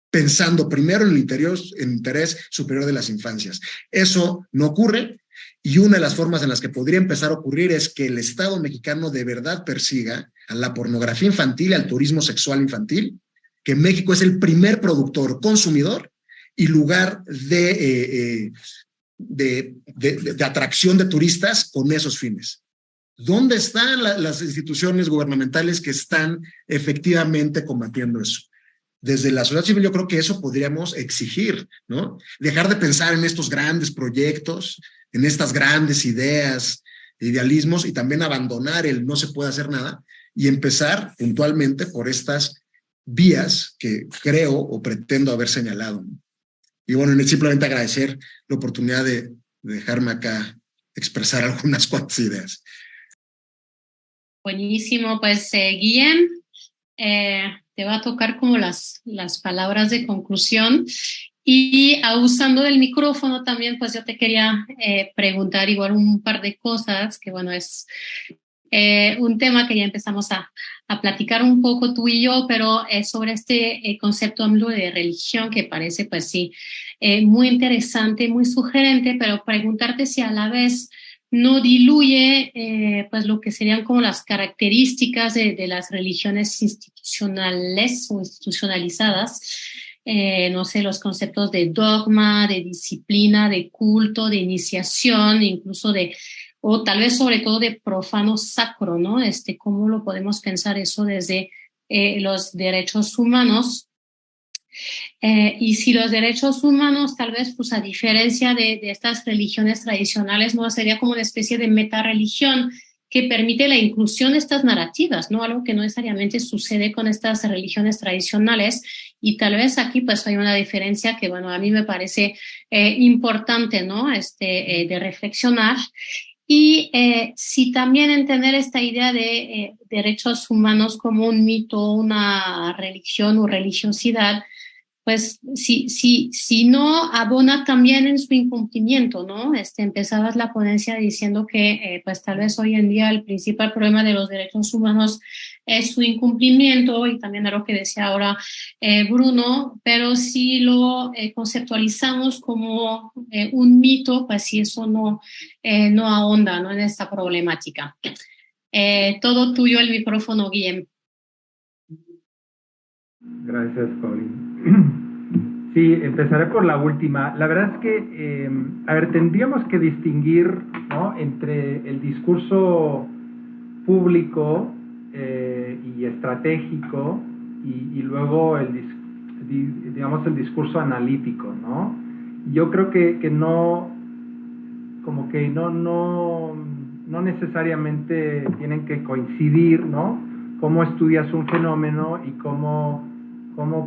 pensando primero en el interés superior de las infancias. Eso no ocurre, y una de las formas en las que podría empezar a ocurrir es que el Estado mexicano de verdad persiga a la pornografía infantil y al turismo sexual infantil, que México es el primer productor, consumidor y lugar de atracción de turistas con esos fines. ¿Dónde están las instituciones gubernamentales que están efectivamente combatiendo eso? Desde la sociedad civil yo creo que eso podríamos exigir, ¿no? Dejar de pensar en estos grandes proyectos, en estas grandes ideas, idealismos, y también abandonar el no se puede hacer nada y empezar puntualmente por estas vías que creo o pretendo haber señalado. Y bueno, simplemente agradecer la oportunidad de dejarme acá expresar algunas cuantas ideas. Buenísimo, pues Guillem, te va a tocar como las palabras de conclusión, y usando del micrófono también, pues yo te quería preguntar igual un par de cosas, que bueno, es un tema que ya empezamos a platicar un poco tú y yo, pero sobre este concepto amplio de religión, que parece pues sí, muy interesante, muy sugerente, pero preguntarte si a la vez no diluye pues lo que serían como las características de las religiones institucionales o institucionalizadas, no sé, los conceptos de dogma, de disciplina, de culto, de iniciación, incluso o tal vez sobre todo de profano sacro, ¿no? ¿Cómo lo podemos pensar eso desde los derechos humanos? Y si los derechos humanos, tal vez, pues a diferencia de estas religiones tradicionales, no sería como una especie de metarreligión que permite la inclusión de estas narrativas, ¿no? Algo que no necesariamente sucede con estas religiones tradicionales, y tal vez aquí pues hay una diferencia que, bueno, a mí me parece importante, ¿no? De reflexionar. Y si también entender esta idea de derechos humanos como un mito, una religión o religiosidad, pues si no abona también en su incumplimiento, ¿no? Empezabas la ponencia diciendo que pues tal vez hoy en día el principal problema de los derechos humanos es su incumplimiento, y también era lo que decía ahora Bruno, pero si lo conceptualizamos como un mito, pues si eso no ahonda, ¿no?, en esta problemática. Todo tuyo el micrófono, Guillem. Gracias, Colin. Sí, empezaré por la última. La verdad es que, tendríamos que distinguir, ¿no?, entre el discurso público y estratégico y luego el discurso analítico, ¿no? Yo creo que no, como que no necesariamente tienen que coincidir, ¿no? Cómo estudias un fenómeno y cómo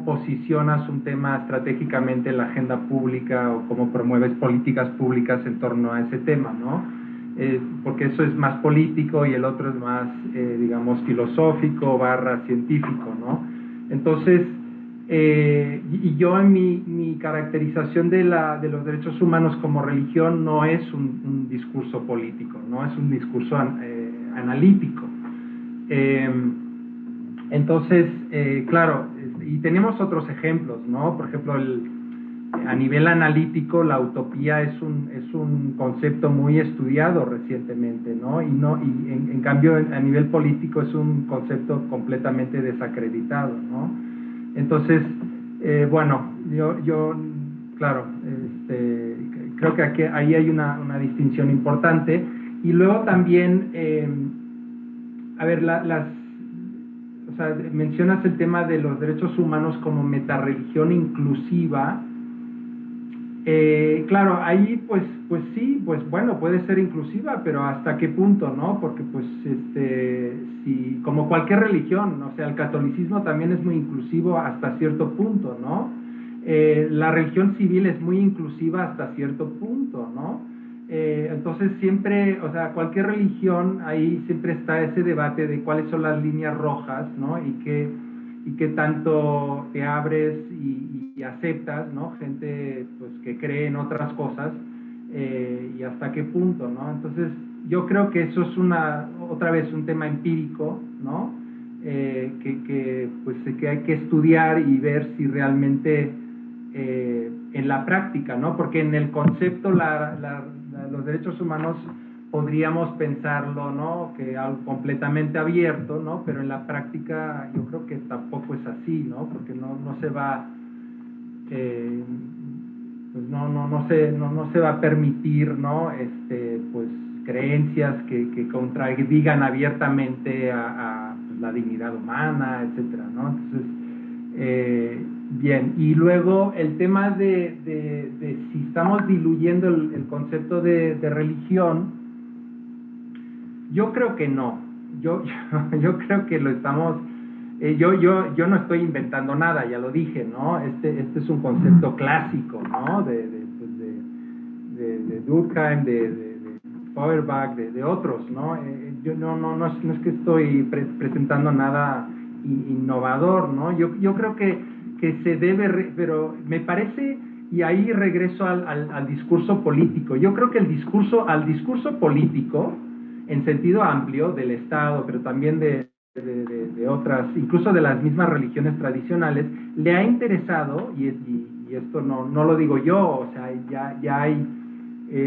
posicionas un tema estratégicamente en la agenda pública o cómo promueves políticas públicas en torno a ese tema, ¿no? Porque eso es más político y el otro es más, digamos, filosófico / científico, ¿no? Entonces, y yo en mi caracterización de los derechos humanos como religión no es un discurso político, no es un discurso analítico. Entonces, claro, y tenemos otros ejemplos, ¿no? Por ejemplo, a nivel analítico, la utopía es un concepto muy estudiado recientemente, ¿no? Y en cambio, a nivel político es un concepto completamente desacreditado, ¿no? Entonces, bueno, yo claro, creo que ahí hay una distinción importante. Y luego también, o sea, mencionas el tema de los derechos humanos como metarreligión inclusiva. Claro, ahí pues sí, pues bueno, puede ser inclusiva, pero ¿hasta qué punto, no? Porque pues si, como cualquier religión, o sea, el catolicismo también es muy inclusivo hasta cierto punto, ¿no? La religión civil es muy inclusiva hasta cierto punto, ¿no? Entonces siempre, o sea, cualquier religión, ahí siempre está ese debate de cuáles son las líneas rojas, ¿no? Y qué tanto te abres y aceptas, ¿no? Gente pues que cree en otras cosas, y hasta qué punto, ¿no? Entonces yo creo que eso es otra vez un tema empírico, ¿no? Que hay que estudiar y ver si realmente en la práctica, ¿no? Porque en el concepto los derechos humanos podríamos pensarlo, ¿no?, que algo completamente abierto, ¿no? Pero en la práctica yo creo que tampoco es así, ¿no? Porque no se va, pues no se va a permitir, ¿no? Pues creencias que contradigan abiertamente a la dignidad humana, etcétera, ¿no? Entonces, bien, y luego el tema de si estamos diluyendo el concepto de religión, yo creo que no. Yo creo que lo estamos... yo no estoy inventando nada, ya lo dije, ¿no? Este es un concepto clásico, ¿no? De Durkheim, de Feuerbach, de otros, ¿no? Yo no es que estoy presentando nada innovador, ¿no? Yo creo que se debe, pero me parece, y ahí regreso al discurso político. Yo creo que al discurso político, en sentido amplio, del Estado, pero también de otras, incluso de las mismas religiones tradicionales, le ha interesado, y esto no lo digo yo, o sea, ya hay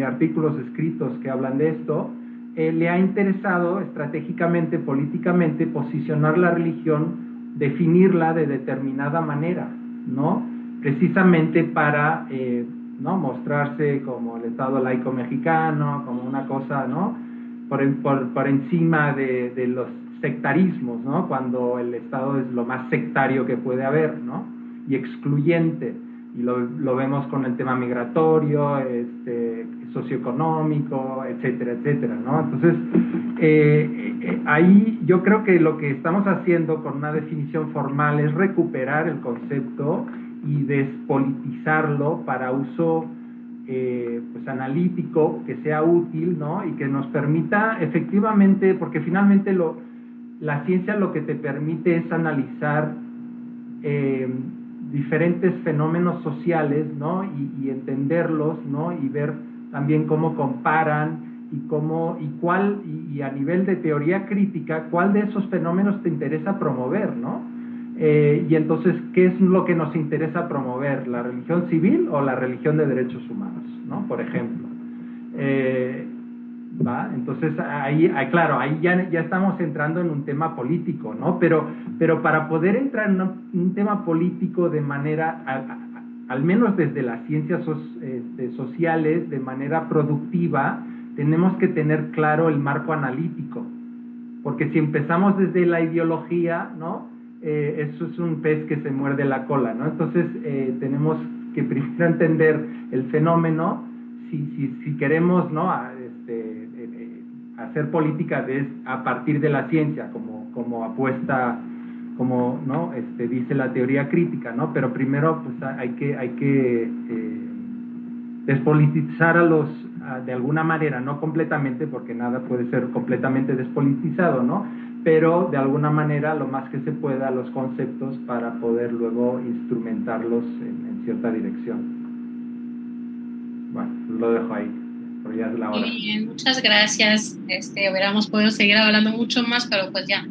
artículos escritos que hablan de esto, le ha interesado estratégicamente, políticamente, posicionar la religión, definirla de determinada manera, ¿no? Precisamente para ¿no?, mostrarse como el Estado laico mexicano, como una cosa, ¿no?, por encima de los sectarismos, ¿no?, cuando el Estado es lo más sectario que puede haber, ¿no?, y excluyente, y lo vemos con el tema migratorio, socioeconómico, etcétera, etcétera, ¿no? Entonces, ahí yo creo que lo que estamos haciendo con una definición formal es recuperar el concepto y despolitizarlo para uso pues analítico, que sea útil, ¿no? Y que nos permita efectivamente, porque finalmente la ciencia lo que te permite es analizar diferentes fenómenos sociales, ¿no? Y entenderlos, ¿no? Y ver también cómo comparan y a nivel de teoría crítica, cuál de esos fenómenos te interesa promover, ¿no? Y entonces, ¿qué es lo que nos interesa promover? ¿La religión civil o la religión de derechos humanos, ¿no? Por ejemplo. ¿Va? Entonces, claro, ahí ya estamos entrando en un tema político, ¿no? Pero para poder entrar en un tema político de manera, al menos desde las ciencias sociales, de manera productiva, tenemos que tener claro el marco analítico. Porque si empezamos desde la ideología, ¿no? Eso es un pez que se muerde la cola, ¿no? Entonces, tenemos que primero entender el fenómeno, si queremos, ¿no? Hacer política a partir de la ciencia, como apuesta, como, ¿no? Dice la teoría crítica, ¿no? Pero primero, pues, hay que despolitizar de alguna manera, no completamente, porque nada puede ser completamente despolitizado, ¿no? Pero de alguna manera, lo más que se pueda, los conceptos para poder luego instrumentarlos en cierta dirección. Bueno, lo dejo ahí, pero ya es la hora. Muy bien, muchas gracias. Hubiéramos podido seguir hablando mucho más, pero pues ya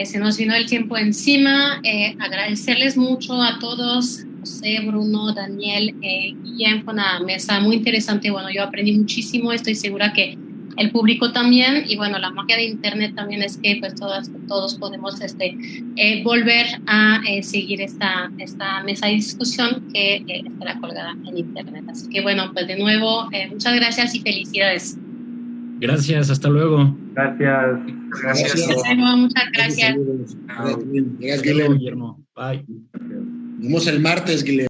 se nos vino el tiempo encima. Agradecerles mucho a todos, José, Bruno, Daniel, Guillem, fue una mesa muy interesante. Bueno, yo aprendí muchísimo, estoy segura que el público también, y bueno, la magia de Internet también es que pues todos podemos volver a seguir esta mesa de discusión que estará colgada en Internet. Así que bueno, pues de nuevo, muchas gracias y felicidades. Gracias, hasta luego. Gracias. Muchas gracias. Gracias, Guillermo. Bye. Nos vemos el martes, Guillermo.